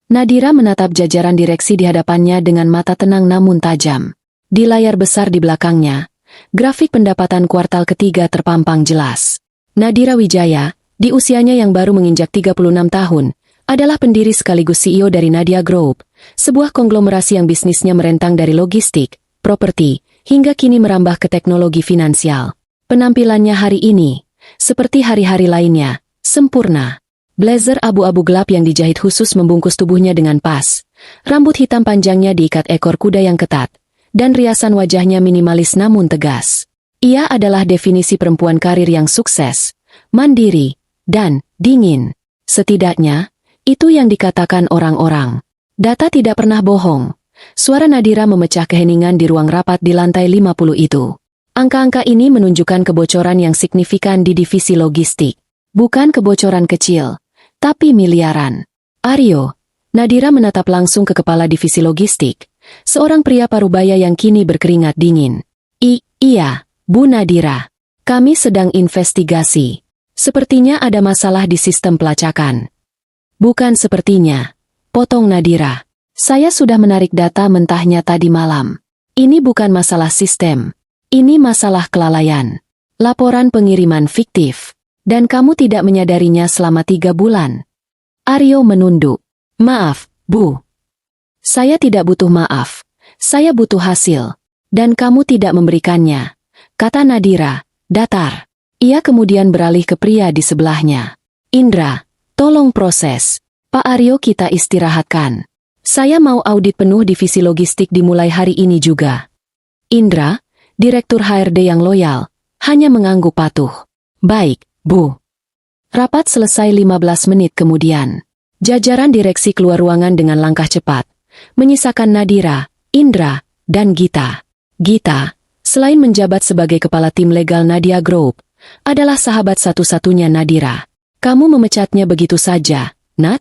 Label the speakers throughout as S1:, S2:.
S1: Nadira menatap jajaran direksi di hadapannya dengan mata tenang namun tajam. Di layar besar di belakangnya, grafik pendapatan kuartal ketiga terpampang jelas. Nadira Wijaya, di usianya yang baru menginjak 36 tahun, adalah pendiri sekaligus CEO dari Nadia Group, sebuah konglomerasi yang bisnisnya merentang dari logistik, properti, hingga kini merambah ke teknologi finansial. Penampilannya hari ini, seperti hari-hari lainnya, sempurna. Blazer abu-abu gelap yang dijahit khusus membungkus tubuhnya dengan pas. Rambut hitam panjangnya diikat ekor kuda yang ketat, dan riasan wajahnya minimalis namun tegas. Ia adalah definisi perempuan karir yang sukses, mandiri, dan dingin. Setidaknya, itu yang dikatakan orang-orang. Data tidak pernah bohong. Suara Nadira memecah keheningan di ruang rapat di lantai 50 itu. Angka-angka ini menunjukkan kebocoran yang signifikan di divisi logistik. Bukan kebocoran kecil, tapi miliaran. Aryo, Nadira menatap langsung ke kepala divisi logistik, seorang pria parubaya yang kini berkeringat dingin. Iya, Bu Nadira. Kami sedang investigasi. Sepertinya ada masalah di sistem pelacakan. Bukan sepertinya, potong Nadira. Saya sudah menarik data mentahnya tadi malam. Ini bukan masalah sistem. Ini masalah kelalaian. Laporan pengiriman fiktif. Dan kamu tidak menyadarinya selama 3 bulan. Aryo menunduk. Maaf, Bu. Saya tidak butuh maaf. Saya butuh hasil. Dan kamu tidak memberikannya. Kata Nadira, datar. Ia kemudian beralih ke pria di sebelahnya. Indra, tolong proses. Pak Aryo kita istirahatkan. Saya mau audit penuh divisi logistik dimulai hari ini juga. Indra, Direktur HRD yang loyal, hanya mengangguk patuh. Baik, Bu. Rapat selesai 15 menit kemudian. Jajaran direksi keluar ruangan dengan langkah cepat, menyisakan Nadira, Indra, dan Gita. Gita, selain menjabat sebagai kepala tim legal Nadia Group, adalah sahabat satu-satunya Nadira. Kamu memecatnya begitu saja, Nat?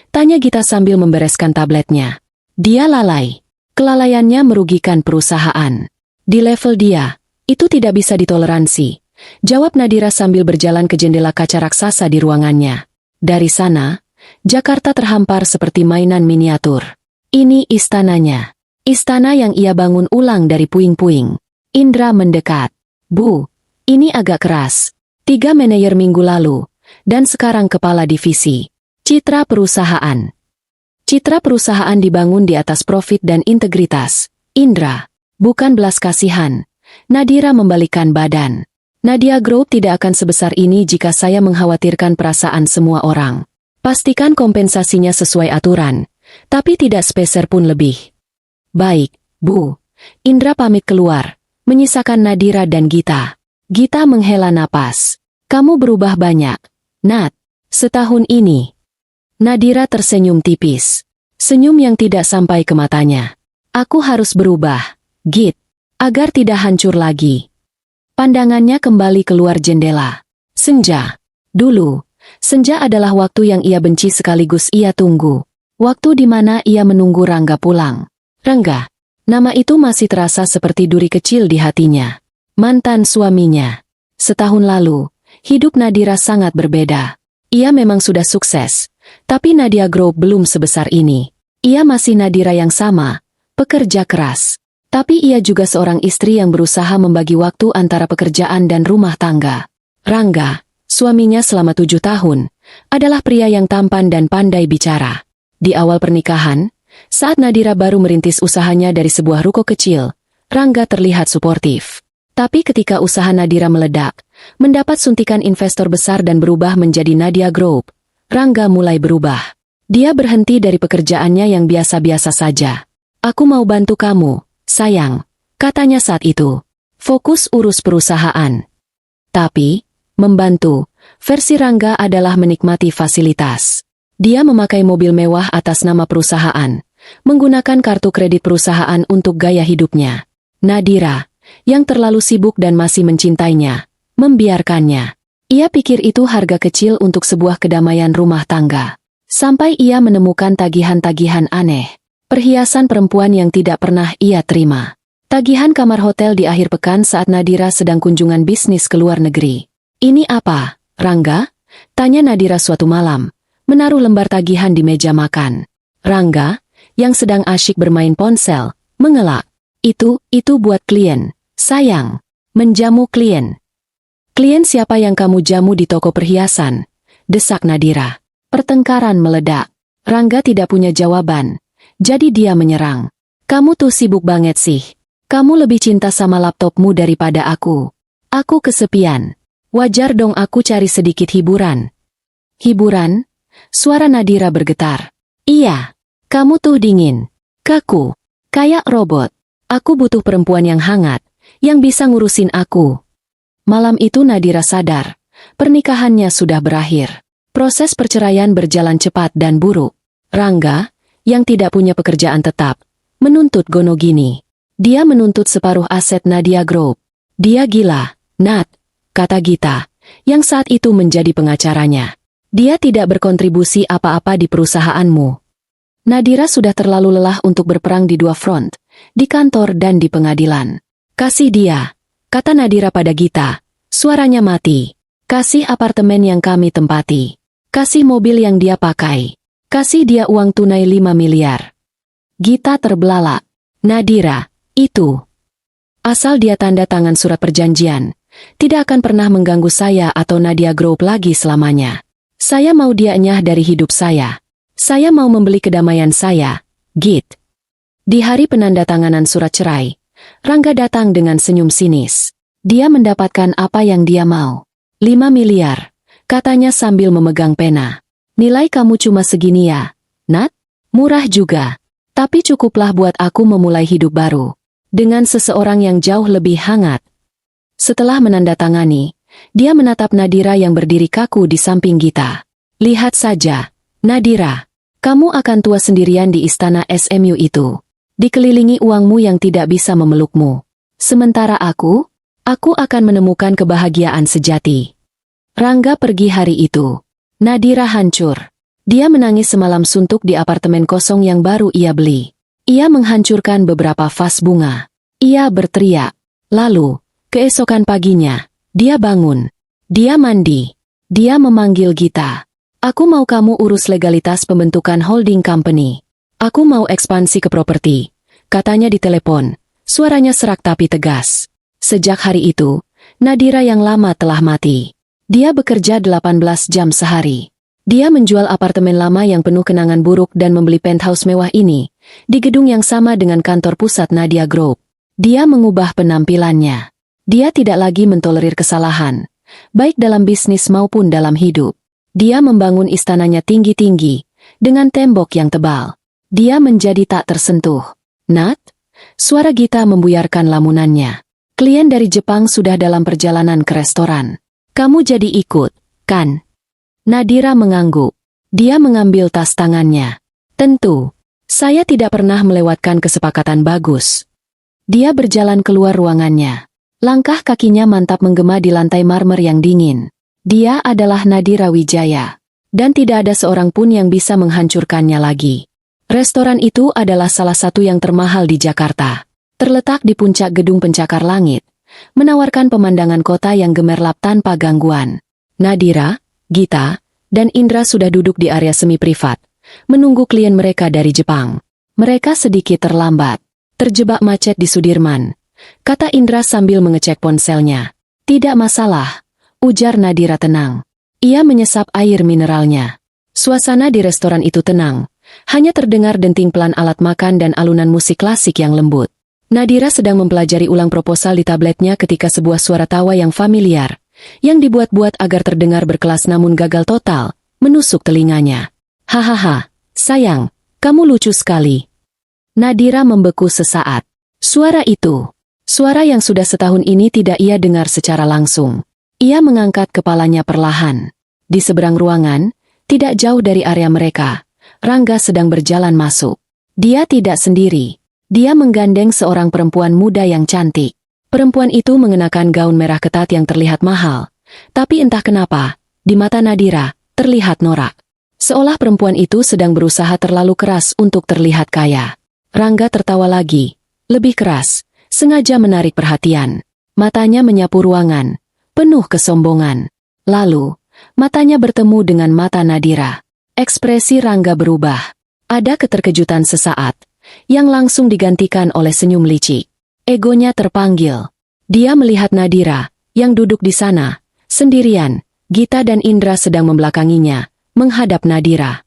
S1: Tanya Gita sambil membereskan tabletnya. Dia lalai. Kelalaiannya merugikan perusahaan. Di level dia, itu tidak bisa ditoleransi. Jawab Nadira sambil berjalan ke jendela kaca raksasa di ruangannya. Dari sana, Jakarta terhampar seperti mainan miniatur. Ini istananya. Istana yang ia bangun ulang dari puing-puing. Indra mendekat. Bu, ini agak keras. 3 manajer minggu lalu, dan sekarang kepala divisi. Citra perusahaan. Citra perusahaan dibangun di atas profit dan integritas. Indra, bukan belas kasihan. Nadira membalikkan badan. Nadia Group tidak akan sebesar ini jika saya mengkhawatirkan perasaan semua orang. Pastikan kompensasinya sesuai aturan, tapi tidak sepeser pun lebih. Baik, Bu. Indra pamit keluar, menyisakan Nadira dan Gita. Gita menghela napas. Kamu berubah banyak, Nat. Setahun ini. Nadira tersenyum tipis. Senyum yang tidak sampai ke matanya. Aku harus berubah, Git, agar tidak hancur lagi. Pandangannya kembali keluar jendela. Senja. Dulu, senja adalah waktu yang ia benci sekaligus ia tunggu. Waktu di mana ia menunggu Rangga pulang. Rangga. Nama itu masih terasa seperti duri kecil di hatinya. Mantan suaminya. Setahun lalu, hidup Nadira sangat berbeda. Ia memang sudah sukses, tapi Nadia Group belum sebesar ini. Ia masih Nadira yang sama, pekerja keras. Tapi ia juga seorang istri yang berusaha membagi waktu antara pekerjaan dan rumah tangga. Rangga, suaminya selama 7 tahun, adalah pria yang tampan dan pandai bicara. Di awal pernikahan, saat Nadira baru merintis usahanya dari sebuah ruko kecil, Rangga terlihat suportif. Tapi ketika usaha Nadira meledak, mendapat suntikan investor besar dan berubah menjadi Nadia Group, Rangga mulai berubah. Dia berhenti dari pekerjaannya yang biasa-biasa saja. Aku mau bantu kamu, sayang, katanya saat itu. Fokus urus perusahaan. Tapi, membantu, versi Rangga adalah menikmati fasilitas. Dia memakai mobil mewah atas nama perusahaan, menggunakan kartu kredit perusahaan untuk gaya hidupnya. Nadira, yang terlalu sibuk dan masih mencintainya, membiarkannya. Ia pikir itu harga kecil untuk sebuah kedamaian rumah tangga. Sampai ia menemukan tagihan-tagihan aneh. Perhiasan perempuan yang tidak pernah ia terima. Tagihan kamar hotel di akhir pekan saat Nadira sedang kunjungan bisnis ke luar negeri. Ini apa, Rangga? Tanya Nadira suatu malam, menaruh lembar tagihan di meja makan. Rangga, yang sedang asyik bermain ponsel, mengelak. Itu buat klien, sayang. Menjamu klien. Klien siapa yang kamu jamu di toko perhiasan? Desak Nadira. Pertengkaran meledak. Rangga tidak punya jawaban. Jadi dia menyerang. Kamu tuh sibuk banget sih. Kamu lebih cinta sama laptopmu daripada aku. Aku kesepian. Wajar dong aku cari sedikit hiburan. Hiburan? Suara Nadira bergetar. Iya. Kamu tuh dingin. Kaku. Kayak robot. Aku butuh perempuan yang hangat, yang bisa ngurusin aku. Malam itu Nadira sadar. Pernikahannya sudah berakhir. Proses perceraian berjalan cepat dan buruk. Rangga, yang tidak punya pekerjaan tetap, menuntut Gonogini. Dia menuntut separuh aset Nadia Group. Dia gila, Nat, kata Gita, yang saat itu menjadi pengacaranya. Dia tidak berkontribusi apa-apa di perusahaanmu. Nadira sudah terlalu lelah untuk berperang di dua front, di kantor dan di pengadilan. Kasih dia, kata Nadira pada Gita, suaranya mati. Kasih apartemen yang kami tempati. Kasih mobil yang dia pakai. Kasih dia uang tunai 5 miliar. Gita terbelalak. Nadira, itu. Asal dia tanda tangan surat perjanjian, tidak akan pernah mengganggu saya atau Nadia Group lagi selamanya. Saya mau dia nyah dari hidup saya. Saya mau membeli kedamaian saya, Git. Di hari penandatanganan surat cerai, Rangga datang dengan senyum sinis. Dia mendapatkan apa yang dia mau. 5 miliar, katanya sambil memegang pena. Nilai kamu cuma segini ya, Nat? Murah juga. Tapi cukuplah buat aku memulai hidup baru. Dengan seseorang yang jauh lebih hangat. Setelah menandatangani, dia menatap Nadira yang berdiri kaku di samping Gita. Lihat saja, Nadira. Kamu akan tua sendirian di istana SMU itu. Dikelilingi uangmu yang tidak bisa memelukmu. Sementara aku akan menemukan kebahagiaan sejati. Rangga pergi hari itu. Nadira hancur. Dia menangis semalam suntuk di apartemen kosong yang baru ia beli. Ia menghancurkan beberapa vas bunga. Ia berteriak. Lalu, keesokan paginya, dia bangun. Dia mandi. Dia memanggil Gita. Aku mau kamu urus legalitas pembentukan holding company. Aku mau ekspansi ke properti. Katanya di telepon. Suaranya serak tapi tegas. Sejak hari itu, Nadira yang lama telah mati. Dia bekerja 18 jam sehari. Dia menjual apartemen lama yang penuh kenangan buruk dan membeli penthouse mewah ini, di gedung yang sama dengan kantor pusat Nadia Group. Dia mengubah penampilannya. Dia tidak lagi mentolerir kesalahan, baik dalam bisnis maupun dalam hidup. Dia membangun istananya tinggi-tinggi, dengan tembok yang tebal. Dia menjadi tak tersentuh. Nat? Suara Gita membuyarkan lamunannya. Klien dari Jepang sudah dalam perjalanan ke restoran. Kamu jadi ikut, kan? Nadira mengangguk. Dia mengambil tas tangannya. Tentu, saya tidak pernah melewatkan kesepakatan bagus. Dia berjalan keluar ruangannya. Langkah kakinya mantap menggema di lantai marmer yang dingin. Dia adalah Nadira Wijaya. Dan tidak ada seorang pun yang bisa menghancurkannya lagi. Restoran itu adalah salah satu yang termahal di Jakarta. Terletak di puncak gedung pencakar langit, menawarkan pemandangan kota yang gemerlap tanpa gangguan. Nadira, Gita, dan Indra sudah duduk di area semi privat, menunggu klien mereka dari Jepang. Mereka sedikit terlambat, terjebak macet di Sudirman, kata Indra sambil mengecek ponselnya. Tidak masalah, ujar Nadira tenang. Ia menyesap air mineralnya. Suasana di restoran itu tenang, hanya terdengar denting pelan alat makan dan alunan musik klasik yang lembut. Nadira sedang mempelajari ulang proposal di tabletnya ketika sebuah suara tawa yang familiar, yang dibuat-buat agar terdengar berkelas namun gagal total, menusuk telinganya. Hahaha, sayang, kamu lucu sekali. Nadira membeku sesaat. Suara itu, suara yang sudah setahun ini tidak ia dengar secara langsung. Ia mengangkat kepalanya perlahan. Di seberang ruangan, tidak jauh dari area mereka, Rangga sedang berjalan masuk. Dia tidak sendiri. Dia menggandeng seorang perempuan muda yang cantik. Perempuan itu mengenakan gaun merah ketat yang terlihat mahal. Tapi entah kenapa, di mata Nadira, terlihat norak. Seolah perempuan itu sedang berusaha terlalu keras untuk terlihat kaya. Rangga tertawa lagi, lebih keras, sengaja menarik perhatian. Matanya menyapu ruangan, penuh kesombongan. Lalu, matanya bertemu dengan mata Nadira. Ekspresi Rangga berubah. Ada keterkejutan sesaat, yang langsung digantikan oleh senyum licik. Egonya terpanggil. Dia melihat Nadira, yang duduk di sana, sendirian. Gita dan Indra sedang membelakanginya, menghadap Nadira.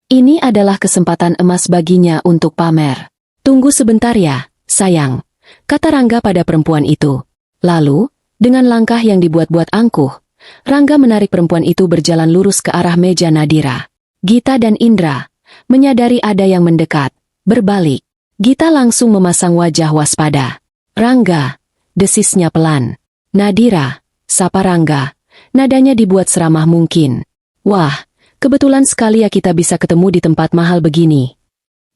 S1: Ini adalah kesempatan emas baginya untuk pamer. Tunggu sebentar ya, sayang, kata Rangga pada perempuan itu. Lalu, dengan langkah yang dibuat-buat angkuh, Rangga menarik perempuan itu berjalan lurus ke arah meja Nadira. Gita dan Indra menyadari ada yang mendekat, berbalik. Gita langsung memasang wajah waspada. Rangga, desisnya pelan. Nadira, sapa Rangga. Nadanya dibuat seramah mungkin. Wah, kebetulan sekali ya kita bisa ketemu di tempat mahal begini.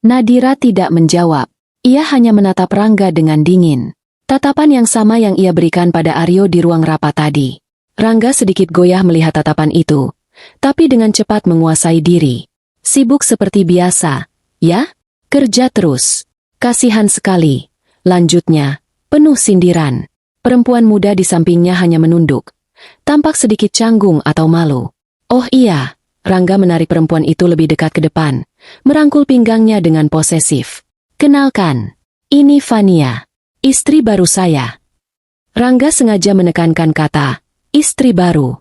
S1: Nadira tidak menjawab. Ia hanya menatap Rangga dengan dingin. Tatapan yang sama yang ia berikan pada Aryo di ruang rapat tadi. Rangga sedikit goyah melihat tatapan itu, tapi dengan cepat menguasai diri. Sibuk seperti biasa, ya? Kerja terus. Kasihan sekali. Lanjutnya, penuh sindiran. Perempuan muda di sampingnya hanya menunduk. Tampak sedikit canggung atau malu. Oh iya, Rangga menarik perempuan itu lebih dekat ke depan, merangkul pinggangnya dengan posesif. Kenalkan, ini Fania, istri baru saya. Rangga sengaja menekankan kata, istri baru.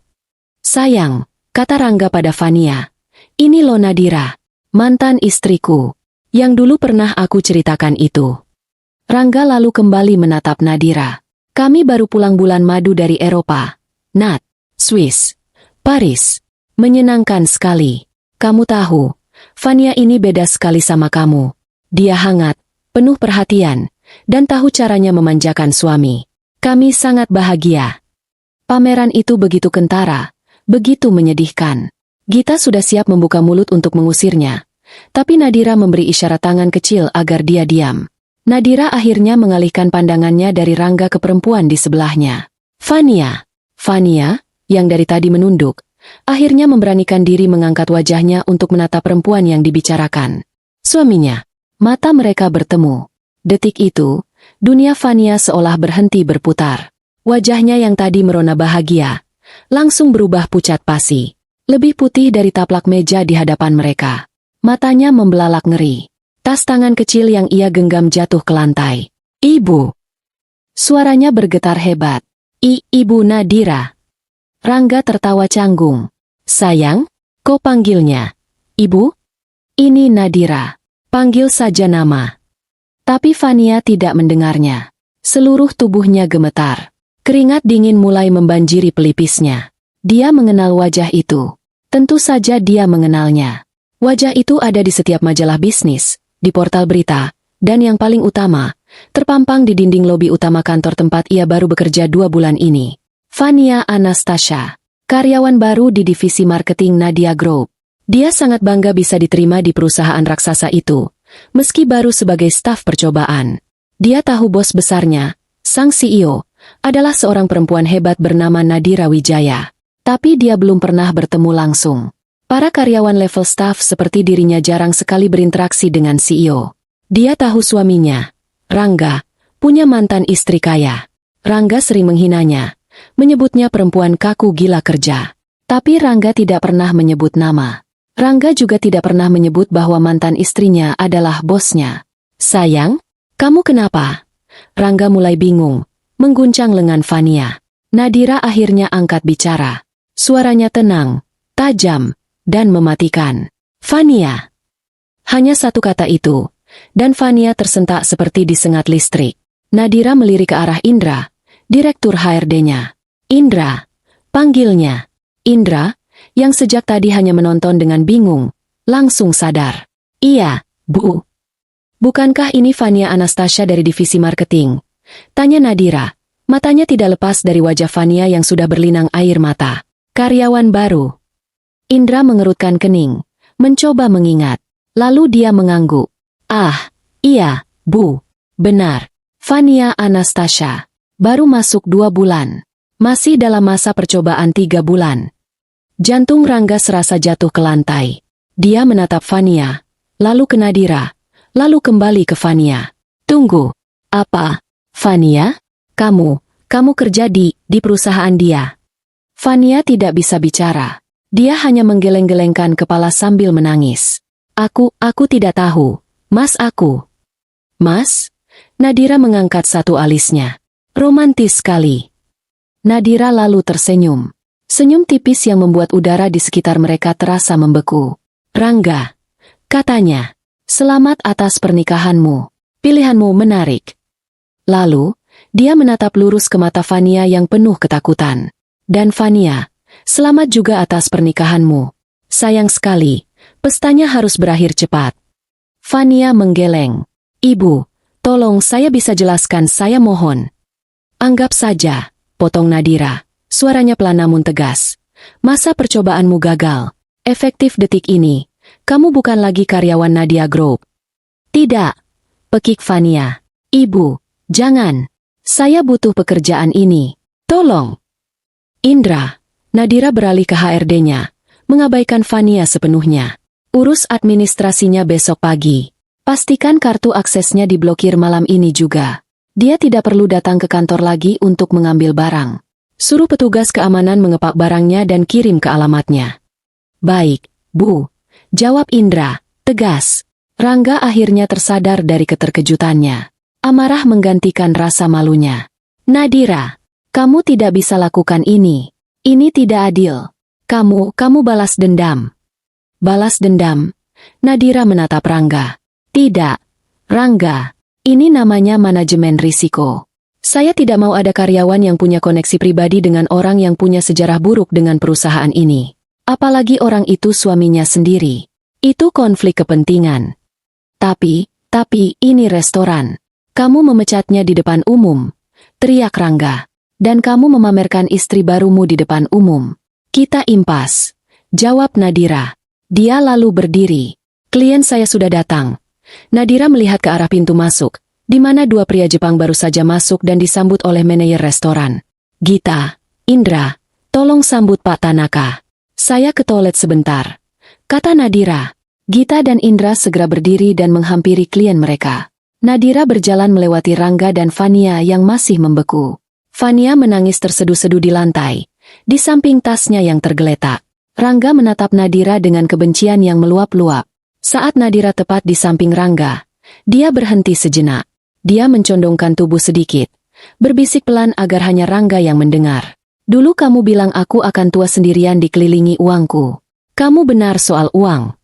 S1: Sayang, kata Rangga pada Fania, ini loh Nadira, mantan istriku, yang dulu pernah aku ceritakan itu. Rangga lalu kembali menatap Nadira. Kami baru pulang bulan madu dari Eropa. Nat, Swiss, Paris. Menyenangkan sekali. Kamu tahu, Fania ini beda sekali sama kamu. Dia hangat, penuh perhatian, dan tahu caranya memanjakan suami. Kami sangat bahagia. Pameran itu begitu kentara, begitu menyedihkan. Gita sudah siap membuka mulut untuk mengusirnya. Tapi Nadira memberi isyarat tangan kecil agar dia diam. Nadira akhirnya mengalihkan pandangannya dari Rangga ke perempuan di sebelahnya. Fania, yang dari tadi menunduk, akhirnya memberanikan diri mengangkat wajahnya untuk menatap perempuan yang dibicarakan. Suaminya. Mata mereka bertemu. Detik itu, dunia Fania seolah berhenti berputar. Wajahnya yang tadi merona bahagia, langsung berubah pucat pasi. Lebih putih dari taplak meja di hadapan mereka. Matanya membelalak ngeri. Tas tangan kecil yang ia genggam jatuh ke lantai. Ibu. Suaranya bergetar hebat. Ibu Nadira. Rangga tertawa canggung. Sayang, kau panggilnya Ibu? Ini Nadira. Panggil saja nama. Tapi Fania tidak mendengarnya. Seluruh tubuhnya gemetar. Keringat dingin mulai membanjiri pelipisnya. Dia mengenal wajah itu. Tentu saja dia mengenalnya. Wajah itu ada di setiap majalah bisnis, di portal berita, dan yang paling utama, terpampang di dinding lobi utama kantor tempat ia baru bekerja 2 bulan ini. Fania Anastasia, karyawan baru di divisi marketing Nadia Group. Dia sangat bangga bisa diterima di perusahaan raksasa itu, meski baru sebagai staf percobaan. Dia tahu bos besarnya, sang CEO, adalah seorang perempuan hebat bernama Nadira Wijaya. Tapi dia belum pernah bertemu langsung. Para karyawan level staf seperti dirinya jarang sekali berinteraksi dengan CEO. Dia tahu suaminya, Rangga, punya mantan istri kaya. Rangga sering menghinanya, menyebutnya perempuan kaku gila kerja. Tapi Rangga tidak pernah menyebut nama. Rangga juga tidak pernah menyebut bahwa mantan istrinya adalah bosnya. Sayang, kamu kenapa? Rangga mulai bingung, mengguncang lengan Fania. Nadira akhirnya angkat bicara. Suaranya tenang, tajam, dan mematikan. Fania. Hanya satu kata itu, dan Fania tersentak seperti disengat listrik. Nadira melirik ke arah Indra, direktur HRD-nya. Indra, panggilnya. Indra, yang sejak tadi hanya menonton dengan bingung, langsung sadar. Iya, Bu. Bukankah ini Fania Anastasia dari divisi marketing? Tanya Nadira. Matanya tidak lepas dari wajah Fania yang sudah berlinang air mata. Karyawan baru. Indra mengerutkan kening, mencoba mengingat. Lalu dia mengangguk. Ah, iya, Bu. Benar. Fania Anastasia. Baru masuk 2 bulan. Masih dalam masa percobaan 3 bulan. Jantung Rangga serasa jatuh ke lantai. Dia menatap Fania, lalu ke Nadira, lalu kembali ke Fania. Tunggu. Apa? Fania? Kamu kerja di perusahaan dia. Fania tidak bisa bicara. Dia hanya menggeleng-gelengkan kepala sambil menangis. Aku tidak tahu. Mas aku. Mas? Nadira mengangkat satu alisnya. Romantis sekali. Nadira lalu tersenyum. Senyum tipis yang membuat udara di sekitar mereka terasa membeku. Rangga, katanya, selamat atas pernikahanmu. Pilihanmu menarik. Lalu, dia menatap lurus ke mata Fania yang penuh ketakutan. Dan Fania, selamat juga atas pernikahanmu. Sayang sekali, pestanya harus berakhir cepat. Fania menggeleng. Ibu, tolong saya bisa jelaskan, saya mohon. Anggap saja, potong Nadira. Suaranya pelan namun tegas. Masa percobaanmu gagal. Efektif detik ini. Kamu bukan lagi karyawan Nadia Group. Tidak. Pekik Fania. Ibu, jangan. Saya butuh pekerjaan ini. Tolong. Indra. Nadira beralih ke HRD-nya. Mengabaikan Fania sepenuhnya. Urus administrasinya besok pagi. Pastikan kartu aksesnya diblokir malam ini juga. Dia tidak perlu datang ke kantor lagi untuk mengambil barang. Suruh petugas keamanan mengepak barangnya dan kirim ke alamatnya. Baik, Bu. Jawab Indra, tegas. Rangga akhirnya tersadar dari keterkejutannya. Amarah menggantikan rasa malunya. Nadira, kamu tidak bisa lakukan ini. Ini tidak adil. Kamu balas dendam. Balas dendam? Nadira menatap Rangga. Tidak. Rangga, ini namanya manajemen risiko. Saya tidak mau ada karyawan yang punya koneksi pribadi dengan orang yang punya sejarah buruk dengan perusahaan ini. Apalagi orang itu suaminya sendiri. Itu konflik kepentingan. Tapi ini restoran. Kamu memecatnya di depan umum. Teriak Rangga. Dan kamu memamerkan istri barumu di depan umum. Kita impas. Jawab Nadira. Dia lalu berdiri. Klien saya sudah datang. Nadira melihat ke arah pintu masuk, di mana dua pria Jepang baru saja masuk dan disambut oleh manajer restoran. Gita, Indra, tolong sambut Pak Tanaka. Saya ke toilet sebentar, kata Nadira. Gita dan Indra segera berdiri dan menghampiri klien mereka. Nadira berjalan melewati Rangga dan Fania yang masih membeku. Fania menangis terseduh-seduh di lantai, di samping tasnya yang tergeletak. Rangga menatap Nadira dengan kebencian yang meluap-luap. Saat Nadira tepat di samping Rangga, dia berhenti sejenak. Dia mencondongkan tubuh sedikit, berbisik pelan agar hanya Rangga yang mendengar. Dulu kamu bilang aku akan tua sendirian dikelilingi uangku. Kamu benar soal uang.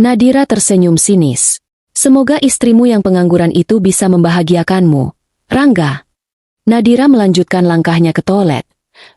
S1: Nadira tersenyum sinis. Semoga istrimu yang pengangguran itu bisa membahagiakanmu, Rangga. Nadira melanjutkan langkahnya ke toilet.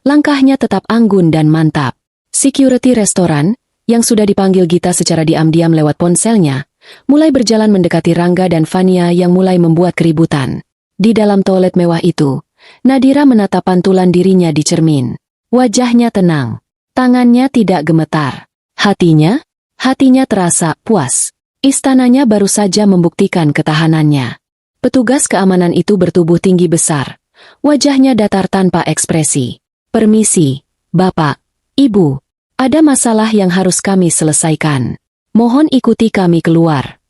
S1: Langkahnya tetap anggun dan mantap. Security restoran, yang sudah dipanggil Gita secara diam-diam lewat ponselnya, mulai berjalan mendekati Rangga dan Fania yang mulai membuat keributan. Di dalam toilet mewah itu, Nadira menatap pantulan dirinya di cermin. Wajahnya tenang. Tangannya tidak gemetar. Hatinya terasa puas. Istananya baru saja membuktikan ketahanannya. Petugas keamanan itu bertubuh tinggi besar. Wajahnya datar tanpa ekspresi. Permisi, Bapak, Ibu. Ada masalah yang harus kami selesaikan. Mohon ikuti kami keluar.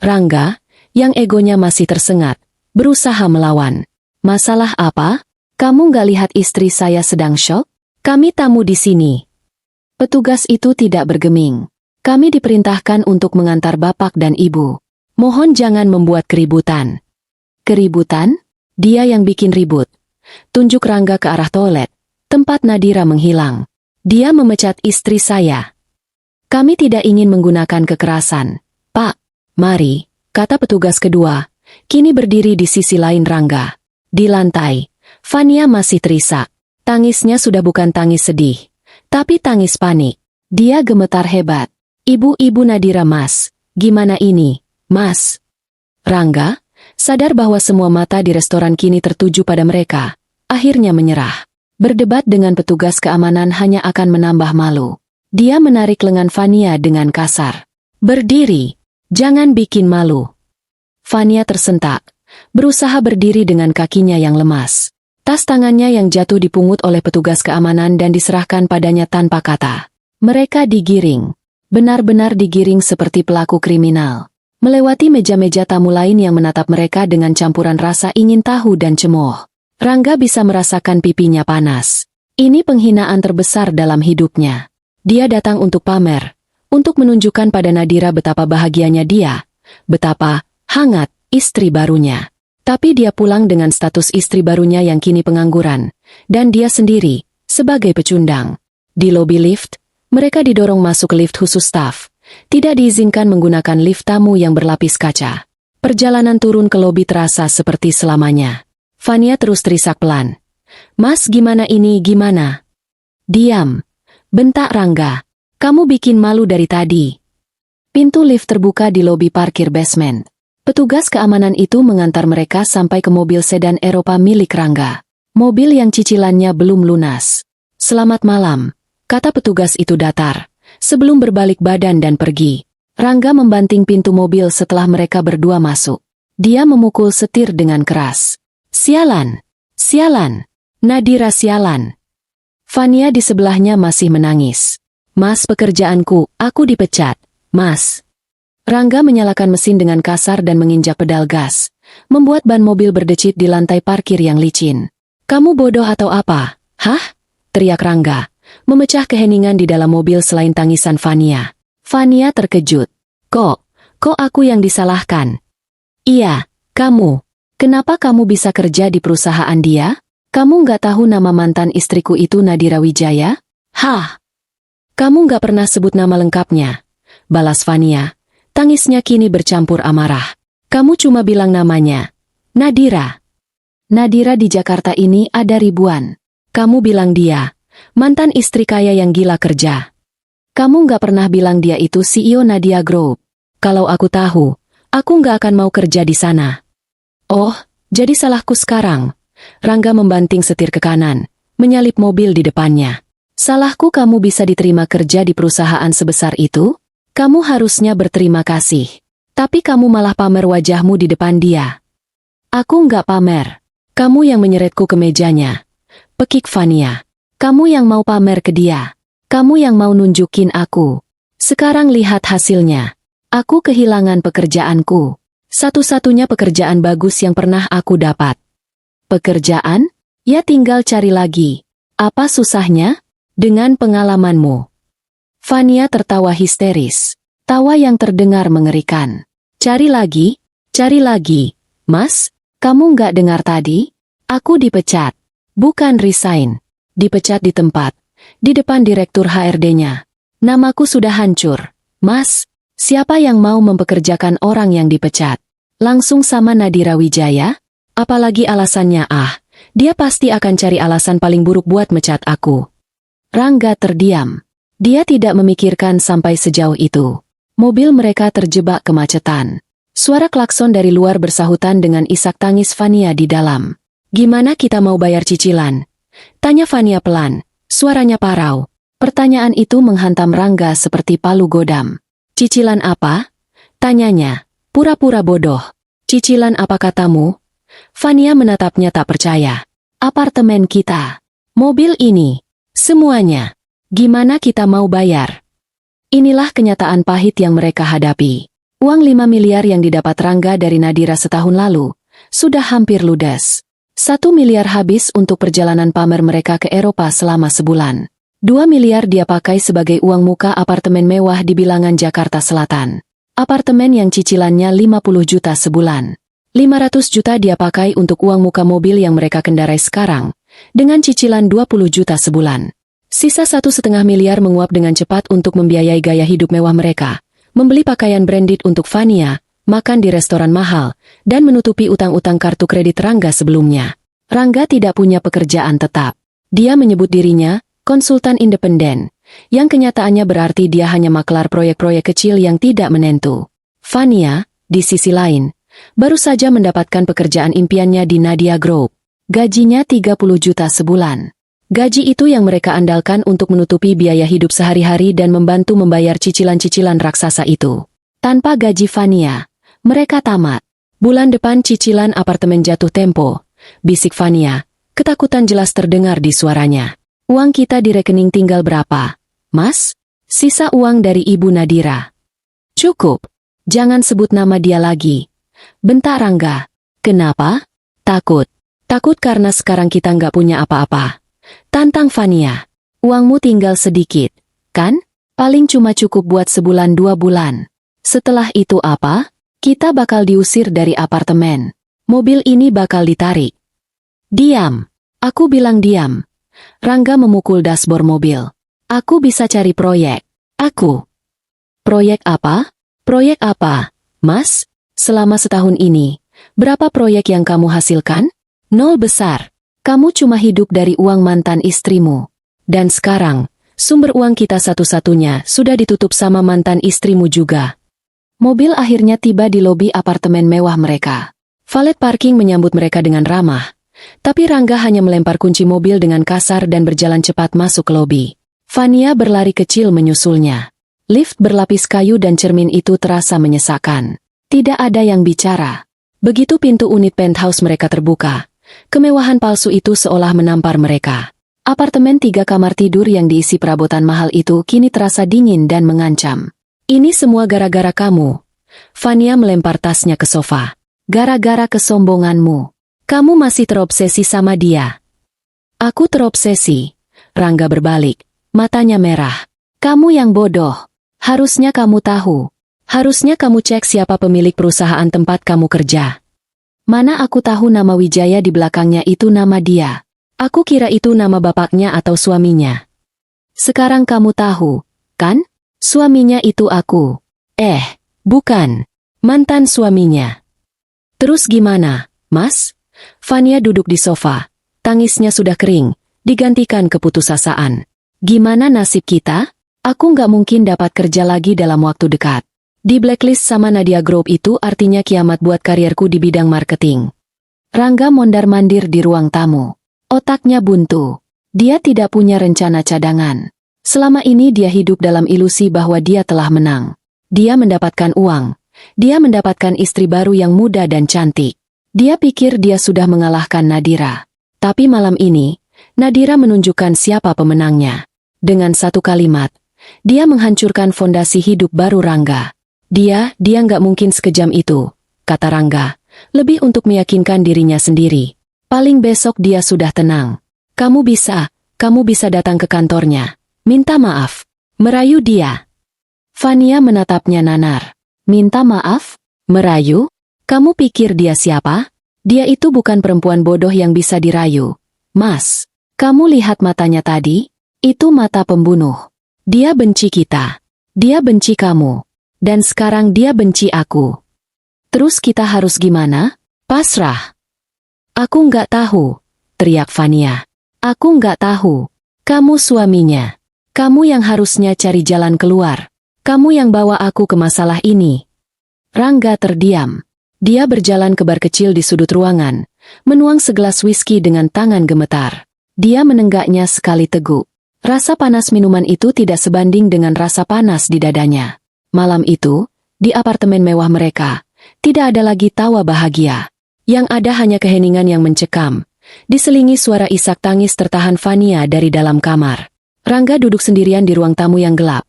S1: Rangga, yang egonya masih tersengat, berusaha melawan. Masalah apa? Kamu gak lihat istri saya sedang syok? Kami tamu di sini. Petugas itu tidak bergeming. Kami diperintahkan untuk mengantar Bapak dan Ibu. Mohon jangan membuat keributan. Keributan? Dia yang bikin ribut. Tunjuk Rangga ke arah toilet, tempat Nadira menghilang. Dia memecat istri saya. Kami tidak ingin menggunakan kekerasan. Pak, mari, kata petugas kedua, kini berdiri di sisi lain Rangga. Di lantai, Fania masih terisak. Tangisnya sudah bukan tangis sedih, tapi tangis panik. Dia gemetar hebat. Ibu Nadira, Mas, gimana ini, Mas? Rangga, sadar bahwa semua mata di restoran kini tertuju pada mereka, akhirnya menyerah. Berdebat dengan petugas keamanan hanya akan menambah malu. Dia menarik lengan Fania dengan kasar. Berdiri, jangan bikin malu. Fania tersentak, berusaha berdiri dengan kakinya yang lemas. Tas tangannya yang jatuh dipungut oleh petugas keamanan dan diserahkan padanya tanpa kata. Mereka digiring, benar-benar digiring seperti pelaku kriminal. Melewati meja-meja tamu lain yang menatap mereka dengan campuran rasa ingin tahu dan cemooh. Rangga bisa merasakan pipinya panas. Ini penghinaan terbesar dalam hidupnya. Dia datang untuk pamer, untuk menunjukkan pada Nadira betapa bahagianya dia, betapa hangat istri barunya. Tapi dia pulang dengan status istri barunya yang kini pengangguran, dan dia sendiri sebagai pecundang. Di lobi lift, mereka didorong masuk ke lift khusus staf. Tidak diizinkan menggunakan lift tamu yang berlapis kaca. Perjalanan turun ke lobi terasa seperti selamanya. Fania terus terisak pelan. "Mas, gimana ini, gimana?" "Diam," bentak Rangga. "Kamu bikin malu dari tadi." Pintu lift terbuka di lobi parkir basement. Petugas keamanan itu mengantar mereka sampai ke mobil sedan Eropa milik Rangga. Mobil yang cicilannya belum lunas. "Selamat malam," kata petugas itu datar, sebelum berbalik badan dan pergi. Rangga membanting pintu mobil setelah mereka berdua masuk. Dia memukul setir dengan keras. "Sialan! Sialan! Nadira sialan!" Fania di sebelahnya masih menangis. "Mas, pekerjaanku, aku dipecat. Mas." Rangga menyalakan mesin dengan kasar dan menginjak pedal gas, membuat ban mobil berdecit di lantai parkir yang licin. "Kamu bodoh atau apa? Hah?" teriak Rangga, memecah keheningan di dalam mobil selain tangisan Fania. Fania terkejut. Kok aku yang disalahkan?" "Iya, kamu. Kenapa kamu bisa kerja di perusahaan dia? Kamu nggak tahu nama mantan istriku itu Nadira Wijaya?" "Hah? Kamu nggak pernah sebut nama lengkapnya," balas Fania. Tangisnya kini bercampur amarah. "Kamu cuma bilang namanya. Nadira. Nadira di Jakarta ini ada ribuan. Kamu bilang dia mantan istri kaya yang gila kerja. Kamu nggak pernah bilang dia itu CEO Nadia Group. Kalau aku tahu, aku nggak akan mau kerja di sana." "Oh, jadi salahku sekarang." Rangga membanting setir ke kanan, menyalip mobil di depannya. "Salahku kamu bisa diterima kerja di perusahaan sebesar itu? Kamu harusnya berterima kasih. Tapi kamu malah pamer wajahmu di depan dia." "Aku nggak pamer. Kamu yang menyeretku ke mejanya," pekik Fania. "Kamu yang mau pamer ke dia. Kamu yang mau nunjukin aku. Sekarang lihat hasilnya. Aku kehilangan pekerjaanku. Satu-satunya pekerjaan bagus yang pernah aku dapat." "Pekerjaan? Ya tinggal cari lagi. Apa susahnya? Dengan pengalamanmu." Fania tertawa histeris. Tawa yang terdengar mengerikan. Cari lagi? Mas, kamu nggak dengar tadi? Aku dipecat. Bukan resign. Dipecat di tempat. Di depan direktur HRD-nya. Namaku sudah hancur. Mas, siapa yang mau mempekerjakan orang yang dipecat? Langsung sama Nadira Wijaya? Apalagi alasannya dia pasti akan cari alasan paling buruk buat mecat aku." Rangga terdiam. Dia tidak memikirkan sampai sejauh itu. Mobil mereka terjebak kemacetan. Suara klakson dari luar bersahutan dengan isak tangis Fania di dalam. "Gimana kita mau bayar cicilan?" tanya Fania pelan, suaranya parau. Pertanyaan itu menghantam Rangga seperti palu godam. "Cicilan apa?" tanyanya, pura-pura bodoh. "Cicilan apa katamu?" Fania menatapnya tak percaya. "Apartemen kita. Mobil ini. Semuanya. Gimana kita mau bayar?" Inilah kenyataan pahit yang mereka hadapi. Uang 5 miliar yang didapat Rangga dari Nadira setahun lalu sudah hampir ludes. 1 miliar habis untuk perjalanan pamer mereka ke Eropa selama sebulan. 2 miliar dia pakai sebagai uang muka apartemen mewah di bilangan Jakarta Selatan. Apartemen yang cicilannya 50 juta sebulan. 500 juta dia pakai untuk uang muka mobil yang mereka kendarai sekarang, dengan cicilan 20 juta sebulan. Sisa 1,5 miliar menguap dengan cepat untuk membiayai gaya hidup mewah mereka, membeli pakaian branded untuk Fania, makan di restoran mahal, dan menutupi utang-utang kartu kredit Rangga sebelumnya. Rangga tidak punya pekerjaan tetap. Dia menyebut dirinya konsultan independen, yang kenyataannya berarti dia hanya maklar proyek-proyek kecil yang tidak menentu. Fania, di sisi lain, baru saja mendapatkan pekerjaan impiannya di Nadia Group. Gajinya 30 juta sebulan. Gaji itu yang mereka andalkan untuk menutupi biaya hidup sehari-hari dan membantu membayar cicilan-cicilan raksasa itu. Tanpa gaji Fania, mereka tamat. "Bulan depan cicilan apartemen jatuh tempo," bisik Fania. Ketakutan jelas terdengar di suaranya. "Uang kita di rekening tinggal berapa, Mas?" "Sisa uang dari Ibu Nadira." "Cukup. Jangan sebut nama dia lagi," bentak Rangga. "Kenapa?" "Takut. Takut karena sekarang kita nggak punya apa-apa," tantang Fania. "Uangmu tinggal sedikit, kan? Paling cuma cukup buat sebulan 2 bulan. Setelah itu apa? Kita bakal diusir dari apartemen. Mobil ini bakal ditarik. Diam. Aku bilang diam. Rangga memukul dashboard mobil. Aku bisa cari proyek. Aku. Proyek apa? Proyek apa, Mas? Selama setahun ini, berapa proyek yang kamu hasilkan? 0 besar. Kamu cuma hidup dari uang mantan istrimu. Dan sekarang, sumber uang kita satu-satunya sudah ditutup sama mantan istrimu juga. Mobil akhirnya tiba di lobi apartemen mewah mereka. Valet parking menyambut mereka dengan ramah. Tapi Rangga hanya melempar kunci mobil dengan kasar dan berjalan cepat masuk ke lobi. Fania berlari kecil menyusulnya. Lift berlapis kayu dan cermin itu terasa menyesakkan. Tidak ada yang bicara. Begitu pintu unit penthouse mereka terbuka, kemewahan palsu itu seolah menampar mereka. Apartemen 3 kamar tidur yang diisi perabotan mahal itu kini terasa dingin dan mengancam. Ini semua gara-gara kamu. Fania melempar tasnya ke sofa. Gara-gara kesombonganmu. Kamu masih terobsesi sama dia. Aku terobsesi. Rangga berbalik. Matanya merah. Kamu yang bodoh. Harusnya kamu tahu. Harusnya kamu cek siapa pemilik perusahaan tempat kamu kerja. Mana aku tahu nama Wijaya di belakangnya itu nama dia. Aku kira itu nama bapaknya atau suaminya. Sekarang kamu tahu, kan? Suaminya itu aku. Bukan. Mantan suaminya. Terus gimana, Mas? Fania duduk di sofa. Tangisnya sudah kering, digantikan keputusasaan. Gimana nasib kita? Aku nggak mungkin dapat kerja lagi dalam waktu dekat. Di blacklist sama Nadia Group itu artinya kiamat buat karierku di bidang marketing. Rangga mondar-mandir di ruang tamu. Otaknya buntu. Dia tidak punya rencana cadangan. Selama ini dia hidup dalam ilusi bahwa dia telah menang. Dia mendapatkan uang. Dia mendapatkan istri baru yang muda dan cantik. Dia pikir dia sudah mengalahkan Nadira. Tapi malam ini, Nadira menunjukkan siapa pemenangnya. Dengan satu kalimat, dia menghancurkan fondasi hidup baru Rangga. Dia nggak mungkin sekejam itu, kata Rangga, lebih untuk meyakinkan dirinya sendiri. Paling besok dia sudah tenang. Kamu bisa datang ke kantornya. Minta maaf. Merayu dia. Fania menatapnya nanar. Minta maaf? Merayu? Kamu pikir dia siapa? Dia itu bukan perempuan bodoh yang bisa dirayu. Mas, kamu lihat matanya tadi? Itu mata pembunuh. Dia benci kita. Dia benci kamu. Dan sekarang dia benci aku. Terus kita harus gimana? Pasrah. Aku nggak tahu, teriak Fania. Aku nggak tahu. Kamu suaminya. Kamu yang harusnya cari jalan keluar. Kamu yang bawa aku ke masalah ini. Rangga terdiam. Dia berjalan ke bar kecil di sudut ruangan, menuang segelas whisky dengan tangan gemetar. Dia menenggaknya sekali teguk. Rasa panas minuman itu tidak sebanding dengan rasa panas di dadanya. Malam itu, di apartemen mewah mereka, tidak ada lagi tawa bahagia. Yang ada hanya keheningan yang mencekam, diselingi suara isak tangis tertahan Fania dari dalam kamar. Rangga duduk sendirian di ruang tamu yang gelap,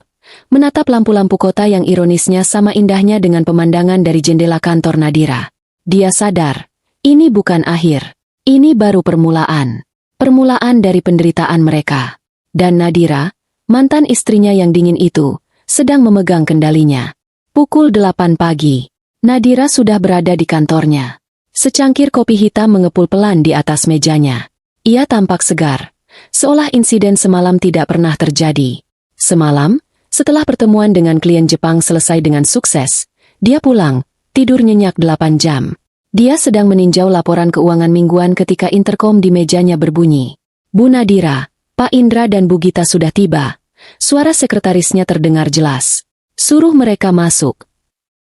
S1: menatap lampu-lampu kota yang ironisnya sama indahnya dengan pemandangan dari jendela kantor Nadira. Dia sadar, ini bukan akhir. Ini baru permulaan. Permulaan dari penderitaan mereka. Dan Nadira, mantan istrinya yang dingin itu, sedang memegang kendalinya. Pukul 8 pagi. Nadira sudah berada di kantornya. Secangkir kopi hitam mengepul pelan di atas mejanya. Ia tampak segar, seolah insiden semalam tidak pernah terjadi. Semalam, setelah pertemuan dengan klien Jepang selesai dengan sukses, dia pulang, tidur nyenyak 8 jam. Dia sedang meninjau laporan keuangan mingguan ketika interkom di mejanya berbunyi. Bu Nadira, Pak Indra dan Bu Gita sudah tiba. Suara sekretarisnya terdengar jelas. Suruh mereka masuk.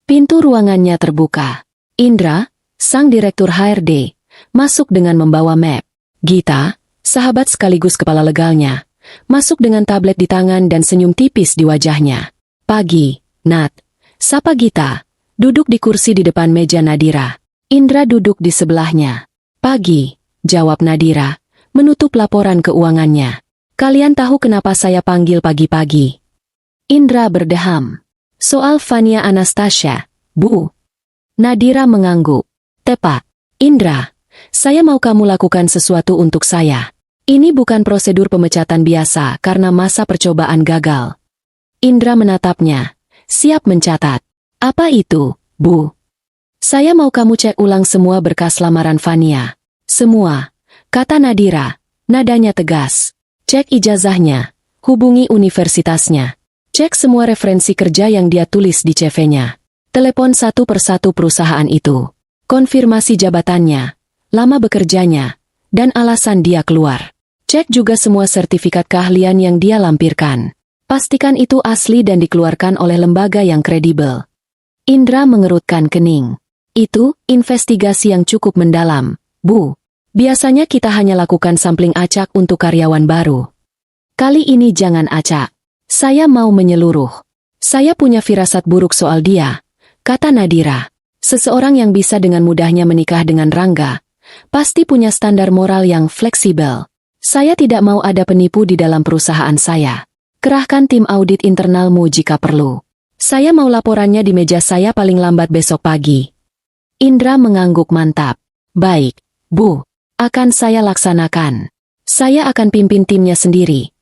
S1: Pintu ruangannya terbuka. Indra, sang direktur HRD, masuk dengan membawa map. Gita, sahabat sekaligus kepala legalnya, masuk dengan tablet di tangan dan senyum tipis di wajahnya. Pagi, Nat. Sapa Gita, duduk di kursi di depan meja Nadira. Indra duduk di sebelahnya. Pagi, jawab Nadira, menutup laporan keuangannya. Kalian tahu kenapa saya panggil pagi-pagi? Indra berdeham. Soal Fania Anastasia, Bu. Nadira mengangguk. Tepat. Indra, saya mau kamu lakukan sesuatu untuk saya. Ini bukan prosedur pemecatan biasa karena masa percobaan gagal. Indra menatapnya. Siap mencatat. Apa itu, Bu? Saya mau kamu cek ulang semua berkas lamaran Fania. Semua, kata Nadira. Nadanya tegas. Cek ijazahnya. Hubungi universitasnya. Cek semua referensi kerja yang dia tulis di CV-nya. Telepon satu persatu perusahaan itu. Konfirmasi jabatannya, lama bekerjanya, dan alasan dia keluar. Cek juga semua sertifikat keahlian yang dia lampirkan. Pastikan itu asli dan dikeluarkan oleh lembaga yang kredibel. Indra mengerutkan kening. Itu investigasi yang cukup mendalam, Bu. Biasanya kita hanya lakukan sampling acak untuk karyawan baru. Kali ini jangan acak. Saya mau menyeluruh. Saya punya firasat buruk soal dia, kata Nadira. Seseorang yang bisa dengan mudahnya menikah dengan Rangga, pasti punya standar moral yang fleksibel. Saya tidak mau ada penipu di dalam perusahaan saya. Kerahkan tim audit internalmu jika perlu. Saya mau laporannya di meja saya paling lambat besok pagi. Indra mengangguk mantap. Baik, Bu. Akan saya laksanakan. Saya akan pimpin timnya sendiri.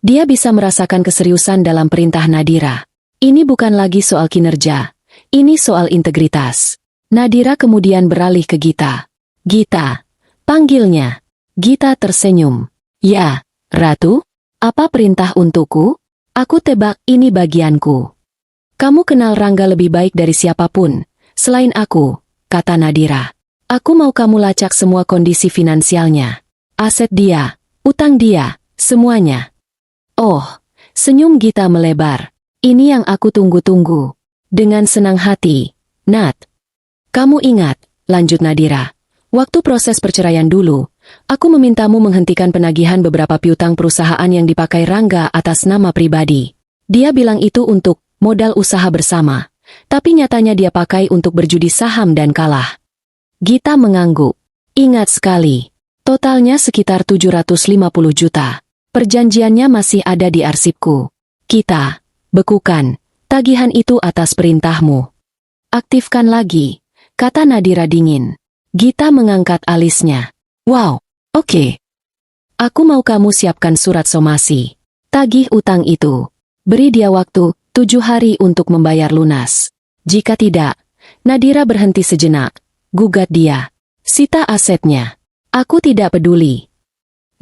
S1: Dia bisa merasakan keseriusan dalam perintah Nadira. Ini bukan lagi soal kinerja. Ini soal integritas. Nadira kemudian beralih ke Gita. Gita, panggilnya. Gita tersenyum. Ya, Ratu? Apa perintah untukku? Aku tebak ini bagianku. Kamu kenal Rangga lebih baik dari siapapun, selain aku, kata Nadira. Aku mau kamu lacak semua kondisi finansialnya. Aset dia, utang dia, semuanya. Oh, senyum Gita melebar. Ini yang aku tunggu-tunggu. Dengan senang hati, Nat. Kamu ingat, lanjut Nadira. Waktu proses perceraian dulu, aku memintamu menghentikan penagihan beberapa piutang perusahaan yang dipakai Rangga atas nama pribadi. Dia bilang itu untuk modal usaha bersama, tapi nyatanya dia pakai untuk berjudi saham dan kalah. Gita mengangguk. Ingat sekali. Totalnya sekitar 750 juta. Perjanjiannya masih ada di arsipku. Kita, bekukan, tagihan itu atas perintahmu. Aktifkan lagi, kata Nadira dingin. Gita mengangkat alisnya. Wow, oke. Aku mau kamu siapkan surat somasi. Tagih utang itu. Beri dia waktu 7 hari untuk membayar lunas. Jika tidak, Nadira berhenti sejenak. Gugat dia. Sita asetnya. Aku tidak peduli.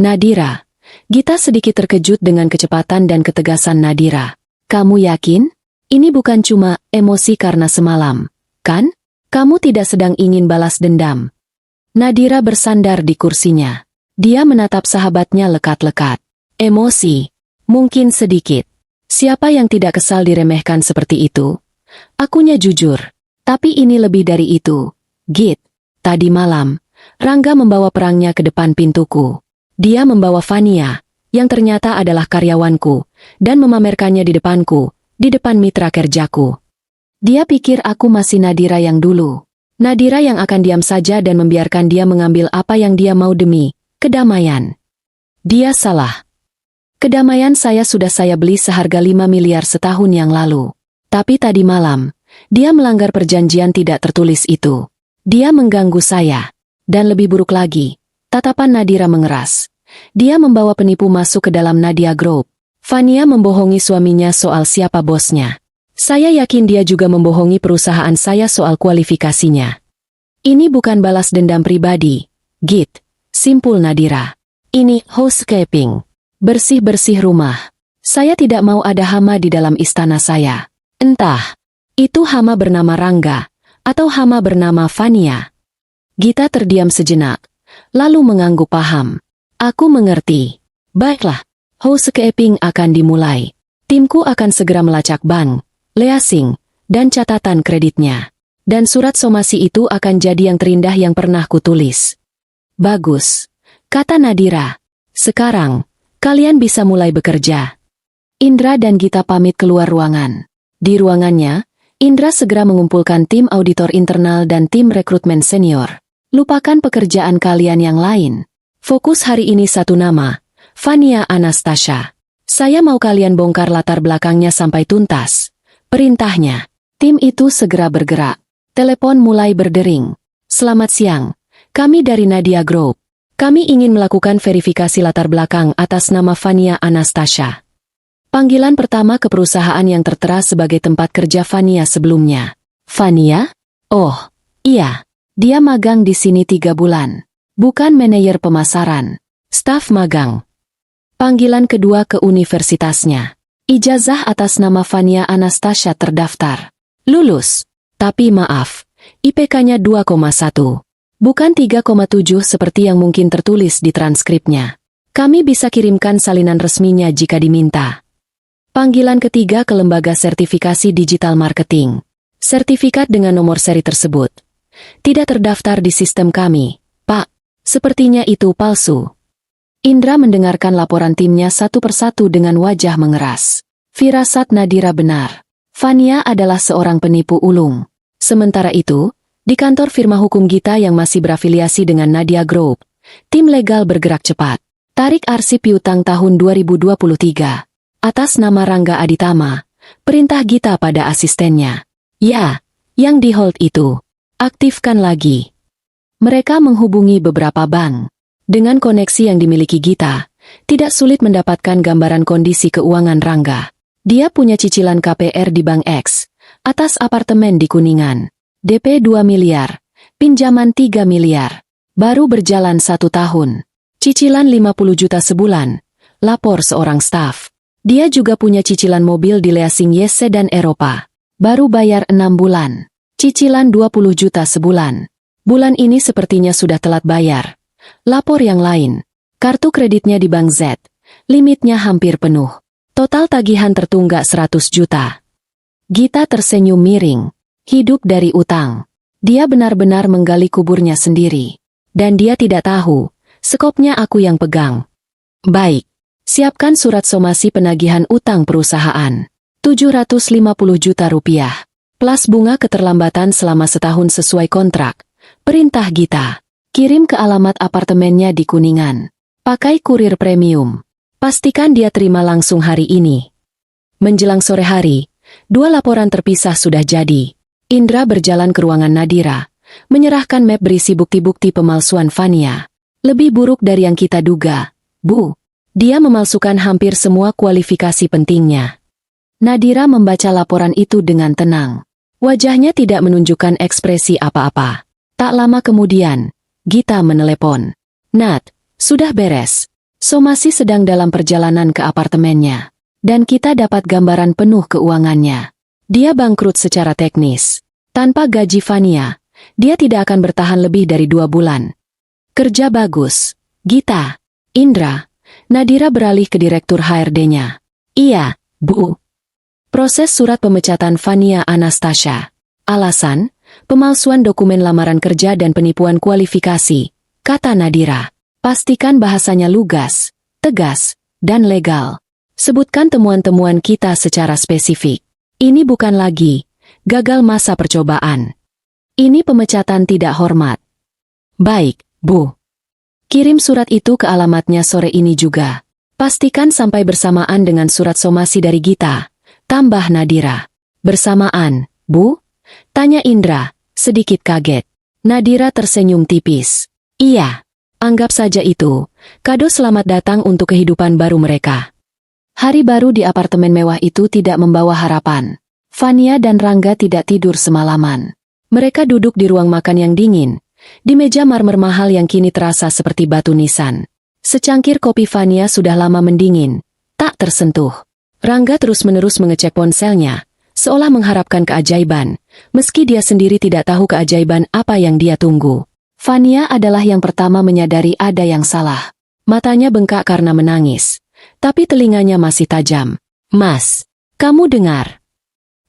S1: Nadira. Gita sedikit terkejut dengan kecepatan dan ketegasan Nadira. Kamu yakin? Ini bukan cuma emosi karena semalam, kan? Kamu tidak sedang ingin balas dendam. Nadira bersandar di kursinya. Dia menatap sahabatnya lekat-lekat. Emosi. Mungkin sedikit. Siapa yang tidak kesal diremehkan seperti itu? Akunya jujur. Tapi ini lebih dari itu. Git. Tadi malam, Rangga membawa perangnya ke depan pintuku. Dia membawa Fania, yang ternyata adalah karyawanku, dan memamerkannya di depanku, di depan mitra kerjaku. Dia pikir aku masih Nadira yang dulu. Nadira yang akan diam saja dan membiarkan dia mengambil apa yang dia mau demi kedamaian. Dia salah. Kedamaian saya sudah saya beli seharga 5 miliar setahun yang lalu. Tapi tadi malam, dia melanggar perjanjian tidak tertulis itu. Dia mengganggu saya. Dan lebih buruk lagi, tatapan Nadira mengeras. Dia membawa penipu masuk ke dalam Nadia Group. Fania membohongi suaminya soal siapa bosnya. Saya yakin dia juga membohongi perusahaan saya soal kualifikasinya. Ini bukan balas dendam pribadi, Git. Simpul Nadira. Ini housekeeping. Bersih-bersih rumah. Saya tidak mau ada hama di dalam istana saya. Entah, itu hama bernama Rangga, atau hama bernama Fania. Gita terdiam sejenak, lalu mengangguk paham. Aku mengerti. Baiklah, housekeeping akan dimulai. Timku akan segera melacak bank, leasing, dan catatan kreditnya. Dan surat somasi itu akan jadi yang terindah yang pernah kutulis. Bagus, kata Nadira. Sekarang, kalian bisa mulai bekerja. Indra dan Gita pamit keluar ruangan. Di ruangannya, Indra segera mengumpulkan tim auditor internal dan tim rekrutmen senior. Lupakan pekerjaan kalian yang lain. Fokus hari ini satu nama, Fania Anastasia. Saya mau kalian bongkar latar belakangnya sampai tuntas. Perintahnya. Tim itu segera bergerak. Telepon mulai berdering. Selamat siang. Kami dari Nadia Group. Kami ingin melakukan verifikasi latar belakang atas nama Fania Anastasia. Panggilan pertama ke perusahaan yang tertera sebagai tempat kerja Fania sebelumnya. Fania? Oh, iya. Dia magang di sini 3 bulan. Bukan manajer pemasaran. Staf magang. Panggilan kedua ke universitasnya. Ijazah atas nama Fania Anastasia terdaftar. Lulus. Tapi maaf, IPK-nya 2,1. Bukan 3,7 seperti yang mungkin tertulis di transkripnya. Kami bisa kirimkan salinan resminya jika diminta. Panggilan ketiga ke lembaga sertifikasi digital marketing. Sertifikat dengan nomor seri tersebut tidak terdaftar di sistem kami, Pak. Sepertinya itu palsu. Indra mendengarkan laporan timnya satu persatu dengan wajah mengeras. Firasat Nadira benar. Fania adalah seorang penipu ulung. Sementara itu, di kantor firma hukum Gita yang masih berafiliasi dengan Nadia Group, tim legal bergerak cepat. Tarik arsip piutang tahun 2023. Atas nama Rangga Aditama, perintah Gita pada asistennya. Ya, yang di-hold itu. Aktifkan lagi. Mereka menghubungi beberapa bank. Dengan koneksi yang dimiliki Gita, tidak sulit mendapatkan gambaran kondisi keuangan Rangga. Dia punya cicilan KPR di Bank X, atas apartemen di Kuningan. DP 2 miliar, pinjaman 3 miliar. Baru berjalan 1 tahun. Cicilan 50 juta sebulan, lapor seorang staf. Dia juga punya cicilan mobil di leasing YC dan Eropa. Baru bayar 6 bulan. Cicilan 20 juta sebulan. Bulan ini sepertinya sudah telat bayar. Lapor yang lain. Kartu kreditnya di Bank Z. Limitnya hampir penuh. Total tagihan tertunggak 100 juta. Gita tersenyum miring. Hidup dari utang. Dia benar-benar menggali kuburnya sendiri. Dan dia tidak tahu, skopnya aku yang pegang. Baik. Siapkan surat somasi penagihan utang perusahaan. 750 juta rupiah. Plus bunga keterlambatan selama setahun sesuai kontrak. Perintah Gita. Kirim ke alamat apartemennya di Kuningan. Pakai kurir premium. Pastikan dia terima langsung hari ini. Menjelang sore hari, 2 laporan terpisah sudah jadi. Indra berjalan ke ruangan Nadira, menyerahkan map berisi bukti-bukti pemalsuan Fania. Lebih buruk dari yang kita duga, Bu. Dia memalsukan hampir semua kualifikasi pentingnya. Nadira membaca laporan itu dengan tenang. Wajahnya tidak menunjukkan ekspresi apa-apa. Tak lama kemudian, Gita menelepon. Nat, sudah beres. Somasi sedang dalam perjalanan ke apartemennya. Dan kita dapat gambaran penuh keuangannya. Dia bangkrut secara teknis. Tanpa gaji Fania, dia tidak akan bertahan lebih dari 2 bulan. Kerja bagus. Gita, Indra, Nadira beralih ke direktur HRD-nya. Iya, Bu. Proses surat pemecatan Fania Anastasia. Alasan, pemalsuan dokumen lamaran kerja dan penipuan kualifikasi, kata Nadira. Pastikan bahasanya lugas, tegas, dan legal. Sebutkan temuan-temuan kita secara spesifik. Ini bukan lagi gagal masa percobaan. Ini pemecatan tidak hormat. Baik, Bu. Kirim surat itu ke alamatnya sore ini juga. Pastikan sampai bersamaan dengan surat somasi dari Gita, tambah Nadira. Bersamaan, Bu? Tanya Indra, sedikit kaget. Nadira tersenyum tipis. Iya, anggap saja itu kado selamat datang untuk kehidupan baru mereka. Hari baru di apartemen mewah itu tidak membawa harapan. Fania dan Rangga tidak tidur semalaman. Mereka duduk di ruang makan yang dingin, di meja marmer mahal yang kini terasa seperti batu nisan. Secangkir kopi Fania sudah lama mendingin, tak tersentuh. Rangga terus-menerus mengecek ponselnya, seolah mengharapkan keajaiban, meski dia sendiri tidak tahu keajaiban apa yang dia tunggu. Fania adalah yang pertama menyadari ada yang salah. Matanya bengkak karena menangis, tapi telinganya masih tajam. Mas, kamu dengar?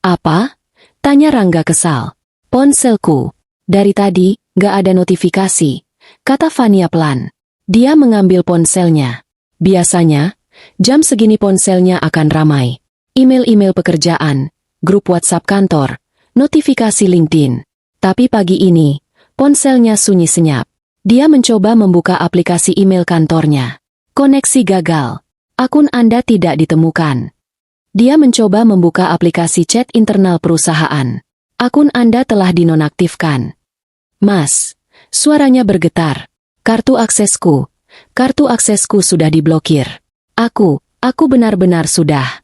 S1: Apa? Tanya Rangga kesal. Ponselku. Dari tadi, gak ada notifikasi, kata Fania pelan. Dia mengambil ponselnya. Biasanya, jam segini ponselnya akan ramai. Email-email pekerjaan, grup WhatsApp kantor, notifikasi LinkedIn. Tapi pagi ini, ponselnya sunyi senyap. Dia mencoba membuka aplikasi email kantornya. Koneksi gagal. Akun Anda tidak ditemukan. Dia mencoba membuka aplikasi chat internal perusahaan. Akun Anda telah dinonaktifkan. Mas, suaranya bergetar. Kartu aksesku sudah diblokir. Aku benar-benar sudah.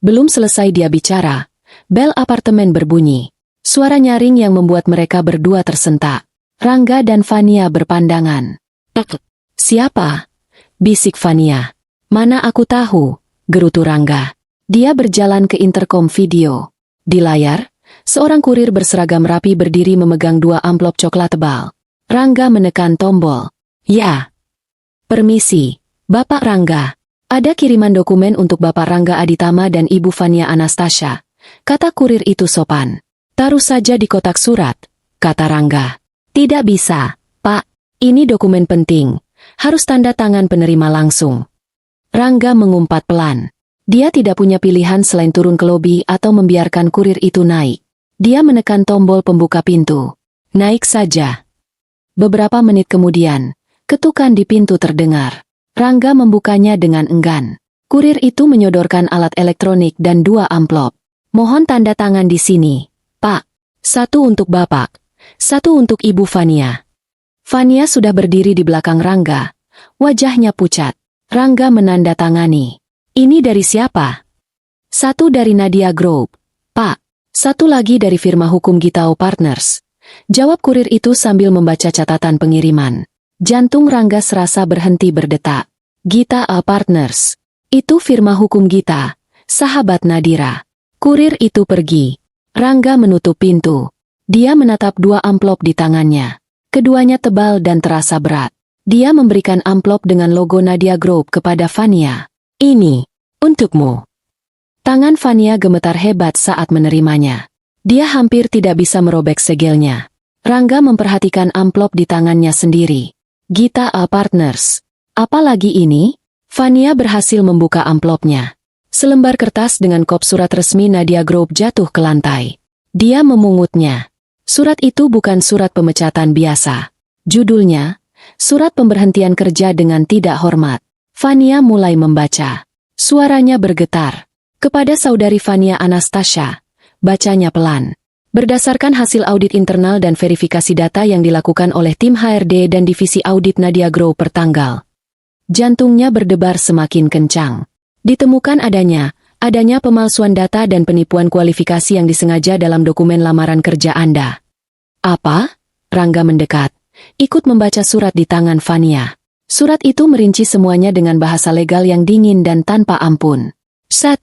S1: Belum selesai dia bicara, bel apartemen berbunyi. Suara nyaring yang membuat mereka berdua tersentak. Rangga dan Fania berpandangan. Siapa? Bisik Fania. Mana aku tahu, gerutu Rangga. Dia berjalan ke interkom video. Di layar, seorang kurir berseragam rapi berdiri memegang 2 amplop coklat tebal. Rangga menekan tombol. Ya. Permisi, Bapak Rangga. Ada kiriman dokumen untuk Bapak Rangga Aditama dan Ibu Fania Anastasia, kata kurir itu sopan. Taruh saja di kotak surat, kata Rangga. Tidak bisa, Pak. Ini dokumen penting. Harus tanda tangan penerima langsung. Rangga mengumpat pelan. Dia tidak punya pilihan selain turun ke lobi atau membiarkan kurir itu naik. Dia menekan tombol pembuka pintu. Naik saja. Beberapa menit kemudian, ketukan di pintu terdengar. Rangga membukanya dengan enggan. Kurir itu menyodorkan alat elektronik dan 2 amplop. Mohon tanda tangan di sini, Pak. 1 untuk Bapak, 1 untuk Ibu Fania. Fania sudah berdiri di belakang Rangga. Wajahnya pucat. Rangga menandatangani. Ini dari siapa? 1 dari Nadia Group, Pak. 1 lagi dari firma hukum Gitao Partners. Jawab kurir itu sambil membaca catatan pengiriman. Jantung Rangga serasa berhenti berdetak. Gitao Partners. Itu firma hukum Gita, sahabat Nadira. Kurir itu pergi. Rangga menutup pintu. Dia menatap 2 amplop di tangannya. Keduanya tebal dan terasa berat. Dia memberikan amplop dengan logo Nadia Group kepada Fania. Ini, untukmu. Tangan Fania gemetar hebat saat menerimanya. Dia hampir tidak bisa merobek segelnya. Rangga memperhatikan amplop di tangannya sendiri. Gitao Partners. Apalagi ini? Fania berhasil membuka amplopnya. Selembar kertas dengan kop surat resmi Nadia Group jatuh ke lantai. Dia memungutnya. Surat itu bukan surat pemecatan biasa. Judulnya, Surat Pemberhentian Kerja dengan Tidak Hormat. Fania mulai membaca. Suaranya bergetar. Kepada saudari Fania Anastasia. Bacanya pelan. Berdasarkan hasil audit internal dan verifikasi data yang dilakukan oleh tim HRD dan divisi audit Nadia Group pertanggal. Jantungnya berdebar semakin kencang. Ditemukan adanya pemalsuan data dan penipuan kualifikasi yang disengaja dalam dokumen lamaran kerja Anda. Apa? Rangga mendekat, ikut membaca surat di tangan Fania. Surat itu merinci semuanya dengan bahasa legal yang dingin dan tanpa ampun. 1.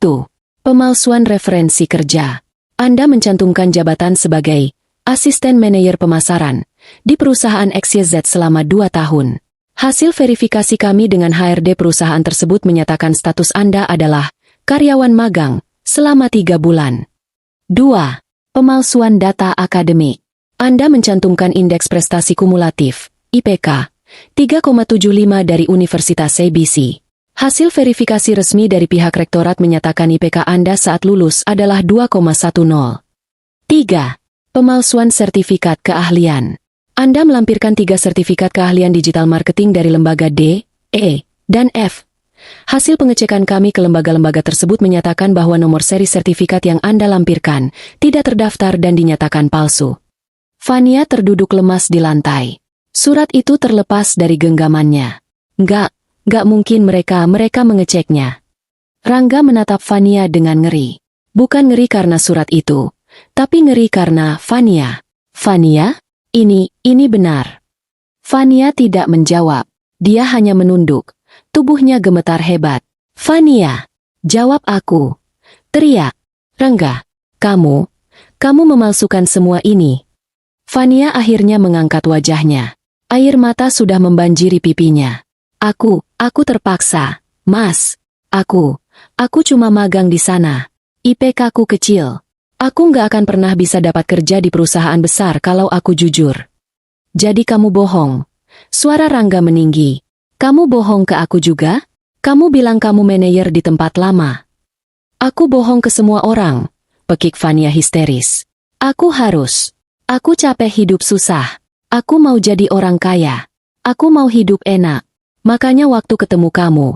S1: Pemalsuan referensi kerja. Anda mencantumkan jabatan sebagai asisten manajer pemasaran di perusahaan XYZ selama 2 tahun. Hasil verifikasi kami dengan HRD perusahaan tersebut menyatakan status Anda adalah karyawan magang selama 3 bulan. 2. Pemalsuan data akademik. Anda mencantumkan indeks prestasi kumulatif, IPK, 3,75 dari Universitas ABC. Hasil verifikasi resmi dari pihak rektorat menyatakan IPK Anda saat lulus adalah 2,10. 3. Pemalsuan sertifikat keahlian. Anda melampirkan 3 sertifikat keahlian digital marketing dari lembaga D, E, dan F. Hasil pengecekan kami ke lembaga-lembaga tersebut menyatakan bahwa nomor seri sertifikat yang Anda lampirkan tidak terdaftar dan dinyatakan palsu. Fania terduduk lemas di lantai. Surat itu terlepas dari genggamannya. Nggak mungkin mereka mengeceknya. Rangga menatap Fania dengan ngeri. Bukan ngeri karena surat itu, tapi ngeri karena Fania. Fania? Ini benar. Fania tidak menjawab. Dia hanya menunduk. Tubuhnya gemetar hebat. Fania, jawab aku. Teriak. Rangga, kamu memalsukan semua ini. Fania akhirnya mengangkat wajahnya. Air mata sudah membanjiri pipinya. Aku terpaksa, Mas. Aku cuma magang di sana. IPK-ku kecil. Aku nggak akan pernah bisa dapat kerja di perusahaan besar kalau aku jujur. Jadi kamu bohong. Suara Rangga meninggi. Kamu bohong ke aku juga? Kamu bilang kamu manajer di tempat lama. Aku bohong ke semua orang, pekik Fania histeris. Aku capek hidup susah. Aku mau jadi orang kaya. Aku mau hidup enak. Makanya waktu ketemu kamu,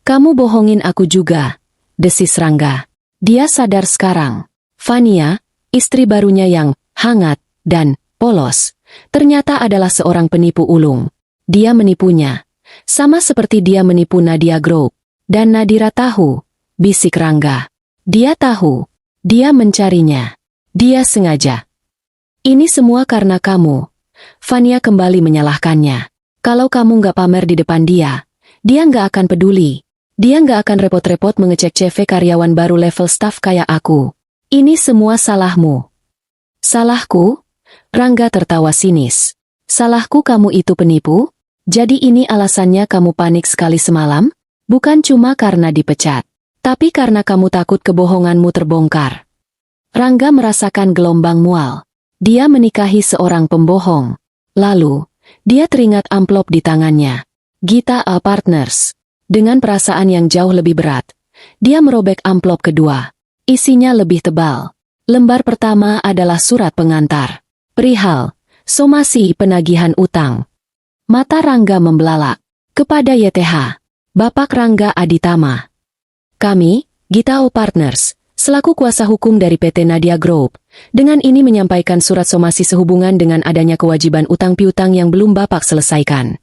S1: kamu bohongin aku juga, desis Rangga. Dia sadar sekarang. Fania, istri barunya yang hangat dan polos, ternyata adalah seorang penipu ulung. Dia menipunya, sama seperti dia menipu Nadia Group. Dan Nadira tahu, bisik Rangga. Dia tahu. Dia mencarinya. Dia sengaja. Ini semua karena kamu. Fania kembali menyalahkannya. Kalau kamu nggak pamer di depan dia nggak akan peduli. Dia nggak akan repot-repot mengecek CV karyawan baru level staff kayak aku. Ini semua salahmu. Salahku? Rangga tertawa sinis. Salahku kamu itu penipu? Jadi ini alasannya kamu panik sekali semalam? Bukan cuma karena dipecat, tapi karena kamu takut kebohonganmu terbongkar. Rangga merasakan gelombang mual. Dia menikahi seorang pembohong. Lalu, dia teringat amplop di tangannya. Gita A Partners. Dengan perasaan yang jauh lebih berat, dia merobek amplop kedua. Isinya lebih tebal. Lembar pertama adalah surat pengantar. Perihal, somasi penagihan utang. Mata Rangga membelalak. Kepada YTH, Bapak Rangga Aditama. Kami, Gita A Partners, selaku kuasa hukum dari PT Nadia Group, dengan ini menyampaikan surat somasi sehubungan dengan adanya kewajiban utang piutang yang belum Bapak selesaikan.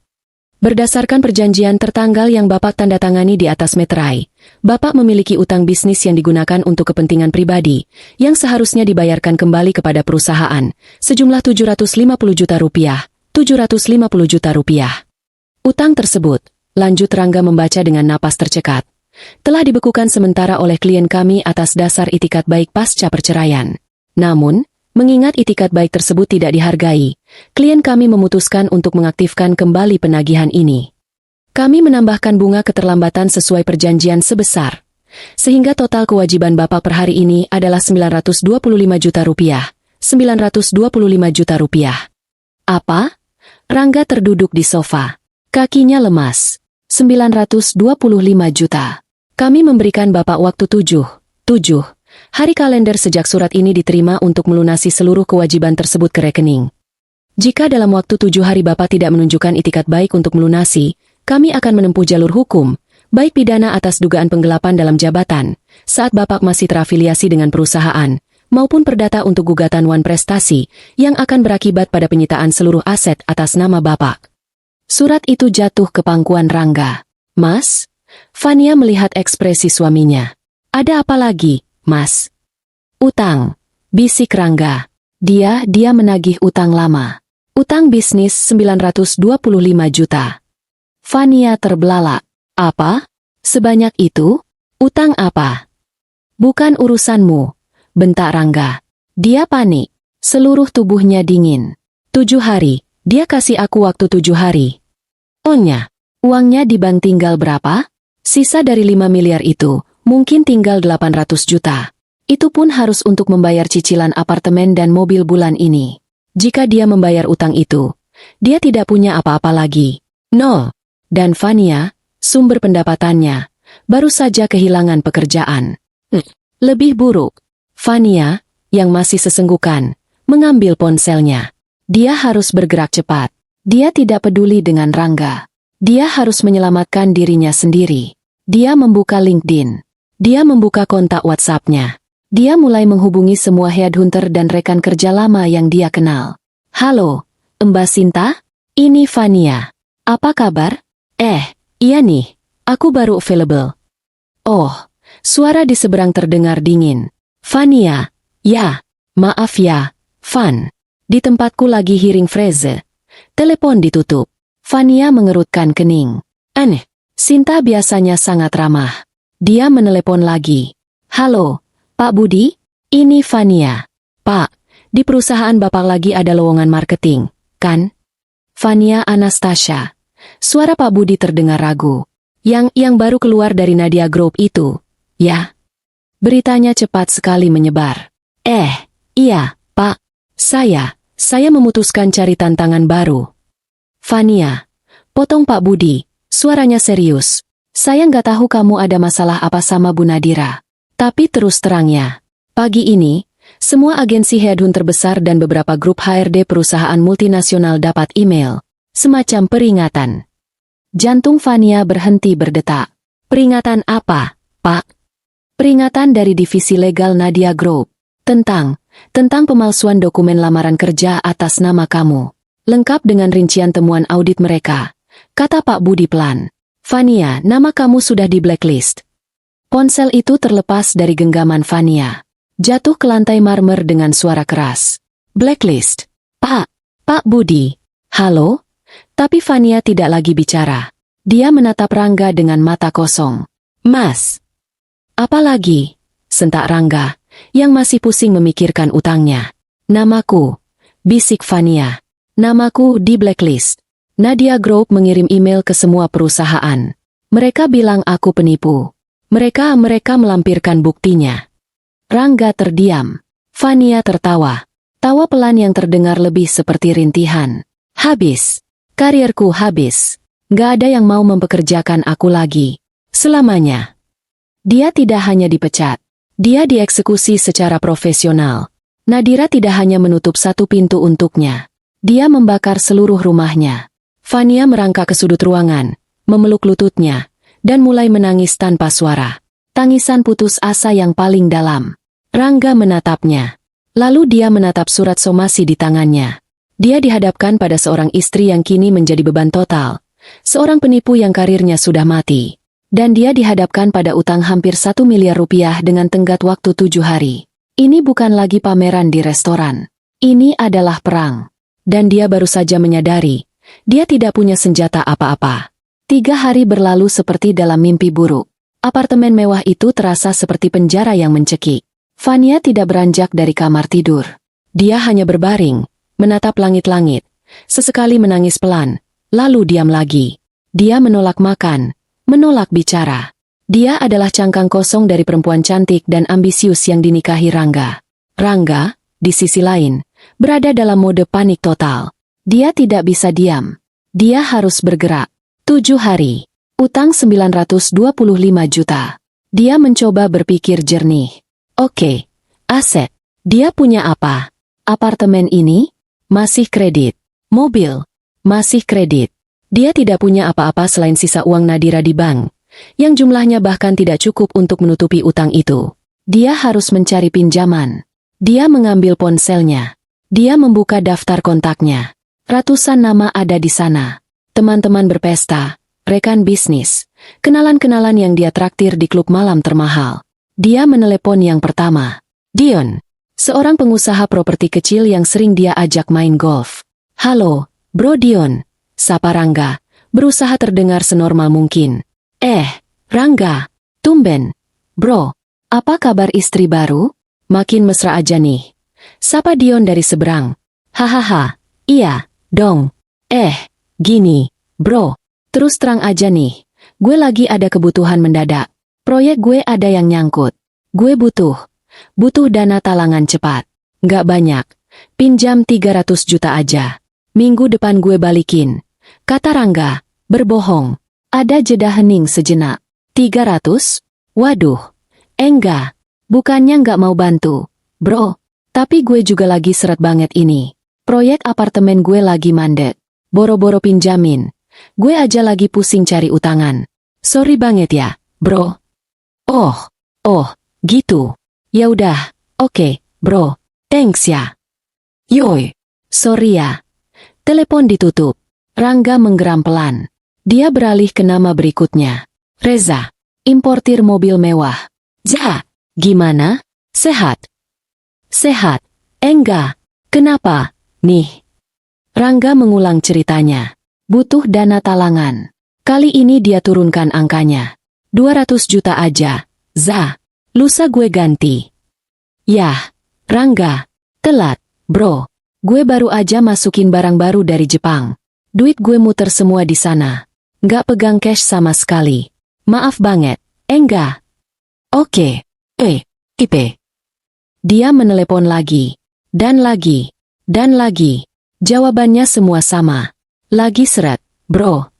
S1: Berdasarkan perjanjian tertanggal yang Bapak tanda tangani di atas meterai, Bapak memiliki utang bisnis yang digunakan untuk kepentingan pribadi, yang seharusnya dibayarkan kembali kepada perusahaan, sejumlah 750 juta rupiah, 750 juta rupiah. Utang tersebut, lanjut Rangga membaca dengan napas tercekat, telah dibekukan sementara oleh klien kami atas dasar itikat baik pasca perceraian. Namun, mengingat itikat baik tersebut tidak dihargai, klien kami memutuskan untuk mengaktifkan kembali penagihan ini. Kami menambahkan bunga keterlambatan sesuai perjanjian sebesar, sehingga total kewajiban Bapak per hari ini adalah 925 juta rupiah, 925 juta rupiah. Apa? Rangga terduduk di sofa. Kakinya lemas. 925 juta. Kami memberikan Bapak waktu 7 hari kalender sejak surat ini diterima untuk melunasi seluruh kewajiban tersebut ke rekening. Jika dalam waktu 7 hari Bapak tidak menunjukkan itikat baik untuk melunasi, kami akan menempuh jalur hukum, baik pidana atas dugaan penggelapan dalam jabatan, saat Bapak masih terafiliasi dengan perusahaan, maupun perdata untuk gugatan Wan Prestasi, yang akan berakibat pada penyitaan seluruh aset atas nama Bapak. Surat itu jatuh ke pangkuan Rangga. Mas? Fania melihat ekspresi suaminya. Ada apa lagi, Mas? Utang, bisik Rangga. Dia menagih utang lama. Utang bisnis 925 juta. Fania terbelalak. Apa? Sebanyak itu? Utang apa? Bukan urusanmu, bentak Rangga. Dia panik. Seluruh tubuhnya dingin. 7 hari, dia kasih aku waktu 7 hari. Ohnya, uangnya di bank tinggal berapa? Sisa dari 5 miliar itu, mungkin tinggal 800 juta. Itu pun harus untuk membayar cicilan apartemen dan mobil bulan ini. Jika dia membayar utang itu, dia tidak punya apa-apa lagi. No. Dan Fania, sumber pendapatannya, baru saja kehilangan pekerjaan. Lebih buruk, Fania, yang masih sesenggukan, mengambil ponselnya. Dia harus bergerak cepat. Dia tidak peduli dengan Rangga. Dia harus menyelamatkan dirinya sendiri. Dia membuka LinkedIn. Dia membuka kontak WhatsApp-nya. Dia mulai menghubungi semua headhunter dan rekan kerja lama yang dia kenal. Halo, Mbak Sinta? Ini Fania. Apa kabar? Iya nih, aku baru available. Oh, suara di seberang terdengar dingin. Fania, ya, maaf ya, Van. Di tempatku lagi hearing freeze. Telepon ditutup. Fania mengerutkan kening. Sinta biasanya sangat ramah. Dia menelepon lagi. Halo, Pak Budi? Ini Fania. Pak, di perusahaan Bapak lagi ada lowongan marketing, kan? Fania Anastasia. Suara Pak Budi terdengar ragu. Yang baru keluar dari Nadia Group itu, ya? Beritanya cepat sekali menyebar. Iya, Pak. Saya memutuskan cari tantangan baru. Fania, potong Pak Budi, suaranya serius. Saya nggak tahu kamu ada masalah apa sama Bu Nadira. Tapi terus terangnya, pagi ini, semua agensi headhunter terbesar dan beberapa grup HRD perusahaan multinasional dapat email, semacam peringatan. Jantung Fania berhenti berdetak. Peringatan apa, Pak? Peringatan dari divisi legal Nadia Group. Tentang pemalsuan dokumen lamaran kerja atas nama kamu. Lengkap dengan rincian temuan audit mereka. Kata Pak Budi pelan. Fania, nama kamu sudah di blacklist. Ponsel itu terlepas dari genggaman Fania. Jatuh ke lantai marmer dengan suara keras. Blacklist. Pak Budi. Halo? Tapi Fania tidak lagi bicara. Dia menatap Rangga dengan mata kosong. Mas. Apa lagi? Sentak Rangga, yang masih pusing memikirkan utangnya. Namaku. Bisik Fania. Namaku di blacklist. Nadia Group mengirim email ke semua perusahaan. Mereka bilang aku penipu. Mereka melampirkan buktinya. Rangga terdiam. Fania tertawa. Tawa pelan yang terdengar lebih seperti rintihan. Habis. Karirku habis. Gak ada yang mau mempekerjakan aku lagi. Selamanya. Dia tidak hanya dipecat. Dia dieksekusi secara profesional. Nadira tidak hanya menutup satu pintu untuknya. Dia membakar seluruh rumahnya. Fania merangkak ke sudut ruangan, memeluk lututnya, dan mulai menangis tanpa suara. Tangisan putus asa yang paling dalam. Rangga menatapnya. Lalu dia menatap surat somasi di tangannya. Dia dihadapkan pada seorang istri yang kini menjadi beban total. Seorang penipu yang karirnya sudah mati. Dan dia dihadapkan pada utang hampir 1 miliar rupiah dengan tenggat waktu 7 hari. Ini bukan lagi pameran di restoran. Ini adalah perang. Dan dia baru saja menyadari, dia tidak punya senjata apa-apa. 3 hari berlalu seperti dalam mimpi buruk. Apartemen mewah itu terasa seperti penjara yang mencekik. Fania tidak beranjak dari kamar tidur. Dia hanya berbaring, menatap langit-langit. Sesekali menangis pelan, lalu diam lagi. Dia menolak makan, menolak bicara. Dia adalah cangkang kosong dari perempuan cantik dan ambisius yang dinikahi Rangga. Rangga, di sisi lain, berada dalam mode panik total. Dia tidak bisa diam. Dia harus bergerak. 7 hari. Utang 925 juta. Dia mencoba berpikir jernih. Oke, aset. Dia punya apa? Apartemen ini? Masih kredit. Mobil? Masih kredit. Dia tidak punya apa-apa selain sisa uang Nadira di bank, yang jumlahnya bahkan tidak cukup untuk menutupi utang itu. Dia harus mencari pinjaman. Dia mengambil ponselnya. Dia membuka daftar kontaknya. Ratusan nama ada di sana. Teman-teman berpesta, rekan bisnis, kenalan-kenalan yang dia traktir di klub malam termahal. Dia menelepon yang pertama. Dion, seorang pengusaha properti kecil yang sering dia ajak main golf. Halo, Bro Dion, sapa Rangga, berusaha terdengar senormal mungkin. Rangga, tumben. Bro, apa kabar istri baru? Makin mesra aja nih. Sapa Dion dari seberang. Hahaha, iya, dong. Gini, bro, terus terang aja nih. Gue lagi ada kebutuhan mendadak. Proyek gue ada yang nyangkut. Gue butuh dana talangan cepat. Nggak banyak. Pinjam 300 juta aja. Minggu depan gue balikin. Kata Rangga, berbohong. Ada jeda hening sejenak. 300? Waduh. Enggak. Bukannya nggak mau bantu, bro. Tapi gue juga lagi seret banget ini. Proyek apartemen gue lagi mandek. Boro-boro pinjamin. Gue aja lagi pusing cari utangan. Sorry banget ya, bro. Oh, gitu. Ya udah, oke, bro. Thanks ya. Yoi. Sorry ya. Telepon ditutup. Rangga menggeram pelan. Dia beralih ke nama berikutnya. Reza. Importir mobil mewah. Gimana? Sehat? Sehat. Enggak. Kenapa? Nih. Rangga mengulang ceritanya. Butuh dana talangan. Kali ini dia turunkan angkanya. 200 juta aja. Lusa gue ganti. Yah, Rangga. Telat, bro. Gue baru aja masukin barang baru dari Jepang. Duit gue muter semua di sana. Nggak pegang cash sama sekali. Maaf banget. Enggak. Oke. Ipe. Dia menelepon lagi. Dan lagi. Dan lagi. Jawabannya semua sama. Lagi seret, bro.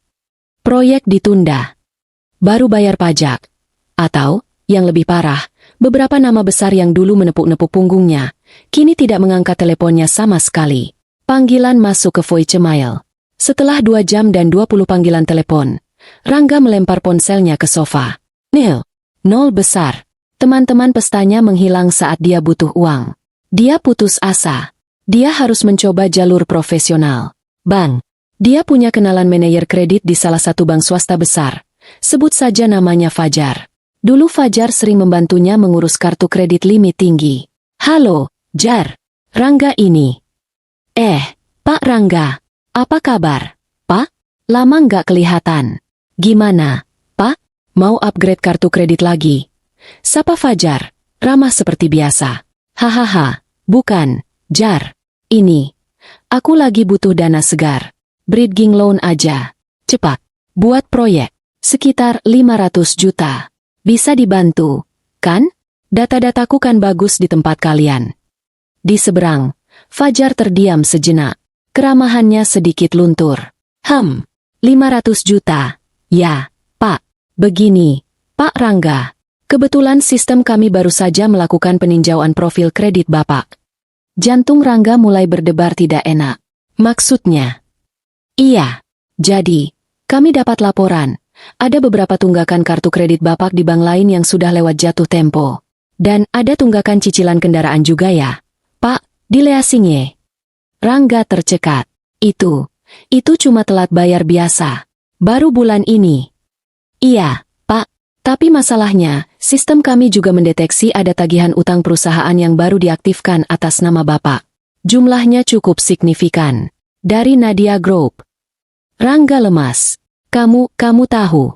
S1: Proyek ditunda. Baru bayar pajak. Atau, yang lebih parah, beberapa nama besar yang dulu menepuk-nepuk punggungnya, kini tidak mengangkat teleponnya sama sekali. Panggilan masuk ke voicemail. Setelah 2 jam dan 20 panggilan telepon, Rangga melempar ponselnya ke sofa. Nol besar. Teman-teman pestanya menghilang saat dia butuh uang. Dia putus asa. Dia harus mencoba jalur profesional. Bang. Dia punya kenalan manajer kredit di salah satu bank swasta besar. Sebut saja namanya Fajar. Dulu Fajar sering membantunya mengurus kartu kredit limit tinggi. Halo, Jar. Rangga ini. Pak Rangga. Apa kabar? Pak? Lama nggak kelihatan. Gimana, Pak? Mau upgrade kartu kredit lagi? Sapa Fajar, ramah seperti biasa. Hahaha, bukan, Jar. Ini. Aku lagi butuh dana segar. Bridging loan aja. Cepat. Buat proyek. Sekitar 500 juta. Bisa dibantu, kan? Data-dataku kan bagus di tempat kalian. Di seberang, Fajar terdiam sejenak. Keramahannya sedikit luntur. 500 juta. Ya, Pak. Begini, Pak Rangga. Kebetulan sistem kami baru saja melakukan peninjauan profil kredit Bapak. Jantung Rangga mulai berdebar tidak enak. Maksudnya? Iya. Jadi, kami dapat laporan. Ada beberapa tunggakan kartu kredit Bapak di bank lain yang sudah lewat jatuh tempo. Dan ada tunggakan cicilan kendaraan juga ya, Pak, di Leasingye. Rangga tercekat. Itu cuma telat bayar biasa. Baru bulan ini. Iya, Pak. Tapi masalahnya, sistem kami juga mendeteksi ada tagihan utang perusahaan yang baru diaktifkan atas nama Bapak. Jumlahnya cukup signifikan. Dari Nadia Group. Rangga lemas. Kamu tahu.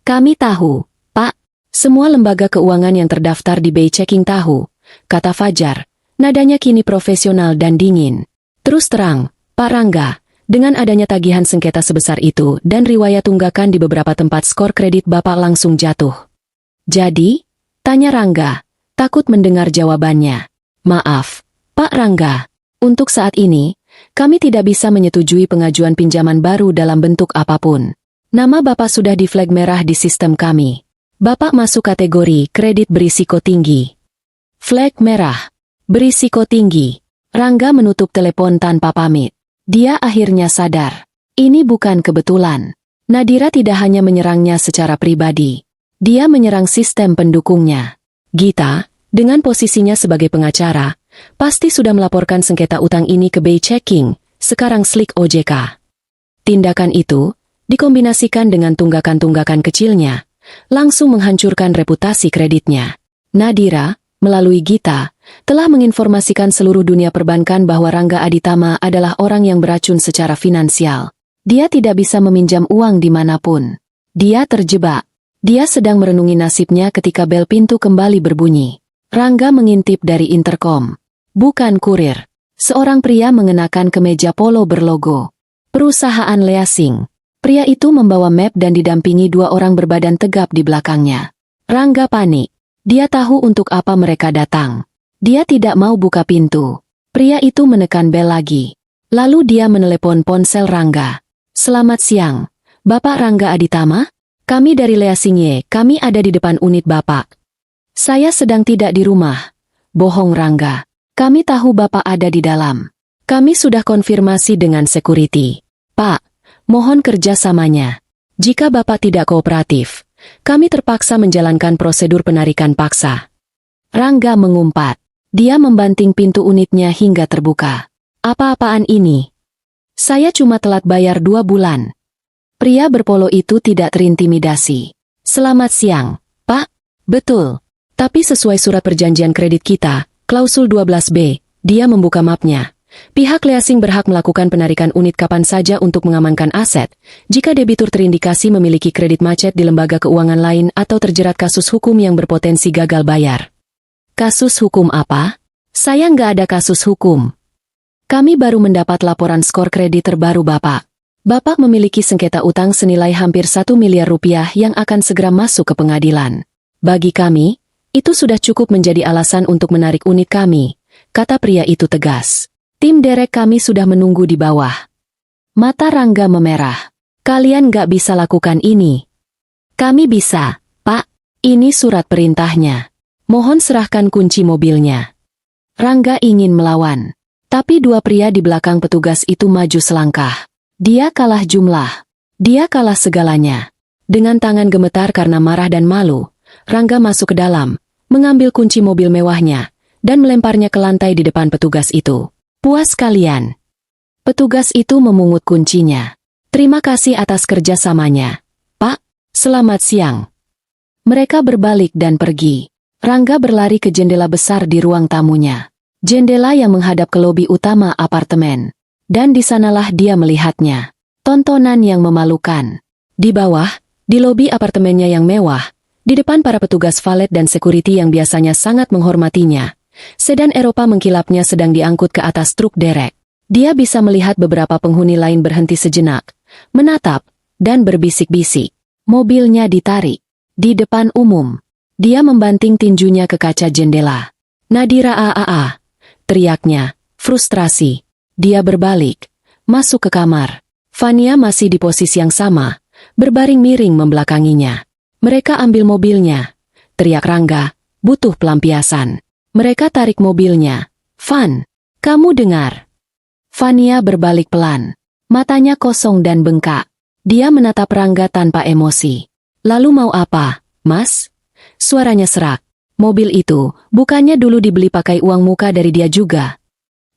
S1: Kami tahu, Pak. Semua lembaga keuangan yang terdaftar di BI Checking tahu, kata Fajar. Nadanya kini profesional dan dingin. Terus terang, Pak Rangga, dengan adanya tagihan sengketa sebesar itu dan riwayat tunggakan di beberapa tempat skor kredit Bapak langsung jatuh. Jadi? Tanya Rangga, takut mendengar jawabannya. Maaf, Pak Rangga. Untuk saat ini, kami tidak bisa menyetujui pengajuan pinjaman baru dalam bentuk apapun. Nama Bapak sudah di flag merah di sistem kami. Bapak masuk kategori kredit berisiko tinggi. Flag merah. Berisiko tinggi. Rangga menutup telepon tanpa pamit. Dia akhirnya sadar. Ini bukan kebetulan. Nadira tidak hanya menyerangnya secara pribadi. Dia menyerang sistem pendukungnya. Gita, dengan posisinya sebagai pengacara, pasti sudah melaporkan sengketa utang ini ke BI Checking, sekarang Slick OJK. Tindakan itu, dikombinasikan dengan tunggakan-tunggakan kecilnya, langsung menghancurkan reputasi kreditnya. Nadira, melalui Gita, telah menginformasikan seluruh dunia perbankan bahwa Rangga Aditama adalah orang yang beracun secara finansial. Dia tidak bisa meminjam uang dimanapun. Dia terjebak. Dia sedang merenungi nasibnya ketika bel pintu kembali berbunyi. Rangga mengintip dari interkom. Bukan kurir. Seorang pria mengenakan kemeja polo berlogo perusahaan Leasing. Pria itu membawa map dan didampingi dua orang berbadan tegap di belakangnya. Rangga panik. Dia tahu untuk apa mereka datang. Dia tidak mau buka pintu. Pria itu menekan bel lagi. Lalu dia menelepon ponsel Rangga. Selamat siang, Bapak Rangga Aditama? Kami dari Leasingye, kami ada di depan unit Bapak. Saya sedang tidak di rumah. Bohong Rangga. Kami tahu Bapak ada di dalam. Kami sudah konfirmasi dengan security. Pak, mohon kerjasamanya. Jika Bapak tidak kooperatif, kami terpaksa menjalankan prosedur penarikan paksa. Rangga mengumpat. Dia membanting pintu unitnya hingga terbuka. Apa-apaan ini? Saya cuma telat bayar 2 bulan. Pria berpolo itu tidak terintimidasi. Selamat siang, Pak. Betul. Tapi sesuai surat perjanjian kredit kita, klausul 12B, dia membuka mapnya. Pihak Leasing berhak melakukan penarikan unit kapan saja untuk mengamankan aset, jika debitur terindikasi memiliki kredit macet di lembaga keuangan lain atau terjerat kasus hukum yang berpotensi gagal bayar. Kasus hukum apa? Saya nggak ada kasus hukum. Kami baru mendapat laporan skor kredit terbaru Bapak. Bapak memiliki sengketa utang senilai hampir 1 miliar rupiah yang akan segera masuk ke pengadilan. Bagi kami, itu sudah cukup menjadi alasan untuk menarik unit kami, kata pria itu tegas. Tim derek kami sudah menunggu di bawah. Mata Rangga memerah. Kalian nggak bisa lakukan ini. Kami bisa, Pak. Ini surat perintahnya. Mohon serahkan kunci mobilnya. Rangga ingin melawan. Tapi dua pria di belakang petugas itu maju selangkah. Dia kalah jumlah. Dia kalah segalanya. Dengan tangan gemetar karena marah dan malu, Rangga masuk ke dalam, mengambil kunci mobil mewahnya, dan melemparnya ke lantai di depan petugas itu. Puas kalian. Petugas itu memungut kuncinya. Terima kasih atas kerjasamanya. Pak, selamat siang. Mereka berbalik dan pergi. Rangga berlari ke jendela besar di ruang tamunya. Jendela yang menghadap ke lobi utama apartemen. Dan di sanalah dia melihatnya. Tontonan yang memalukan. Di bawah, di lobi apartemennya yang mewah, di depan para petugas valet dan security yang biasanya sangat menghormatinya, sedan Eropa mengkilapnya sedang diangkut ke atas truk derek. Dia bisa melihat beberapa penghuni lain berhenti sejenak, menatap, dan berbisik-bisik. Mobilnya ditarik. Di depan umum, dia membanting tinjunya ke kaca jendela. Nadira AAA, teriaknya, frustrasi. Dia berbalik, masuk ke kamar. Fania masih di posisi yang sama, berbaring miring membelakanginya. Mereka ambil mobilnya, teriak Rangga, butuh pelampiasan. Mereka tarik mobilnya. Van, kamu dengar? Fania berbalik pelan. Matanya kosong dan bengkak. Dia menatap Rangga tanpa emosi. Lalu mau apa, Mas? Suaranya serak. Mobil itu, bukannya dulu dibeli pakai uang muka dari dia juga?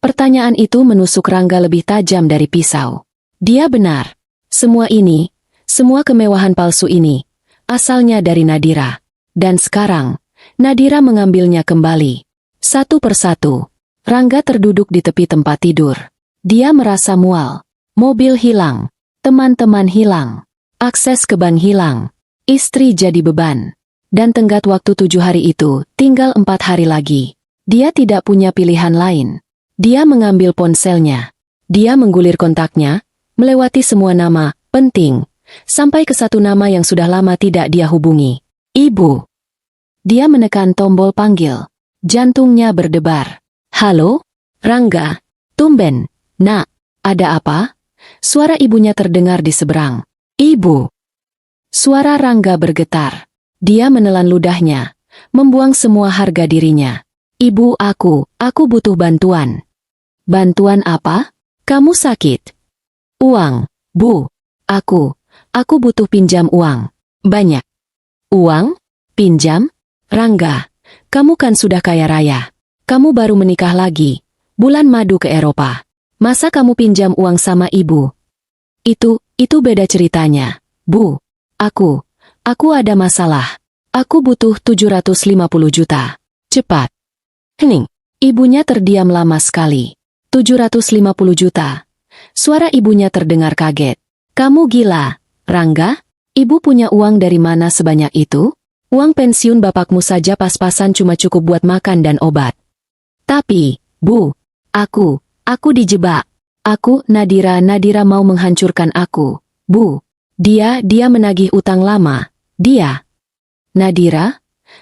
S1: Pertanyaan itu menusuk Rangga lebih tajam dari pisau. Dia benar. Semua ini, semua kemewahan palsu ini, asalnya dari Nadira. Dan sekarang, Nadira mengambilnya kembali. Satu persatu, Rangga terduduk di tepi tempat tidur. Dia merasa mual. Mobil hilang. Teman-teman hilang. Akses ke bank hilang. Istri jadi beban. Dan tenggat waktu 7 hari itu, tinggal 4 hari lagi. Dia tidak punya pilihan lain. Dia mengambil ponselnya. Dia menggulir kontaknya, melewati semua nama penting, sampai ke satu nama yang sudah lama tidak dia hubungi. Ibu. Dia menekan tombol panggil. Jantungnya berdebar. Halo? Rangga? Tumben. Nak, ada apa? Suara ibunya terdengar di seberang. Ibu. Suara Rangga bergetar. Dia menelan ludahnya, membuang semua harga dirinya. Ibu, aku butuh bantuan. Bantuan apa? Kamu sakit? Uang, Bu. Aku butuh pinjam uang. Banyak. Uang? Pinjam? Rangga, kamu kan sudah kaya raya. Kamu baru menikah lagi. Bulan madu ke Eropa. Masa kamu pinjam uang sama ibu? Itu beda ceritanya. Bu, aku ada masalah. Aku butuh 750 juta. Cepat. Hening. Ibunya terdiam lama sekali. 750 juta. Suara ibunya terdengar kaget. Kamu gila, Rangga? Ibu punya uang dari mana sebanyak itu? Uang pensiun bapakmu saja pas-pasan cuma cukup buat makan dan obat. Tapi, Bu, aku dijebak. Nadira mau menghancurkan aku. Bu, dia menagih utang lama. Dia. Nadira?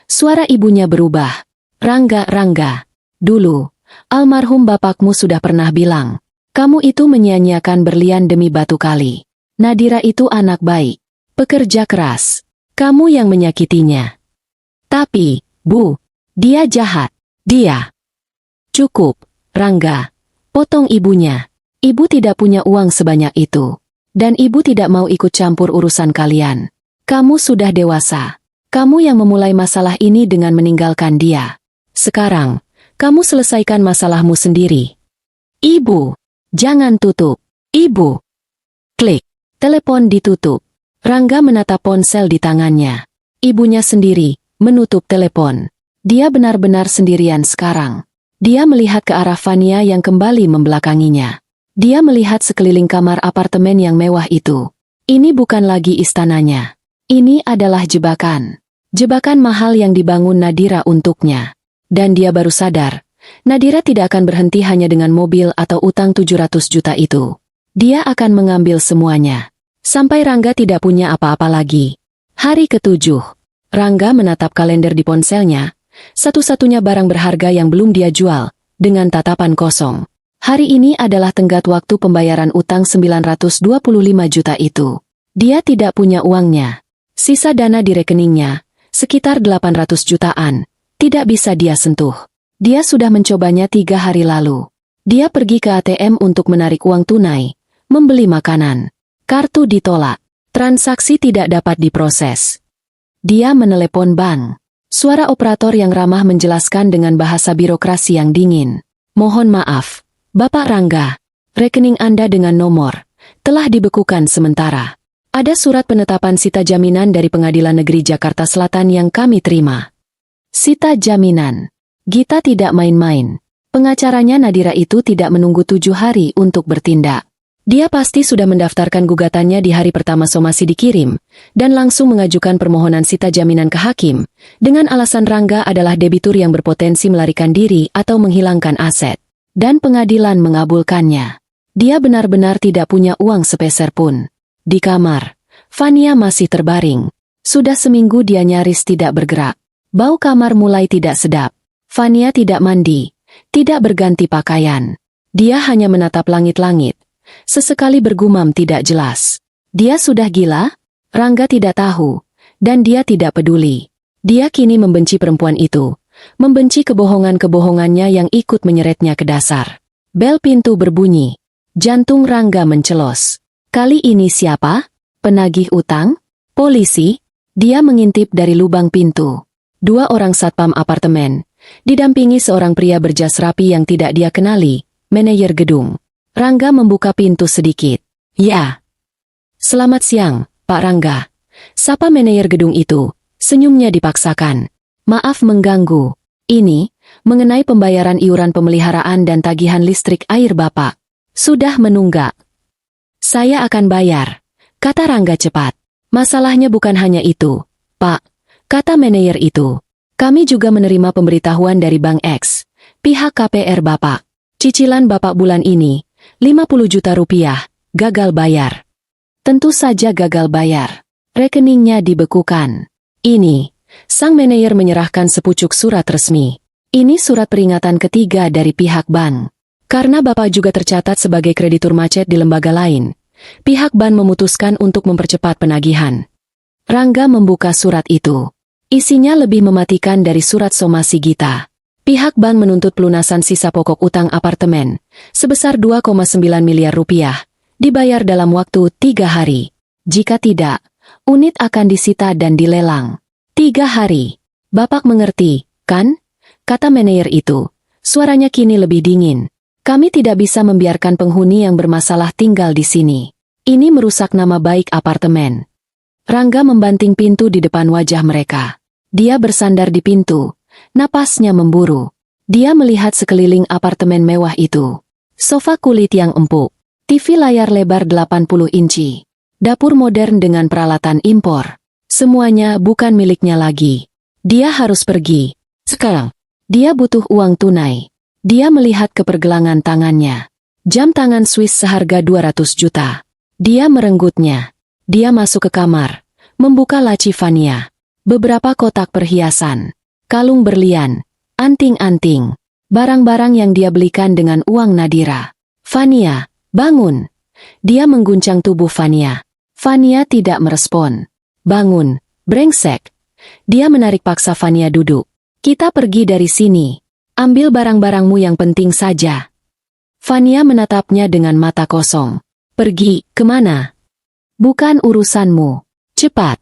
S1: Suara ibunya berubah. Rangga. Dulu, almarhum bapakmu sudah pernah bilang, kamu itu menyia-nyiakan berlian demi batu kali. Nadira itu anak baik, pekerja keras. Kamu yang menyakitinya. Tapi, Bu, dia jahat. Dia. Cukup, Rangga. Potong ibunya. Ibu tidak punya uang sebanyak itu. Dan ibu tidak mau ikut campur urusan kalian. Kamu sudah dewasa. Kamu yang memulai masalah ini dengan meninggalkan dia. Sekarang, kamu selesaikan masalahmu sendiri. Ibu, jangan tutup. Ibu. Klik. Telepon ditutup. Rangga menatap ponsel di tangannya. Ibunya sendiri, menutup telepon. Dia benar-benar sendirian sekarang. Dia melihat ke arah Fania yang kembali membelakanginya. Dia melihat sekeliling kamar apartemen yang mewah itu. Ini bukan lagi istananya. Ini adalah jebakan. Jebakan mahal yang dibangun Nadira untuknya. Dan dia baru sadar, Nadira tidak akan berhenti hanya dengan mobil atau utang 700 juta itu. Dia akan mengambil semuanya. Sampai Rangga tidak punya apa-apa lagi. Hari ke-7. Rangga menatap kalender di ponselnya, satu-satunya barang berharga yang belum dia jual, dengan tatapan kosong. Hari ini adalah tenggat waktu pembayaran utang 925 juta itu. Dia tidak punya uangnya. Sisa dana di rekeningnya, sekitar 800 jutaan, tidak bisa dia sentuh. Dia sudah mencobanya 3 hari lalu. Dia pergi ke ATM untuk menarik uang tunai, membeli makanan. Kartu ditolak. Transaksi tidak dapat diproses. Dia menelepon bank. Suara operator yang ramah menjelaskan dengan bahasa birokrasi yang dingin. Mohon maaf, Bapak Rangga. Rekening Anda dengan nomor telah dibekukan sementara. Ada surat penetapan sita jaminan dari Pengadilan Negeri Jakarta Selatan yang kami terima. Sita jaminan. Gita tidak main-main. Pengacaranya Nadira itu tidak menunggu 7 hari untuk bertindak. Dia pasti sudah mendaftarkan gugatannya di hari pertama somasi dikirim, dan langsung mengajukan permohonan sita jaminan ke hakim, dengan alasan Rangga adalah debitur yang berpotensi melarikan diri atau menghilangkan aset. Dan pengadilan mengabulkannya. Dia benar-benar tidak punya uang sepeser pun. Di kamar, Fania masih terbaring. Sudah seminggu dia nyaris tidak bergerak. Bau kamar mulai tidak sedap. Fania tidak mandi, tidak berganti pakaian. Dia hanya menatap langit-langit. Sesekali bergumam tidak jelas. Dia sudah gila? Rangga tidak tahu, dan dia tidak peduli. Dia kini membenci perempuan itu, membenci kebohongan-kebohongannya yang ikut menyeretnya ke dasar. Bel pintu berbunyi. Jantung Rangga mencelos. Kali ini siapa? Penagih utang? Polisi? Dia mengintip dari lubang pintu. 2 orang satpam apartemen, didampingi seorang pria berjas rapi yang tidak dia kenali, manajer gedung. Rangga membuka pintu sedikit. Ya. Selamat siang, Pak Rangga. Sapa manajer gedung itu, senyumnya dipaksakan. Maaf mengganggu. Ini, mengenai pembayaran iuran pemeliharaan dan tagihan listrik air Bapak. Sudah menunggak. Saya akan bayar, kata Rangga cepat. Masalahnya bukan hanya itu, Pak, kata manajer itu. Kami juga menerima pemberitahuan dari Bank X, pihak KPR Bapak. Cicilan Bapak bulan ini, 50 juta rupiah, gagal bayar. Tentu saja gagal bayar. Rekeningnya dibekukan. Ini, sang manajer menyerahkan sepucuk surat resmi. Ini surat peringatan ketiga dari pihak bank. Karena Bapak juga tercatat sebagai kreditur macet di lembaga lain, pihak bank memutuskan untuk mempercepat penagihan. Rangga membuka surat itu. Isinya lebih mematikan dari surat somasi Gita. Pihak bank menuntut pelunasan sisa pokok utang apartemen sebesar 2,9 miliar rupiah, dibayar dalam waktu 3 hari. Jika tidak, unit akan disita dan dilelang. 3 hari. Bapak mengerti, kan? Kata manajer itu. Suaranya kini lebih dingin. Kami tidak bisa membiarkan penghuni yang bermasalah tinggal di sini. Ini merusak nama baik apartemen. Rangga membanting pintu di depan wajah mereka. Dia bersandar di pintu. Napasnya memburu. Dia melihat sekeliling apartemen mewah itu. Sofa kulit yang empuk. TV layar lebar 80 inci. Dapur modern dengan peralatan impor. Semuanya bukan miliknya lagi. Dia harus pergi. Sekarang. Dia butuh uang tunai. Dia melihat ke pergelangan tangannya. Jam tangan Swiss seharga 200 juta. Dia merenggutnya. Dia masuk ke kamar. Membuka laci Fania. Beberapa kotak perhiasan. Kalung berlian, anting-anting, barang-barang yang dia belikan dengan uang Nadira. Fania, bangun. Dia mengguncang tubuh Fania. Fania tidak merespon. Bangun, brengsek. Dia menarik paksa Fania duduk. Kita pergi dari sini. Ambil barang-barangmu yang penting saja. Fania menatapnya dengan mata kosong. Pergi, kemana? Bukan urusanmu. Cepat.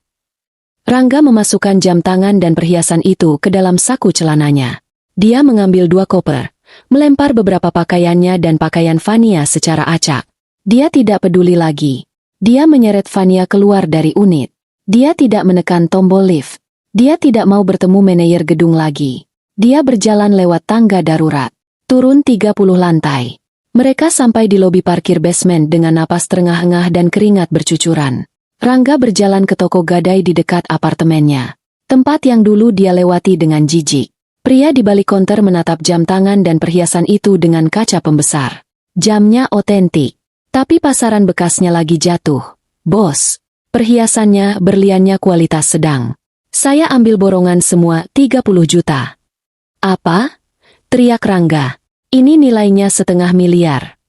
S1: Rangga memasukkan jam tangan dan perhiasan itu ke dalam saku celananya. Dia mengambil 2 koper, melempar beberapa pakaiannya dan pakaian Fania secara acak. Dia tidak peduli lagi. Dia menyeret Fania keluar dari unit. Dia tidak menekan tombol lift. Dia tidak mau bertemu manajer gedung lagi. Dia berjalan lewat tangga darurat. Turun 30 lantai. Mereka sampai di lobi parkir basement dengan napas terengah-engah dan keringat bercucuran. Rangga berjalan ke toko gadai di dekat apartemennya. Tempat yang dulu dia lewati dengan jijik. Pria di balik konter menatap jam tangan dan perhiasan itu dengan kaca pembesar. Jamnya otentik. Tapi pasaran bekasnya lagi jatuh. Bos. Perhiasannya, berliannya kualitas sedang. Saya ambil borongan semua 30 juta. Apa? Teriak Rangga. Ini nilainya 0,5 miliar.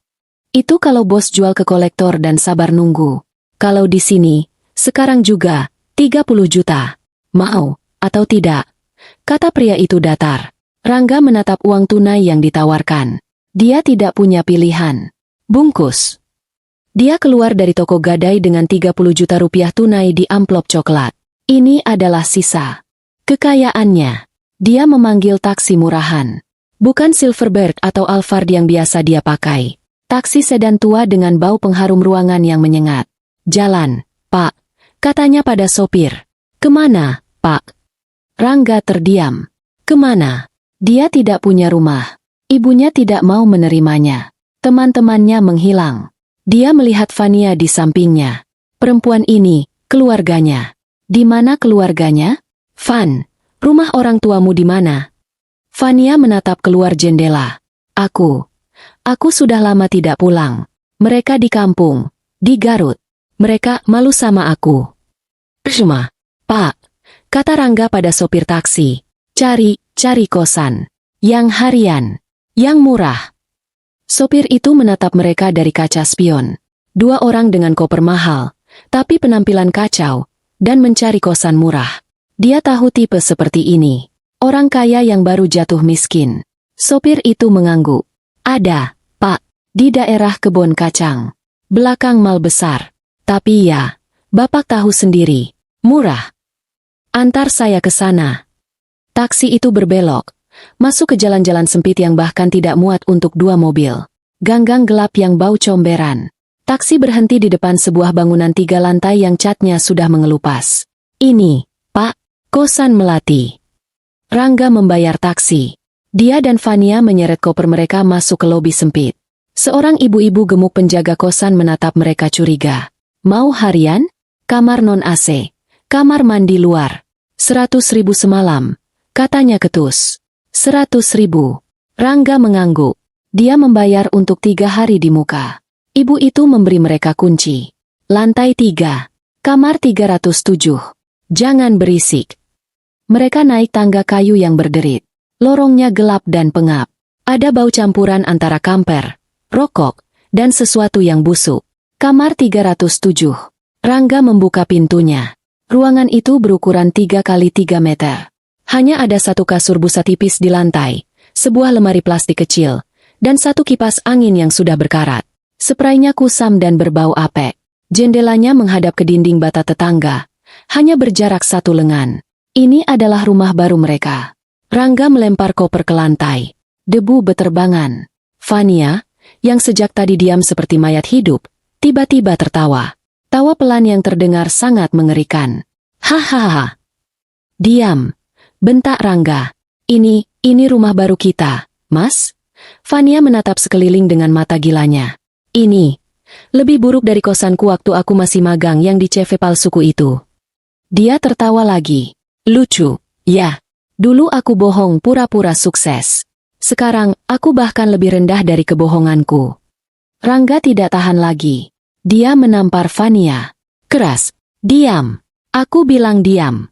S1: Itu kalau bos jual ke kolektor dan sabar nunggu. Kalau di sini, sekarang juga, 30 juta. Mau, atau tidak? Kata pria itu datar. Rangga menatap uang tunai yang ditawarkan. Dia tidak punya pilihan. Bungkus. Dia keluar dari toko gadai dengan 30 juta rupiah tunai di amplop coklat. Ini adalah sisa kekayaannya. Dia memanggil taksi murahan. Bukan Silverberg atau Alphard yang biasa dia pakai. Taksi sedan tua dengan bau pengharum ruangan yang menyengat. Jalan, Pak. katanya pada sopir. Kemana, Pak? Rangga terdiam. Kemana? Dia tidak punya rumah. Ibunya tidak mau menerimanya. Teman-temannya menghilang. Dia melihat Fania di sampingnya. Perempuan ini, keluarganya. Di mana keluarganya? Van, rumah orang tuamu di mana? Fania menatap keluar jendela. Aku sudah lama tidak pulang. Mereka di kampung, di Garut. Mereka malu sama aku. Cuma, Pak, kata Rangga pada sopir taksi. Cari kosan. Yang harian. Yang murah. Sopir itu menatap mereka dari kaca spion. 2 orang dengan koper mahal, tapi penampilan kacau, dan mencari kosan murah. Dia tahu tipe seperti ini. Orang kaya yang baru jatuh miskin. Sopir itu mengangguk. Ada, Pak, di daerah kebun kacang. Belakang mal besar. Tapi ya, Bapak tahu sendiri, murah. Antar saya ke sana. Taksi itu berbelok, masuk ke jalan-jalan sempit yang bahkan tidak muat untuk 2 mobil. Ganggang gelap yang bau comberan. Taksi berhenti di depan sebuah bangunan 3 lantai yang catnya sudah mengelupas. Ini, Pak, kosan Melati. Rangga membayar taksi. Dia dan Fania menyeret koper mereka masuk ke lobi sempit. Seorang ibu-ibu gemuk penjaga kosan menatap mereka curiga. Mau harian? Kamar non-AC. Kamar mandi luar. 100.000 semalam. Katanya ketus. 100.000. Rangga mengangguk. Dia membayar untuk 3 hari di muka. Ibu itu memberi mereka kunci. Lantai 3. Kamar 307. Jangan berisik. Mereka naik tangga kayu yang berderit. Lorongnya gelap dan pengap. Ada bau campuran antara kamper, rokok, dan sesuatu yang busuk. Kamar 307. Rangga membuka pintunya. Ruangan itu berukuran 3 kali 3 meter. Hanya ada 1 kasur busa tipis di lantai, sebuah lemari plastik kecil, dan 1 kipas angin yang sudah berkarat. Spraynya kusam dan berbau apek. Jendelanya menghadap ke dinding bata tetangga, hanya berjarak 1 lengan. Ini adalah rumah baru mereka. Rangga melempar koper ke lantai. Debu beterbangan. Fania, yang sejak tadi diam seperti mayat hidup, tiba-tiba tertawa. Tawa pelan yang terdengar sangat mengerikan. Hahaha. Diam. Bentak Rangga. Ini rumah baru kita, Mas? Fania menatap sekeliling dengan mata gilanya. Ini lebih buruk dari kosanku waktu aku masih magang yang di CV palsuku itu. Dia tertawa lagi. Lucu, ya. Dulu aku bohong pura-pura sukses. Sekarang, aku bahkan lebih rendah dari kebohonganku. Rangga tidak tahan lagi. Dia menampar Fania. Keras. Diam. Aku bilang diam.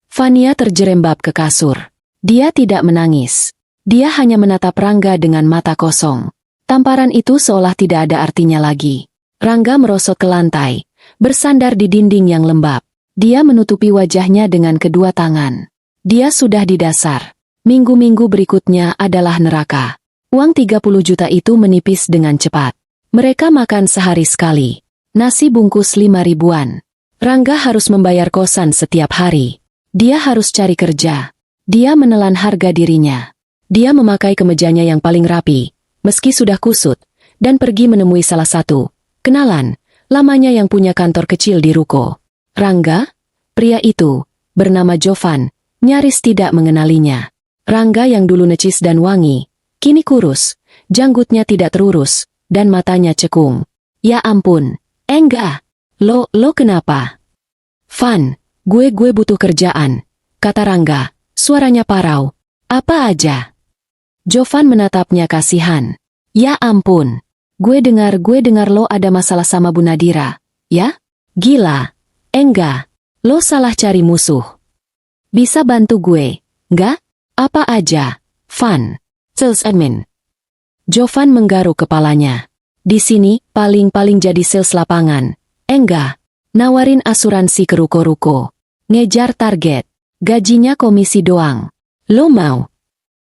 S1: Fania terjerembab ke kasur. Dia tidak menangis. Dia hanya menatap Rangga dengan mata kosong. Tamparan itu seolah tidak ada artinya lagi. Rangga merosot ke lantai, bersandar di dinding yang lembab. Dia menutupi wajahnya dengan kedua tangan. Dia sudah di dasar. Minggu-minggu berikutnya adalah neraka. Uang 30 juta itu menipis dengan cepat. Mereka makan sehari sekali. Nasi bungkus 5 ribuan. Rangga harus membayar kosan setiap hari. Dia harus cari kerja. Dia menelan harga dirinya. Dia memakai kemejanya yang paling rapi, meski sudah kusut, dan pergi menemui salah satu kenalan lamanya yang punya kantor kecil di ruko. Rangga? Pria itu, bernama Jovan, nyaris tidak mengenalinya. Rangga yang dulu necis dan wangi, kini kurus, janggutnya tidak terurus, dan matanya cekung. Ya ampun, enggak. Lo kenapa? Van, gue butuh kerjaan, kata Rangga, suaranya parau. Apa aja? Jovan menatapnya kasihan. Ya ampun, gue dengar lo ada masalah sama Bu Nadira, ya? Gila. Enggak, lo salah cari musuh. Bisa bantu gue, enggak? Apa aja? Van, sales admin. Jovan menggaruk kepalanya. Di sini, paling jadi sales lapangan. Enggak, nawarin asuransi ke ruko-ruko. Ngejar target. Gajinya komisi doang. Lo mau?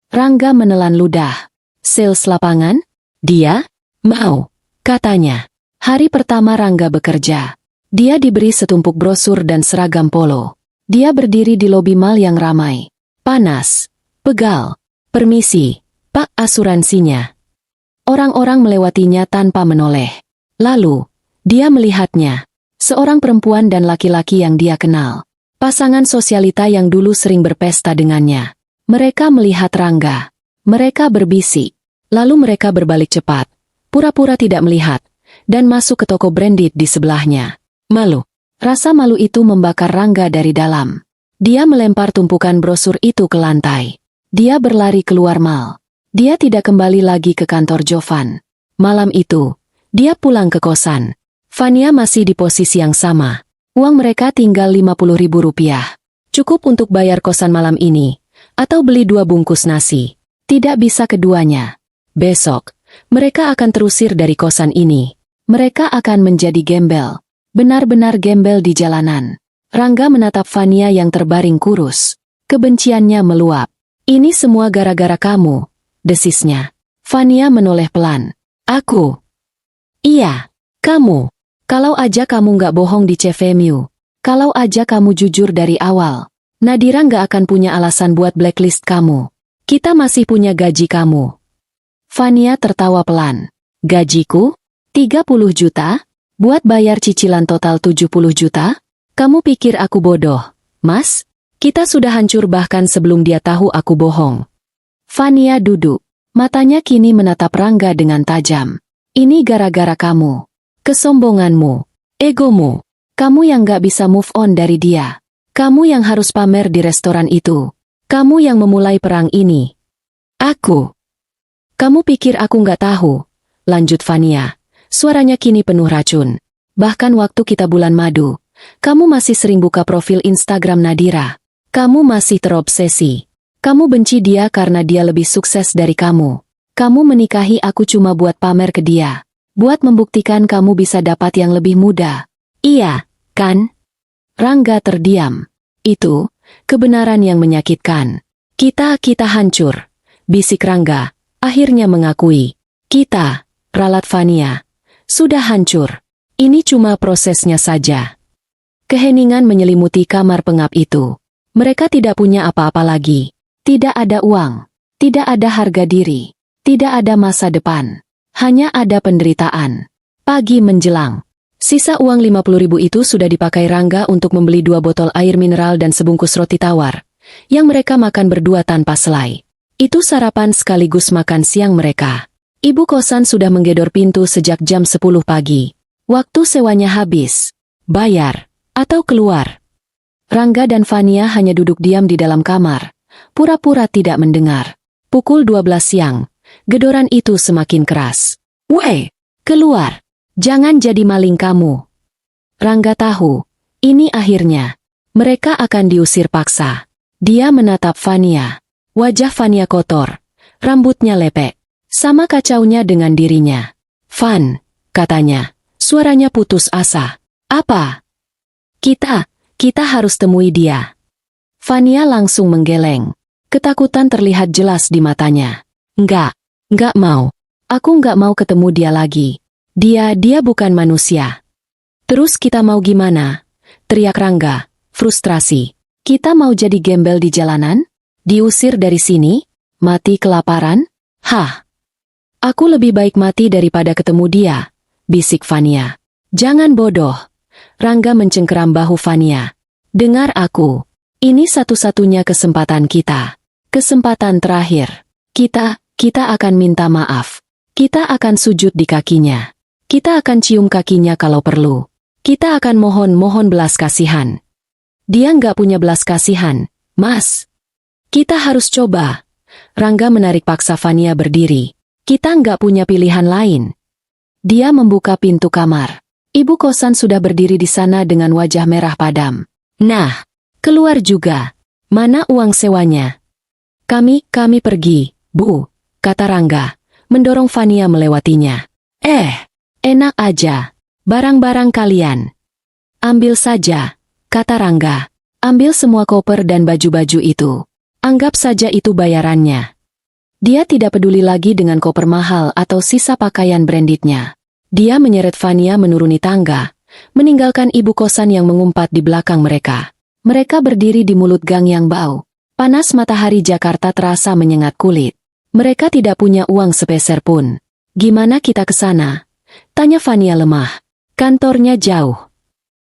S1: Rangga menelan ludah. Sales lapangan? Dia? Mau. Katanya. Hari pertama Rangga bekerja. Dia diberi setumpuk brosur dan seragam polo. Dia berdiri di lobi mal yang ramai. Panas. Pegal. Permisi, Pak, asuransinya. Orang-orang melewatinya tanpa menoleh. Lalu, dia melihatnya. Seorang perempuan dan laki-laki yang dia kenal. Pasangan sosialita yang dulu sering berpesta dengannya. Mereka melihat Rangga. Mereka berbisik. Lalu mereka berbalik cepat, pura-pura tidak melihat, dan masuk ke toko branded di sebelahnya. Malu. Rasa malu itu membakar Rangga dari dalam. Dia melempar tumpukan brosur itu ke lantai. Dia berlari keluar mal. Dia tidak kembali lagi ke kantor Jovan. Malam itu, dia pulang ke kosan. Fania masih di posisi yang sama. Uang mereka tinggal Rp50.000. Cukup untuk bayar kosan malam ini, atau beli 2 bungkus nasi. Tidak bisa keduanya. Besok, mereka akan terusir dari kosan ini. Mereka akan menjadi gembel. Benar-benar gembel di jalanan. Rangga menatap Fania yang terbaring kurus. Kebenciannya meluap. Ini semua gara-gara kamu, desisnya. Fania menoleh pelan. Aku? Iya, kamu. Kalau aja kamu nggak bohong di CVMU. Kalau aja kamu jujur dari awal. Nadira nggak akan punya alasan buat blacklist kamu. Kita masih punya gaji kamu. Fania tertawa pelan. Gajiku? 30 juta? Buat bayar cicilan total 70 juta? Kamu pikir aku bodoh, Mas? Kita sudah hancur bahkan sebelum dia tahu aku bohong. Fania duduk. Matanya kini menatap Rangga dengan tajam. Ini gara-gara kamu. Kesombonganmu. Egomu. Kamu yang gak bisa move on dari dia. Kamu yang harus pamer di restoran itu. Kamu yang memulai perang ini. Aku. Kamu pikir aku gak tahu? Lanjut Fania. Suaranya kini penuh racun. Bahkan waktu kita bulan madu, kamu masih sering buka profil Instagram Nadira. Kamu masih terobsesi. Kamu benci dia karena dia lebih sukses dari kamu. Kamu menikahi aku cuma buat pamer ke dia. Buat membuktikan kamu bisa dapat yang lebih muda. Iya, kan? Rangga terdiam. Itu, kebenaran yang menyakitkan. Kita hancur. Bisik Rangga, akhirnya mengakui. Kita, ralat Fania, sudah hancur. Ini cuma prosesnya saja. Keheningan menyelimuti kamar pengap itu. Mereka tidak punya apa-apa lagi. Tidak ada uang. Tidak ada harga diri. Tidak ada masa depan. Hanya ada penderitaan. Pagi menjelang. Sisa uang 50.000 itu sudah dipakai Rangga untuk membeli 2 botol air mineral dan sebungkus roti tawar, yang mereka makan berdua tanpa selai. Itu sarapan sekaligus makan siang mereka. Ibu kosan sudah menggedor pintu sejak jam 10 pagi. Waktu sewanya habis. Bayar. Atau keluar. Rangga dan Fania hanya duduk diam di dalam kamar. Pura-pura tidak mendengar. Pukul 12 siang. Gedoran itu semakin keras. Weh, keluar. Jangan jadi maling kamu. Rangga tahu, ini akhirnya. Mereka akan diusir paksa. Dia menatap Fania. Wajah Fania kotor. Rambutnya lepek. Sama kacaunya dengan dirinya. Van, katanya. Suaranya putus asa. Apa? Kita harus temui dia. Fania langsung menggeleng. Ketakutan terlihat jelas di matanya. Enggak mau. Aku enggak mau ketemu dia lagi. Dia bukan manusia. Terus kita mau gimana? Teriak Rangga, frustrasi. Kita mau jadi gembel di jalanan? Diusir dari sini? Mati kelaparan? Hah? Aku lebih baik mati daripada ketemu dia, bisik Fania. Jangan bodoh. Rangga mencengkeram bahu Fania. Dengar aku. Ini satu-satunya kesempatan kita. Kesempatan terakhir. Kita akan minta maaf. Kita akan sujud di kakinya. Kita akan cium kakinya kalau perlu. Kita akan mohon belas kasihan. Dia nggak punya belas kasihan, Mas. Kita harus coba. Rangga menarik paksa Fania berdiri. Kita nggak punya pilihan lain. Dia membuka pintu kamar. Ibu kosan sudah berdiri di sana dengan wajah merah padam. Nah, keluar juga. Mana uang sewanya? Kami pergi, Bu, kata Rangga, mendorong Fania melewatinya. Enak aja. Barang-barang kalian. Ambil saja, kata Rangga. Ambil semua koper dan baju-baju itu. Anggap saja itu bayarannya. Dia tidak peduli lagi dengan koper mahal atau sisa pakaian brandednya. Dia menyeret Fania menuruni tangga, meninggalkan ibu kosan yang mengumpat di belakang mereka. Mereka berdiri di mulut gang yang bau. Panas matahari Jakarta terasa menyengat kulit. Mereka tidak punya uang sepeser pun. Gimana kita ke sana? Tanya Fania lemah. Kantornya jauh.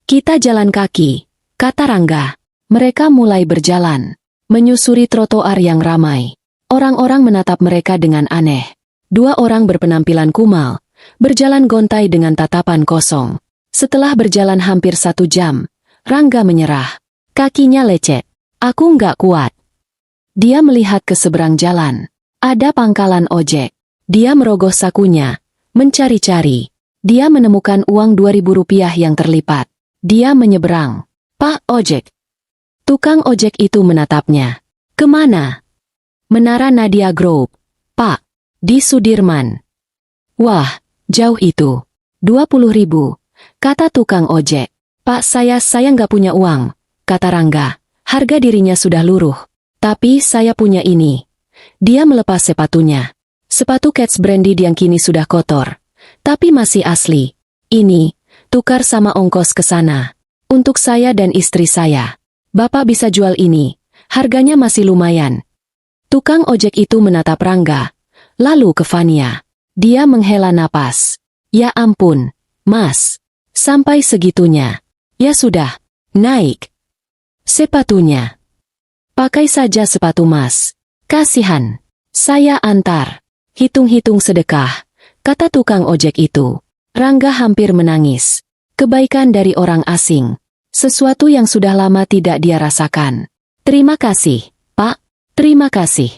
S1: Kita jalan kaki, kata Rangga. Mereka mulai berjalan, menyusuri trotoar yang ramai. Orang-orang menatap mereka dengan aneh. Dua orang berpenampilan kumal, berjalan gontai dengan tatapan kosong. Setelah berjalan hampir 1 jam, Rangga menyerah. Kakinya lecet. Aku nggak kuat. Dia melihat ke seberang jalan. Ada pangkalan ojek. Dia merogoh sakunya, mencari-cari. Dia menemukan uang Rp2.000 yang terlipat. Dia menyeberang. Pak ojek. Tukang ojek itu menatapnya. Kemana? Menara Nadia Group. Pak, di Sudirman. Wah, jauh itu. 20.000, kata tukang ojek. Pak saya nggak punya uang, kata Rangga. Harga dirinya sudah luruh. Tapi saya punya ini. Dia melepas sepatunya. Sepatu Keds branded yang kini sudah kotor. Tapi masih asli. Ini, tukar sama ongkos ke sana. Untuk saya dan istri saya. Bapak bisa jual ini. Harganya masih lumayan. Tukang ojek itu menatap Rangga. Lalu ke Fania. Dia menghela napas. Ya ampun, Mas. Sampai segitunya. Ya sudah, naik. Sepatunya. Pakai saja sepatu Mas. Kasihan. Saya antar. Hitung-hitung sedekah, kata tukang ojek itu. Rangga hampir menangis. Kebaikan dari orang asing. Sesuatu yang sudah lama tidak dia rasakan. Terima kasih, Pak. Terima kasih.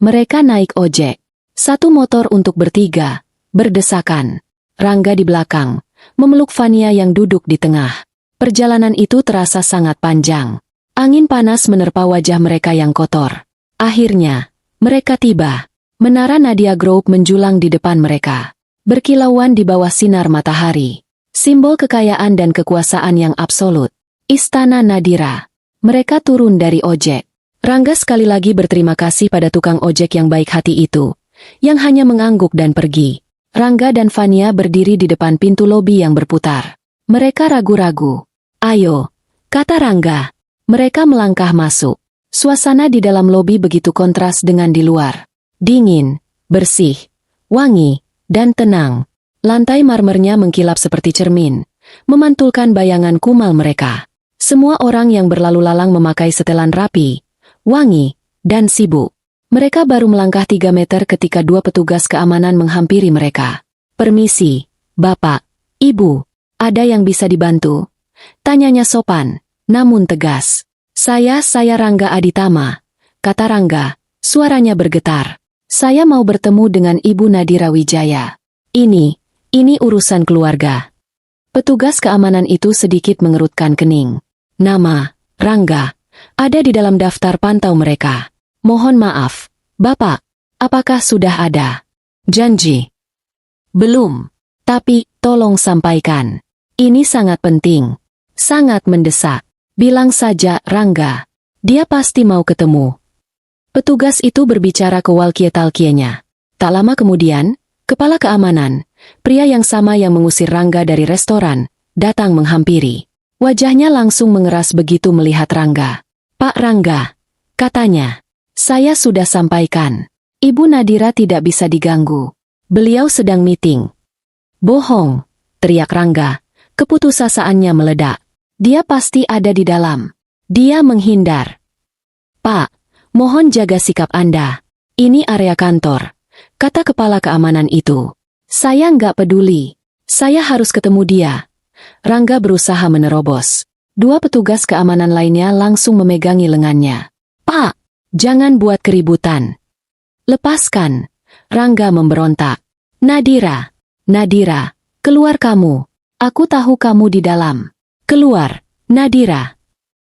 S1: Mereka naik ojek. Satu motor untuk bertiga. Berdesakan. Rangga di belakang, memeluk Fania yang duduk di tengah. Perjalanan itu terasa sangat panjang. Angin panas menerpa wajah mereka yang kotor. Akhirnya, mereka tiba. Menara Nadia Group menjulang di depan mereka. Berkilauan di bawah sinar matahari. Simbol kekayaan dan kekuasaan yang absolut. Istana Nadira. Mereka turun dari ojek. Rangga sekali lagi berterima kasih pada tukang ojek yang baik hati itu, yang hanya mengangguk dan pergi. Rangga dan Fania berdiri di depan pintu lobi yang berputar. Mereka ragu-ragu. Ayo, kata Rangga. Mereka melangkah masuk. Suasana di dalam lobi begitu kontras dengan di luar. Dingin, bersih, wangi, dan tenang. Lantai marmernya mengkilap seperti cermin, memantulkan bayangan kumal mereka. Semua orang yang berlalu lalang memakai setelan rapi, wangi, dan sibuk. Mereka baru melangkah 3 meter ketika 2 petugas keamanan menghampiri mereka. Permisi, Bapak, Ibu, ada yang bisa dibantu? Tanyanya sopan, namun tegas. Saya Rangga Aditama, kata Rangga, suaranya bergetar. Saya mau bertemu dengan Ibu Nadira Wijaya. Ini urusan keluarga. Petugas keamanan itu sedikit mengerutkan kening. Nama, Rangga, ada di dalam daftar pantau mereka. Mohon maaf, Bapak, apakah sudah ada janji? Belum, tapi tolong sampaikan. Ini sangat penting, sangat mendesak. Bilang saja Rangga, dia pasti mau ketemu. Petugas itu berbicara ke walkie-talkie-nya. Tak lama kemudian, kepala keamanan, pria yang sama yang mengusir Rangga dari restoran, datang menghampiri. Wajahnya langsung mengeras begitu melihat Rangga. Pak Rangga, katanya, saya sudah sampaikan. Ibu Nadira tidak bisa diganggu. Beliau sedang meeting. Bohong, teriak Rangga. Keputusasaannya meledak. Dia pasti ada di dalam. Dia menghindar. Pak, mohon jaga sikap Anda. Ini area kantor, kata kepala keamanan itu. Saya nggak peduli. Saya harus ketemu dia. Rangga berusaha menerobos. 2 petugas keamanan lainnya langsung memegangi lengannya. Pak, jangan buat keributan. Lepaskan. Rangga memberontak. Nadira, keluar kamu. Aku tahu kamu di dalam. Keluar, Nadira.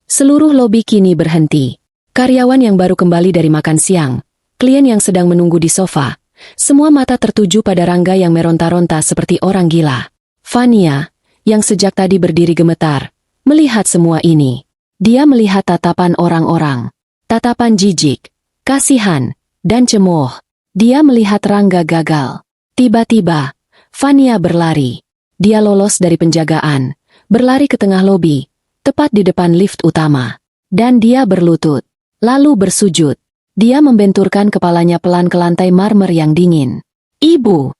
S1: Seluruh lobi kini berhenti. Karyawan yang baru kembali dari makan siang, klien yang sedang menunggu di sofa, semua mata tertuju pada Rangga yang meronta-ronta seperti orang gila. Fania, yang sejak tadi berdiri gemetar, melihat semua ini. Dia melihat tatapan orang-orang. Tatapan jijik, kasihan, dan cemooh. Dia melihat Rangga gagal. Tiba-tiba, Fania berlari. Dia lolos dari penjagaan, berlari ke tengah lobi, tepat di depan lift utama. Dan dia berlutut, lalu bersujud. Dia membenturkan kepalanya pelan ke lantai marmer yang dingin. Ibu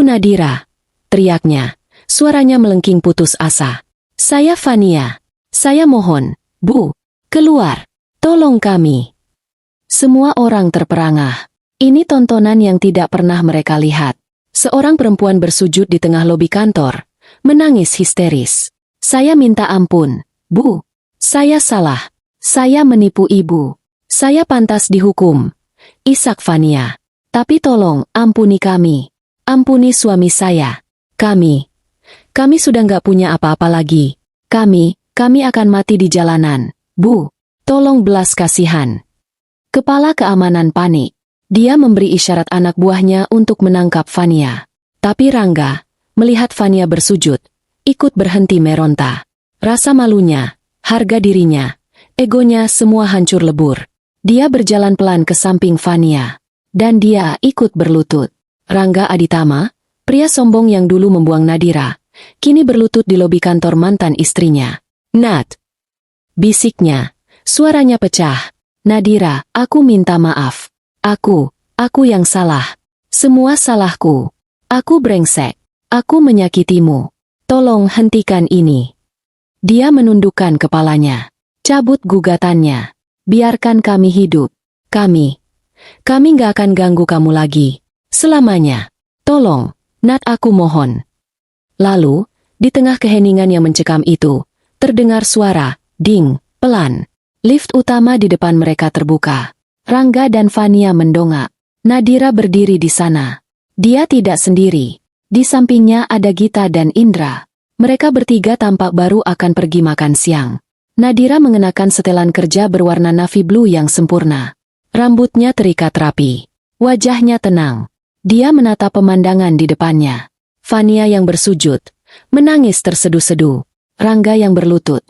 S1: Nadira, teriaknya. Suaranya melengking putus asa. Saya Fania. Saya mohon, Bu, keluar. Tolong kami. Semua orang terperangah. Ini tontonan yang tidak pernah mereka lihat. Seorang perempuan bersujud di tengah lobi kantor, menangis histeris. Saya minta ampun, Bu. Saya salah. Saya menipu Ibu. Saya pantas dihukum. Isak Fania. Tapi tolong, ampuni kami. Ampuni suami saya. Kami sudah nggak punya apa-apa lagi. Kami akan mati di jalanan. Bu, tolong belas kasihan. Kepala keamanan panik. Dia memberi isyarat anak buahnya untuk menangkap Fania. Tapi Rangga, melihat Fania bersujud, ikut berhenti meronta. Rasa malunya, harga dirinya, egonya semua hancur lebur. Dia berjalan pelan ke samping Fania. Dan dia ikut berlutut. Rangga Aditama, pria sombong yang dulu membuang Nadira, kini berlutut di lobi kantor mantan istrinya. Nat! Bisiknya, suaranya pecah. Nadira, aku minta maaf. Aku yang salah. Semua salahku. Aku brengsek. Aku menyakitimu. Tolong hentikan ini. Dia menundukkan kepalanya. Cabut gugatannya. Biarkan kami hidup. Kami nggak akan ganggu kamu lagi. Selamanya. Tolong, Nat, aku mohon. Lalu, di tengah keheningan yang mencekam itu, terdengar suara, ding, pelan. Lift utama di depan mereka terbuka. Rangga dan Fania mendongak. Nadira berdiri di sana. Dia tidak sendiri. Di sampingnya ada Gita dan Indra. Mereka bertiga tampak baru akan pergi makan siang. Nadira mengenakan setelan kerja berwarna navy blue yang sempurna. Rambutnya terikat rapi. Wajahnya tenang. Dia menatap pemandangan di depannya. Fania yang bersujud, menangis terseduh-seduh. Rangga yang berlutut.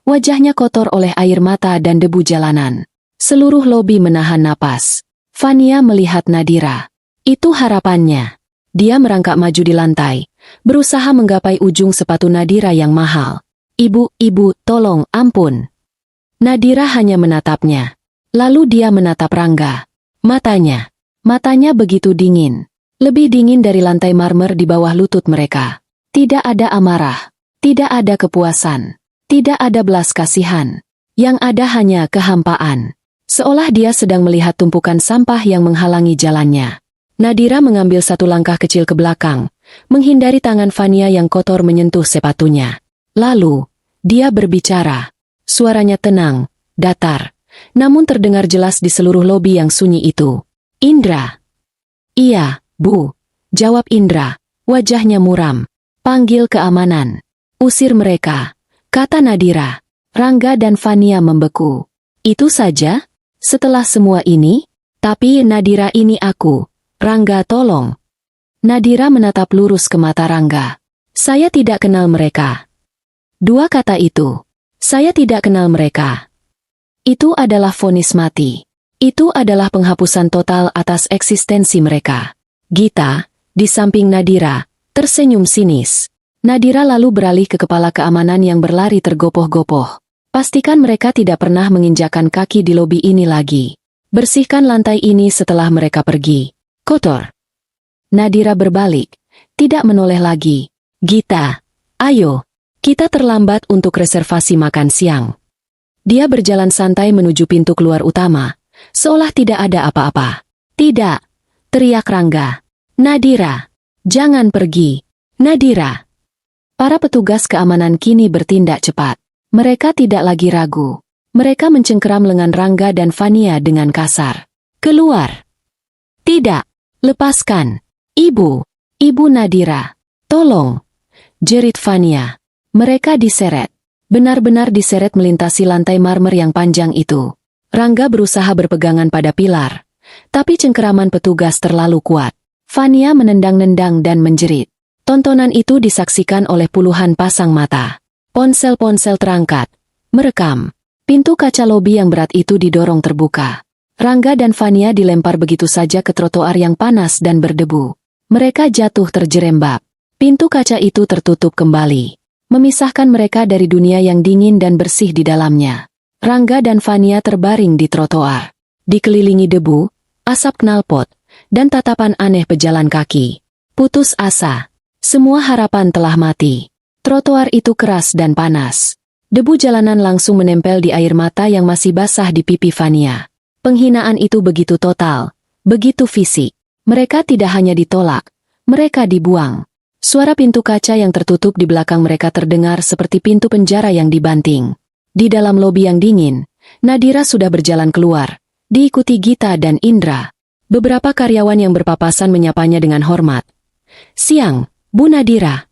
S1: Wajahnya kotor oleh air mata dan debu jalanan. Seluruh lobi menahan napas. Fania melihat Nadira. Itu harapannya. Dia merangkak maju di lantai, berusaha menggapai ujung sepatu Nadira yang mahal. Ibu, tolong, ampun. Nadira hanya menatapnya. Lalu dia menatap Rangga. Matanya begitu dingin. Lebih dingin dari lantai marmer di bawah lutut mereka. Tidak ada amarah. Tidak ada kepuasan. Tidak ada belas kasihan. Yang ada hanya kehampaan. Seolah dia sedang melihat tumpukan sampah yang menghalangi jalannya. Nadira mengambil satu langkah kecil ke belakang, menghindari tangan Fania yang kotor menyentuh sepatunya. Lalu, dia berbicara. Suaranya tenang, datar, namun terdengar jelas di seluruh lobi yang sunyi itu. Indra. Iya, Bu. Jawab Indra, wajahnya muram. Panggil keamanan. Usir mereka, kata Nadira. Rangga dan Fania membeku. Itu saja? Setelah semua ini? Tapi Nadira, ini aku. Rangga, tolong. Nadira menatap lurus ke mata Rangga. Saya tidak kenal mereka. Dua kata itu. Saya tidak kenal mereka. Itu adalah vonis mati. Itu adalah penghapusan total atas eksistensi mereka. Gita, di samping Nadira, tersenyum sinis. Nadira lalu beralih ke kepala keamanan yang berlari tergopoh-gopoh. Pastikan mereka tidak pernah menginjakan kaki di lobi ini lagi. Bersihkan lantai ini setelah mereka pergi. Kotor. Nadira berbalik, tidak menoleh lagi. Gita, ayo. Kita terlambat untuk reservasi makan siang. Dia berjalan santai menuju pintu keluar utama, seolah tidak ada apa-apa. Tidak, teriak Rangga. Nadira, jangan pergi. Nadira. Para petugas keamanan kini bertindak cepat. Mereka tidak lagi ragu. Mereka mencengkeram lengan Rangga dan Fania dengan kasar. Keluar. Tidak, lepaskan. Ibu Nadira. Tolong. Jerit Fania. Mereka diseret. Benar-benar diseret melintasi lantai marmer yang panjang itu. Rangga berusaha berpegangan pada pilar. Tapi cengkeraman petugas terlalu kuat. Fania menendang-nendang dan menjerit. Tontonan itu disaksikan oleh puluhan pasang mata. Ponsel-ponsel terangkat. Merekam. Pintu kaca lobi yang berat itu didorong terbuka. Rangga dan Fania dilempar begitu saja ke trotoar yang panas dan berdebu. Mereka jatuh terjerembab. Pintu kaca itu tertutup kembali, memisahkan mereka dari dunia yang dingin dan bersih di dalamnya. Rangga dan Fania terbaring di trotoar, dikelilingi debu, asap knalpot, dan tatapan aneh pejalan kaki. Putus asa. Semua harapan telah mati. Trotoar itu keras dan panas. Debu jalanan langsung menempel di air mata yang masih basah di pipi Fania. Penghinaan itu begitu total, begitu fisik. Mereka tidak hanya ditolak, mereka dibuang. Suara pintu kaca yang tertutup di belakang mereka terdengar seperti pintu penjara yang dibanting. Di dalam lobi yang dingin, Nadira sudah berjalan keluar, diikuti Gita dan Indra. Beberapa karyawan yang berpapasan menyapanya dengan hormat. "Siang, Bu Nadira."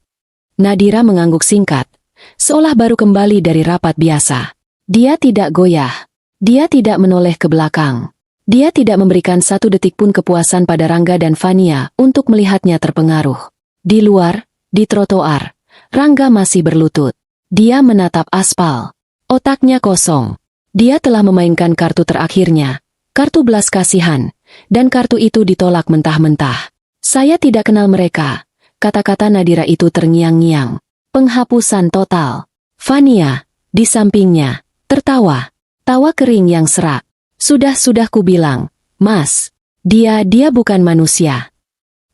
S1: Nadira mengangguk singkat, seolah baru kembali dari rapat biasa. Dia tidak goyah. Dia tidak menoleh ke belakang. Dia tidak memberikan satu detik pun kepuasan pada Rangga dan Fania untuk melihatnya terpengaruh. Di luar, di trotoar, Rangga masih berlutut. Dia menatap aspal. Otaknya kosong. Dia telah memainkan kartu terakhirnya, kartu belas kasihan, dan kartu itu ditolak mentah-mentah. "Saya tidak kenal mereka," kata-kata Nadira itu terngiang-ngiang. Penghapusan total. Fania, di sampingnya, tertawa. Tawa kering yang serak. Sudah ku bilang, Mas, dia bukan manusia."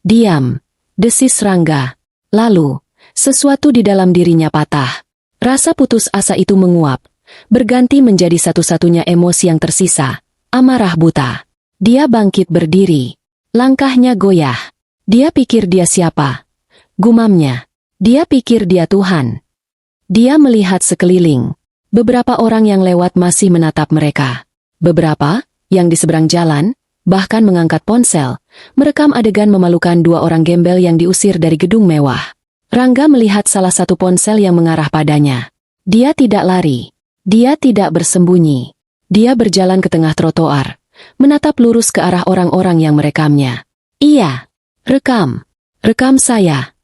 S1: "Diam," desis Rangga. Lalu, sesuatu di dalam dirinya patah. Rasa putus asa itu menguap, berganti menjadi satu-satunya emosi yang tersisa, amarah buta. Dia bangkit berdiri. Langkahnya goyah. Dia pikir dia siapa? Gumamnya. Dia pikir dia Tuhan. Dia melihat sekeliling. Beberapa orang yang lewat masih menatap mereka. Beberapa, yang di seberang jalan, bahkan mengangkat ponsel, merekam adegan memalukan dua orang gembel yang diusir dari gedung mewah. Rangga melihat salah satu ponsel yang mengarah padanya. Dia tidak lari. Dia tidak bersembunyi. Dia berjalan ke tengah trotoar, menatap lurus ke arah orang-orang yang merekamnya. "Iya, rekam. Rekam saya,"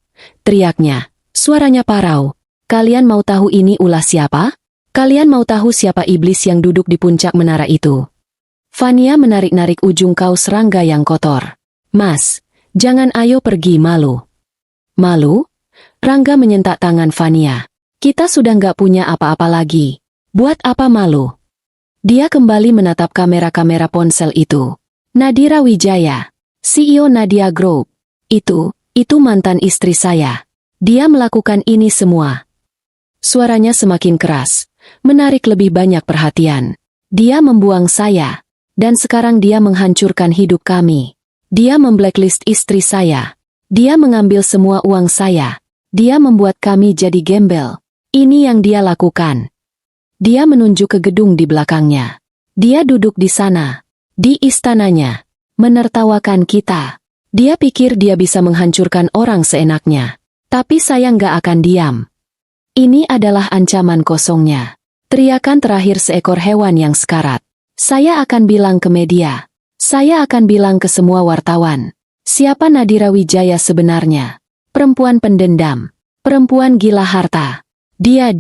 S1: teriaknya. Suaranya parau. "Kalian mau tahu ini ulah siapa? Kalian mau tahu siapa iblis yang duduk di puncak menara itu?" Fania menarik-narik ujung kaos Rangga yang kotor. "Mas, jangan, ayo pergi, malu." "Malu?" Rangga menyentak tangan Fania. "Kita sudah nggak punya apa-apa lagi. Buat apa malu?" Dia kembali menatap kamera-kamera ponsel itu. "Nadira Wijaya, CEO Nadia Group. Itu mantan istri saya. Dia melakukan ini semua." Suaranya semakin keras, menarik lebih banyak perhatian. "Dia membuang saya. Dan sekarang dia menghancurkan hidup kami. Dia memblacklist istri saya. Dia mengambil semua uang saya. Dia membuat kami jadi gembel. Ini yang dia lakukan." Dia menunjuk ke gedung di belakangnya. "Dia duduk di sana, di istananya, menertawakan kita. Dia pikir dia bisa menghancurkan orang seenaknya. Tapi saya nggak akan diam. Ini adalah ancaman kosongnya. Teriakan terakhir seekor hewan yang sekarat. Saya akan bilang ke media. Saya akan bilang ke semua wartawan. Siapa Nadira Wijaya sebenarnya? Perempuan pendendam. Perempuan gila harta. Dia."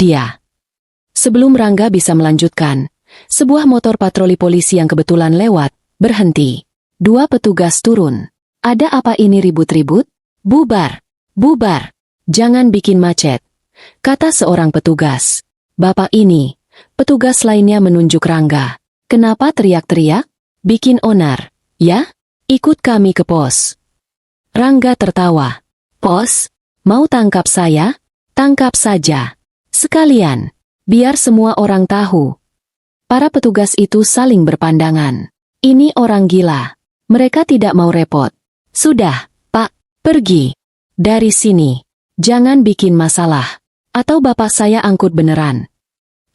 S1: Sebelum Rangga bisa melanjutkan, sebuah motor patroli polisi yang kebetulan lewat, berhenti. Dua petugas turun. "Ada apa ini ribut-ribut? Bubar. Bubar. Jangan bikin macet," kata seorang petugas. "Bapak ini." Petugas lainnya menunjuk Rangga. "Kenapa teriak-teriak? Bikin onar, ya? Ikut kami ke pos." Rangga tertawa. "Pos? Mau tangkap saya? Tangkap saja. Sekalian. Biar semua orang tahu." Para petugas itu saling berpandangan. Ini orang gila. Mereka tidak mau repot. "Sudah, Pak, pergi dari sini. Jangan bikin masalah. Atau bapak saya angkut beneran."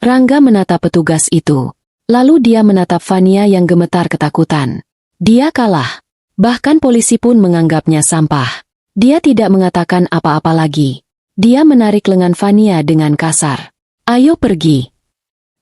S1: Rangga menatap petugas itu. Lalu dia menatap Fania yang gemetar ketakutan. Dia kalah. Bahkan polisi pun menganggapnya sampah. Dia tidak mengatakan apa-apa lagi. Dia menarik lengan Fania dengan kasar. "Ayo pergi."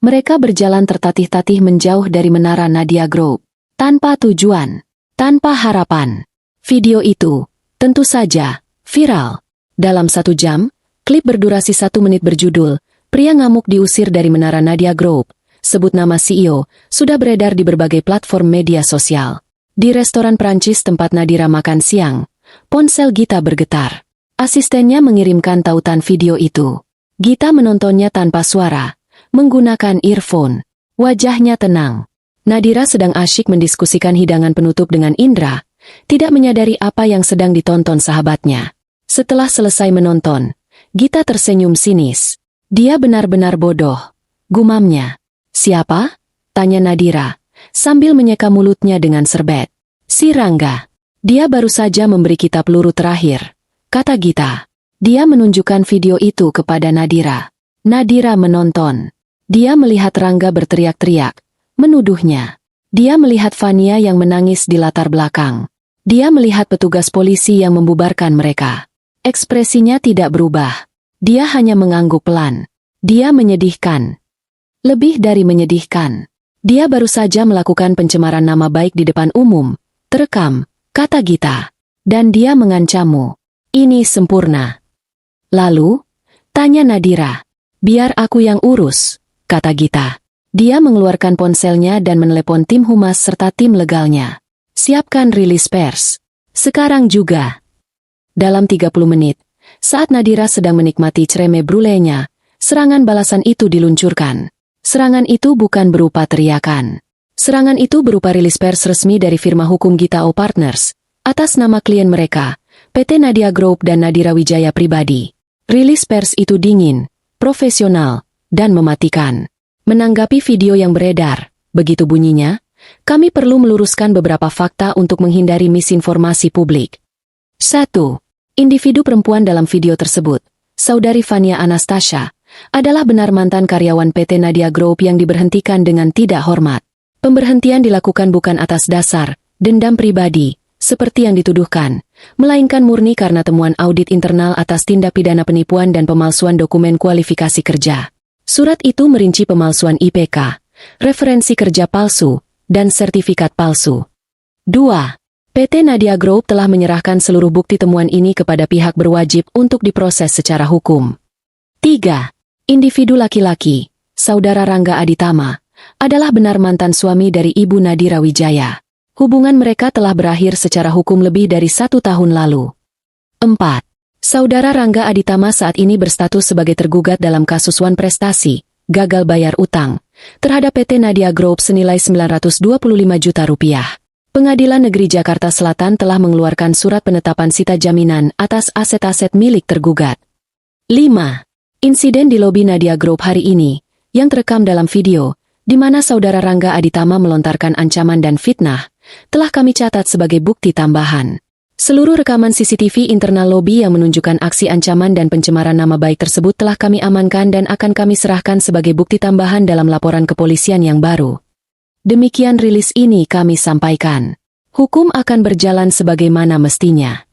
S1: Mereka berjalan tertatih-tatih menjauh dari menara Nadia Group. Tanpa tujuan. Tanpa harapan. Video itu, tentu saja, viral. Dalam 1 jam, klip berdurasi 1 menit berjudul, "Pria ngamuk diusir dari menara Nadia Group", sebut nama CEO, sudah beredar di berbagai platform media sosial. Di restoran Prancis tempat Nadira makan siang, ponsel Gita bergetar. Asistennya mengirimkan tautan video itu. Gita menontonnya tanpa suara, menggunakan earphone. Wajahnya tenang. Nadira sedang asyik mendiskusikan hidangan penutup dengan Indra, tidak menyadari apa yang sedang ditonton sahabatnya. Setelah selesai menonton, Gita tersenyum sinis. Dia benar-benar bodoh, gumamnya. Siapa? Tanya Nadira, sambil menyeka mulutnya dengan serbet. Si Rangga. Dia baru saja memberi kita peluru terakhir, kata Gita. Dia menunjukkan video itu kepada Nadira. Nadira menonton. Dia melihat Rangga berteriak-teriak, menuduhnya. Dia melihat Fania yang menangis di latar belakang. Dia melihat petugas polisi yang membubarkan mereka. Ekspresinya tidak berubah. Dia hanya mengangguk pelan. Dia menyedihkan. Lebih dari menyedihkan. Dia baru saja melakukan pencemaran nama baik di depan umum. Terekam, kata Gita. Dan dia mengancammu. Ini sempurna. Lalu? Tanya Nadira. Biar aku yang urus, kata Gita. Dia mengeluarkan ponselnya dan menelepon tim humas serta tim legalnya. Siapkan rilis pers. Sekarang juga. Dalam 30 menit, saat Nadira sedang menikmati creme brulee-nya, serangan balasan itu diluncurkan. Serangan itu bukan berupa teriakan. Serangan itu berupa rilis pers resmi dari firma hukum Gita O Partners, atas nama klien mereka, PT Nadia Group dan Nadira Wijaya pribadi. Rilis pers itu dingin, profesional, dan mematikan. Menanggapi video yang beredar, begitu bunyinya, kami perlu meluruskan beberapa fakta untuk menghindari misinformasi publik. 1. Individu perempuan dalam video tersebut, Saudari Fania Anastasia, adalah benar mantan karyawan PT Nadia Group yang diberhentikan dengan tidak hormat. Pemberhentian dilakukan bukan atas dasar dendam pribadi, seperti yang dituduhkan, melainkan murni karena temuan audit internal atas tindak pidana penipuan dan pemalsuan dokumen kualifikasi kerja. Surat itu merinci pemalsuan IPK, referensi kerja palsu, dan sertifikat palsu. 2. PT Nadia Group telah menyerahkan seluruh bukti temuan ini kepada pihak berwajib untuk diproses secara hukum. 3. Individu laki-laki, Saudara Rangga Aditama, adalah benar mantan suami dari Ibu Nadira Wijaya. Hubungan mereka telah berakhir secara hukum lebih dari 1 tahun lalu. 4. Saudara Rangga Aditama saat ini berstatus sebagai tergugat dalam kasus Wan Prestasi, gagal bayar utang, terhadap PT Nadia Group senilai 925 juta rupiah. Pengadilan Negeri Jakarta Selatan telah mengeluarkan surat penetapan sita jaminan atas aset-aset milik tergugat. 5. Insiden di lobi Nadia Group hari ini, yang terekam dalam video, di mana Saudara Rangga Aditama melontarkan ancaman dan fitnah, telah kami catat sebagai bukti tambahan. Seluruh rekaman CCTV internal lobi yang menunjukkan aksi ancaman dan pencemaran nama baik tersebut telah kami amankan dan akan kami serahkan sebagai bukti tambahan dalam laporan kepolisian yang baru. Demikian rilis ini kami sampaikan. Hukum akan berjalan sebagaimana mestinya.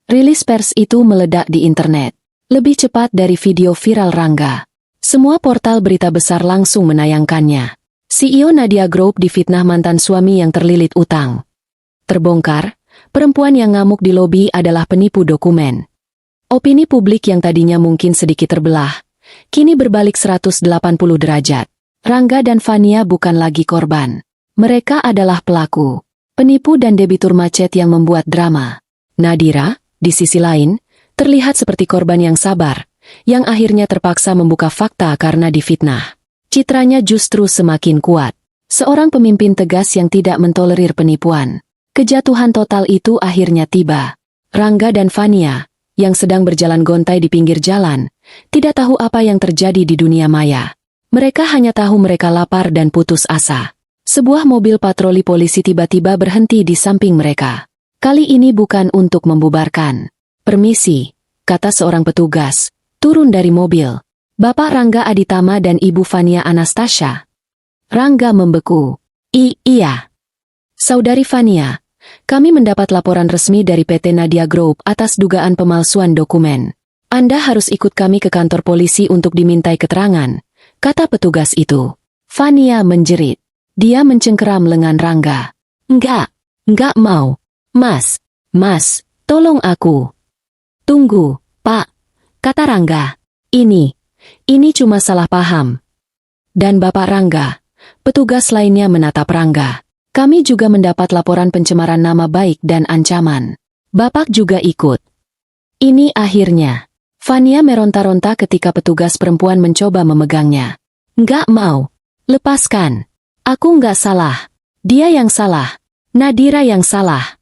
S1: Rilis pers itu meledak di internet. Lebih cepat dari video viral Rangga. Semua portal berita besar langsung menayangkannya. CEO Nadia Group difitnah mantan suami yang terlilit utang. Terbongkar, perempuan yang ngamuk di lobi adalah penipu dokumen. Opini publik yang tadinya mungkin sedikit terbelah, kini berbalik 180 derajat. Rangga dan Fania bukan lagi korban. Mereka adalah pelaku, penipu dan debitur macet yang membuat drama. Nadira, di sisi lain, terlihat seperti korban yang sabar, yang akhirnya terpaksa membuka fakta karena difitnah. Citranya justru semakin kuat. Seorang pemimpin tegas yang tidak mentolerir penipuan. Kejatuhan total itu akhirnya tiba. Rangga dan Fania, yang sedang berjalan gontai di pinggir jalan, tidak tahu apa yang terjadi di dunia maya. Mereka hanya tahu mereka lapar dan putus asa. Sebuah mobil patroli polisi tiba-tiba berhenti di samping mereka. Kali ini bukan untuk membubarkan. Permisi, kata seorang petugas, turun dari mobil. Bapak Rangga Aditama dan Ibu Fania Anastasia. Rangga membeku. Iya. Saudari Fania, kami mendapat laporan resmi dari PT Nadia Group atas dugaan pemalsuan dokumen. Anda harus ikut kami ke kantor polisi untuk dimintai keterangan, kata petugas itu. Fania menjerit. Dia mencengkeram lengan Rangga. Enggak mau. Mas, tolong aku. Tunggu, Pak, kata Rangga. Ini cuma salah paham. Dan Bapak Rangga, petugas lainnya menatap Rangga. Kami juga mendapat laporan pencemaran nama baik dan ancaman. Bapak juga ikut. Ini akhirnya. Fania meronta-ronta ketika petugas perempuan mencoba memegangnya. Enggak mau. Lepaskan. Aku enggak salah. Dia yang salah. Nadira yang salah.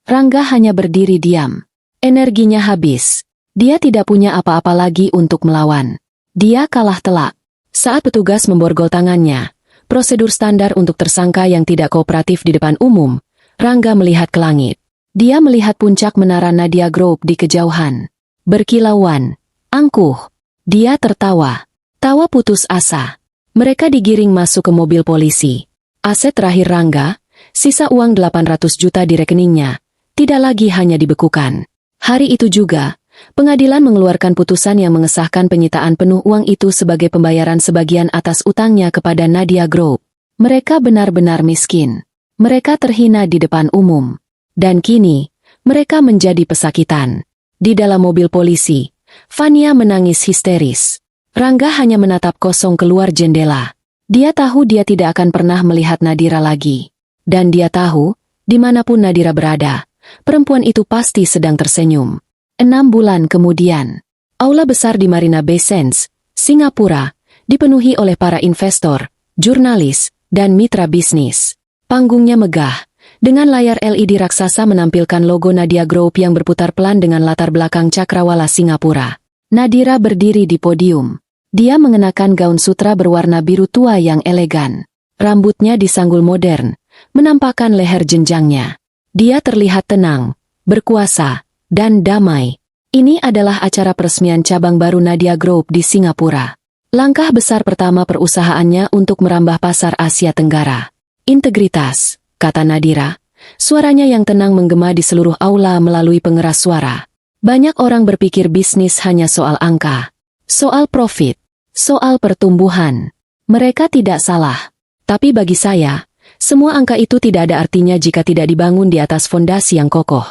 S1: Rangga hanya berdiri diam. Energinya habis. Dia tidak punya apa-apa lagi untuk melawan. Dia kalah telak. Saat petugas memborgol tangannya, prosedur standar untuk tersangka yang tidak kooperatif di depan umum, Rangga melihat ke langit. Dia melihat puncak menara Nadia Group di kejauhan. Berkilauan, angkuh. Dia tertawa. Tawa putus asa. Mereka digiring masuk ke mobil polisi. Aset terakhir Rangga, sisa uang 800 juta di rekeningnya, tidak lagi hanya dibekukan. Hari itu juga, pengadilan mengeluarkan putusan yang mengesahkan penyitaan penuh uang itu sebagai pembayaran sebagian atas utangnya kepada Nadia Group. Mereka benar-benar miskin. Mereka terhina di depan umum. Dan kini, mereka menjadi pesakitan. Di dalam mobil polisi, Fania menangis histeris. Rangga hanya menatap kosong keluar jendela. Dia tahu dia tidak akan pernah melihat Nadira lagi. Dan dia tahu, dimanapun Nadira berada, perempuan itu pasti sedang tersenyum. 6 bulan kemudian, aula besar di Marina Bay Sands, Singapura, dipenuhi oleh para investor, jurnalis, dan mitra bisnis. Panggungnya megah, dengan layar LED raksasa menampilkan logo Nadia Group yang berputar pelan dengan latar belakang cakrawala Singapura. Nadira berdiri di podium. Dia mengenakan gaun sutra berwarna biru tua yang elegan. Rambutnya disanggul modern, menampakkan leher jenjangnya. Dia terlihat tenang, berkuasa, dan damai. Ini adalah acara peresmian cabang baru Nadia Group di Singapura. Langkah besar pertama perusahaannya untuk merambah pasar Asia Tenggara. Integritas, kata Nadira. Suaranya yang tenang menggema di seluruh aula melalui pengeras suara. Banyak orang berpikir bisnis hanya soal angka, soal profit, soal pertumbuhan. Mereka tidak salah. Tapi bagi saya, semua angka itu tidak ada artinya jika tidak dibangun di atas fondasi yang kokoh.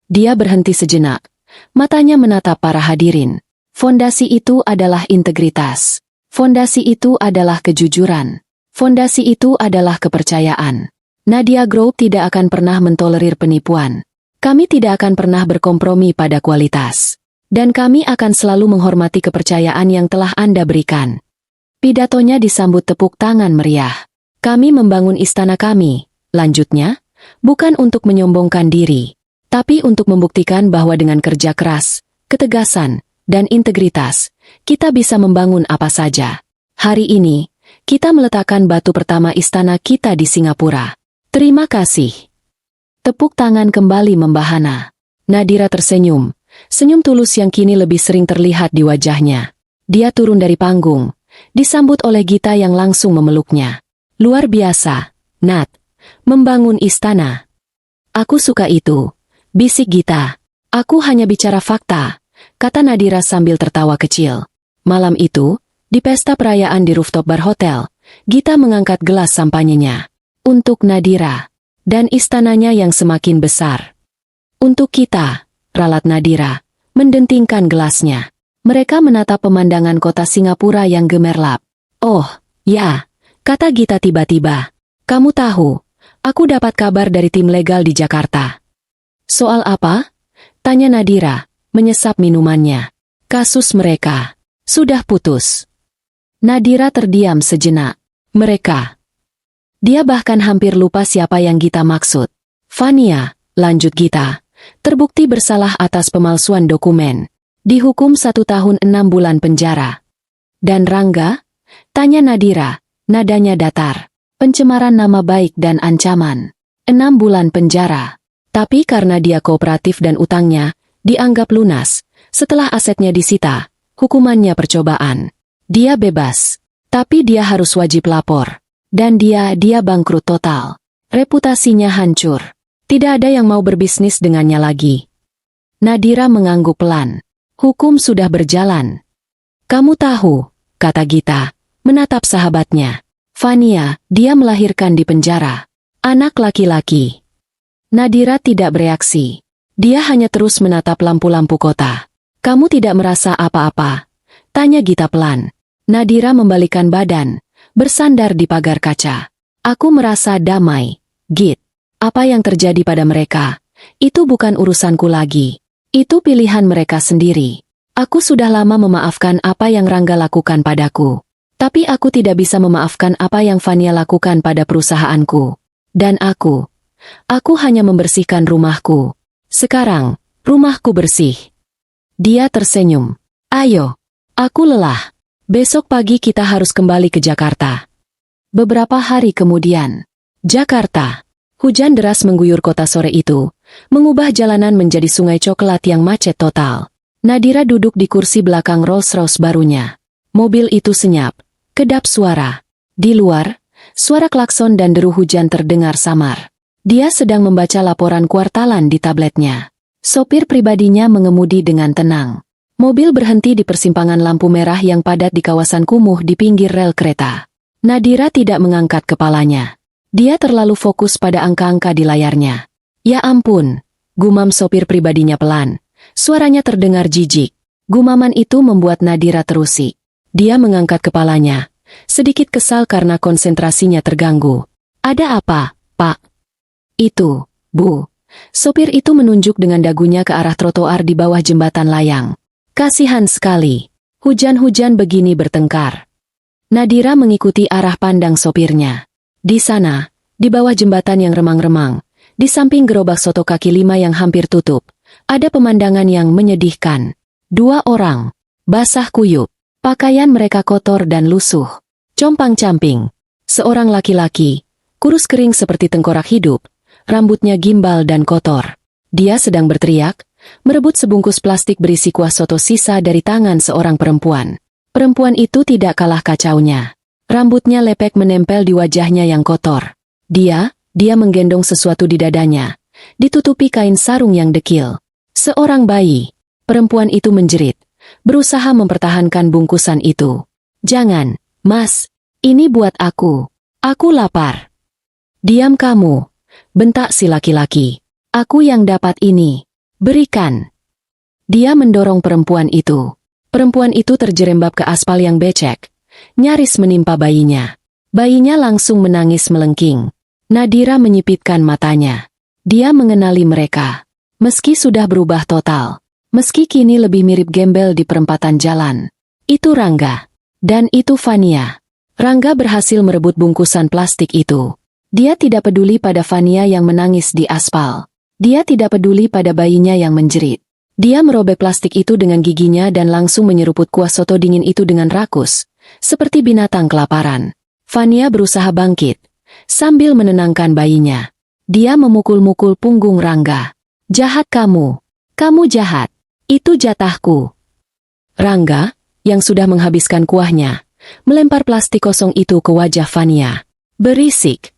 S1: Dia berhenti sejenak. Matanya menatap para hadirin. Fondasi itu adalah integritas. Fondasi itu adalah kejujuran. Fondasi itu adalah kepercayaan. Nadia Group tidak akan pernah mentolerir penipuan. Kami tidak akan pernah berkompromi pada kualitas. Dan kami akan selalu menghormati kepercayaan yang telah Anda berikan. Pidatonya disambut tepuk tangan meriah. Kami membangun istana kami, lanjutnya, bukan untuk menyombongkan diri, tapi untuk membuktikan bahwa dengan kerja keras, ketegasan, dan integritas, kita bisa membangun apa saja. Hari ini, kita meletakkan batu pertama istana kita di Singapura. Terima kasih. Tepuk tangan kembali membahana. Nadira tersenyum, senyum tulus yang kini lebih sering terlihat di wajahnya. Dia turun dari panggung, disambut oleh Gita yang langsung memeluknya. Luar biasa, Nat. Membangun istana. Aku suka itu. Bisik Gita. Aku hanya bicara fakta, kata Nadira sambil tertawa kecil. Malam itu, di pesta perayaan di rooftop bar hotel, Gita mengangkat gelas sampanyenya. Untuk Nadira. Dan istananya yang semakin besar. Untuk kita, ralat Nadira, mendentingkan gelasnya. Mereka menatap pemandangan kota Singapura yang gemerlap. Oh, ya, kata Gita tiba-tiba. Kamu tahu, aku dapat kabar dari tim legal di Jakarta. Soal apa? Tanya Nadira, menyesap minumannya. Kasus mereka. Sudah putus. Nadira terdiam sejenak. Mereka. Dia bahkan hampir lupa siapa yang Gita maksud. Fania, lanjut Gita, terbukti bersalah atas pemalsuan dokumen. Dihukum 1 tahun 6 bulan penjara. Dan Rangga? Tanya Nadira, nadanya datar. Pencemaran nama baik dan ancaman. 6 bulan penjara. Tapi karena dia kooperatif dan utangnya dianggap lunas, setelah asetnya disita, hukumannya percobaan. Dia bebas. Tapi dia harus wajib lapor. Dan dia bangkrut total. Reputasinya hancur. Tidak ada yang mau berbisnis dengannya lagi. Nadira mengangguk pelan. Hukum sudah berjalan. Kamu tahu, kata Gita, menatap sahabatnya. Fania, dia melahirkan di penjara. Anak laki-laki. Nadira tidak bereaksi. Dia hanya terus menatap lampu-lampu kota. Kamu tidak merasa apa-apa? Tanya Gita pelan. Nadira membalikkan badan, bersandar di pagar kaca. Aku merasa damai, Git. Apa yang terjadi pada mereka, itu bukan urusanku lagi. Itu pilihan mereka sendiri. Aku sudah lama memaafkan apa yang Rangga lakukan padaku. Tapi aku tidak bisa memaafkan apa yang Fania lakukan pada perusahaanku. Dan aku hanya membersihkan rumahku. Sekarang, rumahku bersih. Dia tersenyum. Ayo, aku lelah. Besok pagi kita harus kembali ke Jakarta. Beberapa hari kemudian, Jakarta. Hujan deras mengguyur kota sore itu, mengubah jalanan menjadi sungai coklat yang macet total. Nadira duduk di kursi belakang Rolls-Royce barunya. Mobil itu senyap, kedap suara. Di luar, suara klakson dan deru hujan terdengar samar. Dia sedang membaca laporan kuartalan di tabletnya. Sopir pribadinya mengemudi dengan tenang. Mobil berhenti di persimpangan lampu merah yang padat di kawasan kumuh di pinggir rel kereta. Nadira tidak mengangkat kepalanya. Dia terlalu fokus pada angka-angka di layarnya. Ya ampun, gumam sopir pribadinya pelan. Suaranya terdengar jijik. Gumaman itu membuat Nadira terusik. Dia mengangkat kepalanya, sedikit kesal karena konsentrasinya terganggu. Ada apa, Pak? Itu, Bu. Sopir itu menunjuk dengan dagunya ke arah trotoar di bawah jembatan layang. Kasihan sekali. Hujan-hujan begini bertengkar. Nadira mengikuti arah pandang sopirnya. Di sana, di bawah jembatan yang remang-remang, di samping gerobak soto kaki lima yang hampir tutup, ada pemandangan yang menyedihkan. 2 orang, basah kuyup, pakaian mereka kotor dan lusuh. Compang-camping, seorang laki-laki, kurus kering seperti tengkorak hidup, rambutnya gimbal dan kotor. Dia sedang berteriak, merebut sebungkus plastik berisi kuah soto sisa dari tangan seorang perempuan. Perempuan itu tidak kalah kacaunya. Rambutnya lepek menempel di wajahnya yang kotor. Dia menggendong sesuatu di dadanya, ditutupi kain sarung yang dekil. Seorang bayi. Perempuan itu menjerit, berusaha mempertahankan bungkusan itu. Jangan, Mas, ini buat aku. Aku lapar. Diam kamu, bentak si laki-laki. Aku yang dapat ini. Berikan. Dia mendorong perempuan itu. Perempuan itu terjerembab ke aspal yang becek, nyaris menimpa bayinya. Bayinya langsung menangis melengking. Nadira menyipitkan matanya. Dia mengenali mereka. Meski sudah berubah total, meski kini lebih mirip gembel di perempatan jalan. Itu Rangga. Dan itu Fania. Rangga berhasil merebut bungkusan plastik itu. Dia tidak peduli pada Fania yang menangis di aspal. Dia tidak peduli pada bayinya yang menjerit. Dia merobek plastik itu dengan giginya dan langsung menyeruput kuah soto dingin itu dengan rakus, seperti binatang kelaparan. Fania berusaha bangkit, sambil menenangkan bayinya. Dia memukul-mukul punggung Rangga. Jahat kamu. Kamu jahat. Itu jatahku. Rangga, yang sudah menghabiskan kuahnya, melempar plastik kosong itu ke wajah Fania. Berisik.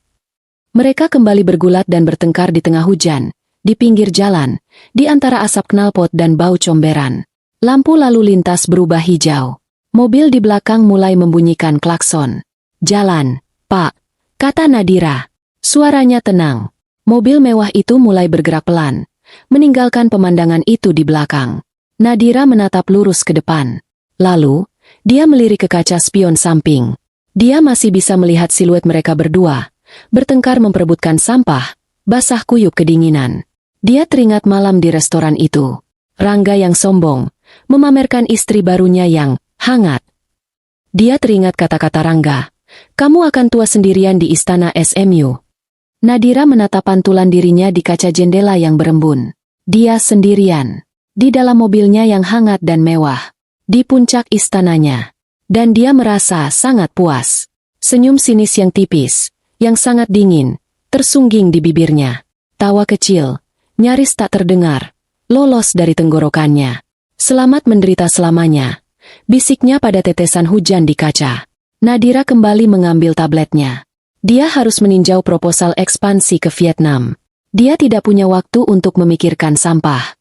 S1: Mereka kembali bergulat dan bertengkar di tengah hujan. Di pinggir jalan, di antara asap knalpot dan bau comberan. Lampu lalu lintas berubah hijau. Mobil di belakang mulai membunyikan klakson. Jalan, Pak, kata Nadira. Suaranya tenang. Mobil mewah itu mulai bergerak pelan, meninggalkan pemandangan itu di belakang. Nadira menatap lurus ke depan. Lalu, dia melirik ke kaca spion samping. Dia masih bisa melihat siluet mereka berdua, bertengkar memperebutkan sampah, basah kuyup kedinginan. Dia teringat malam di restoran itu. Rangga yang sombong, memamerkan istri barunya yang hangat. Dia teringat kata-kata Rangga, kamu akan tua sendirian di istana SMU. Nadira menatap pantulan dirinya di kaca jendela yang berembun. Dia sendirian, di dalam mobilnya yang hangat dan mewah, di puncak istananya. Dan dia merasa sangat puas. Senyum sinis yang tipis, yang sangat dingin, tersungging di bibirnya. Tawa kecil, nyaris tak terdengar, lolos dari tenggorokannya. Selamat menderita selamanya, bisiknya pada tetesan hujan di kaca. Nadira kembali mengambil tabletnya. Dia harus meninjau proposal ekspansi ke Vietnam. Dia tidak punya waktu untuk memikirkan sampah.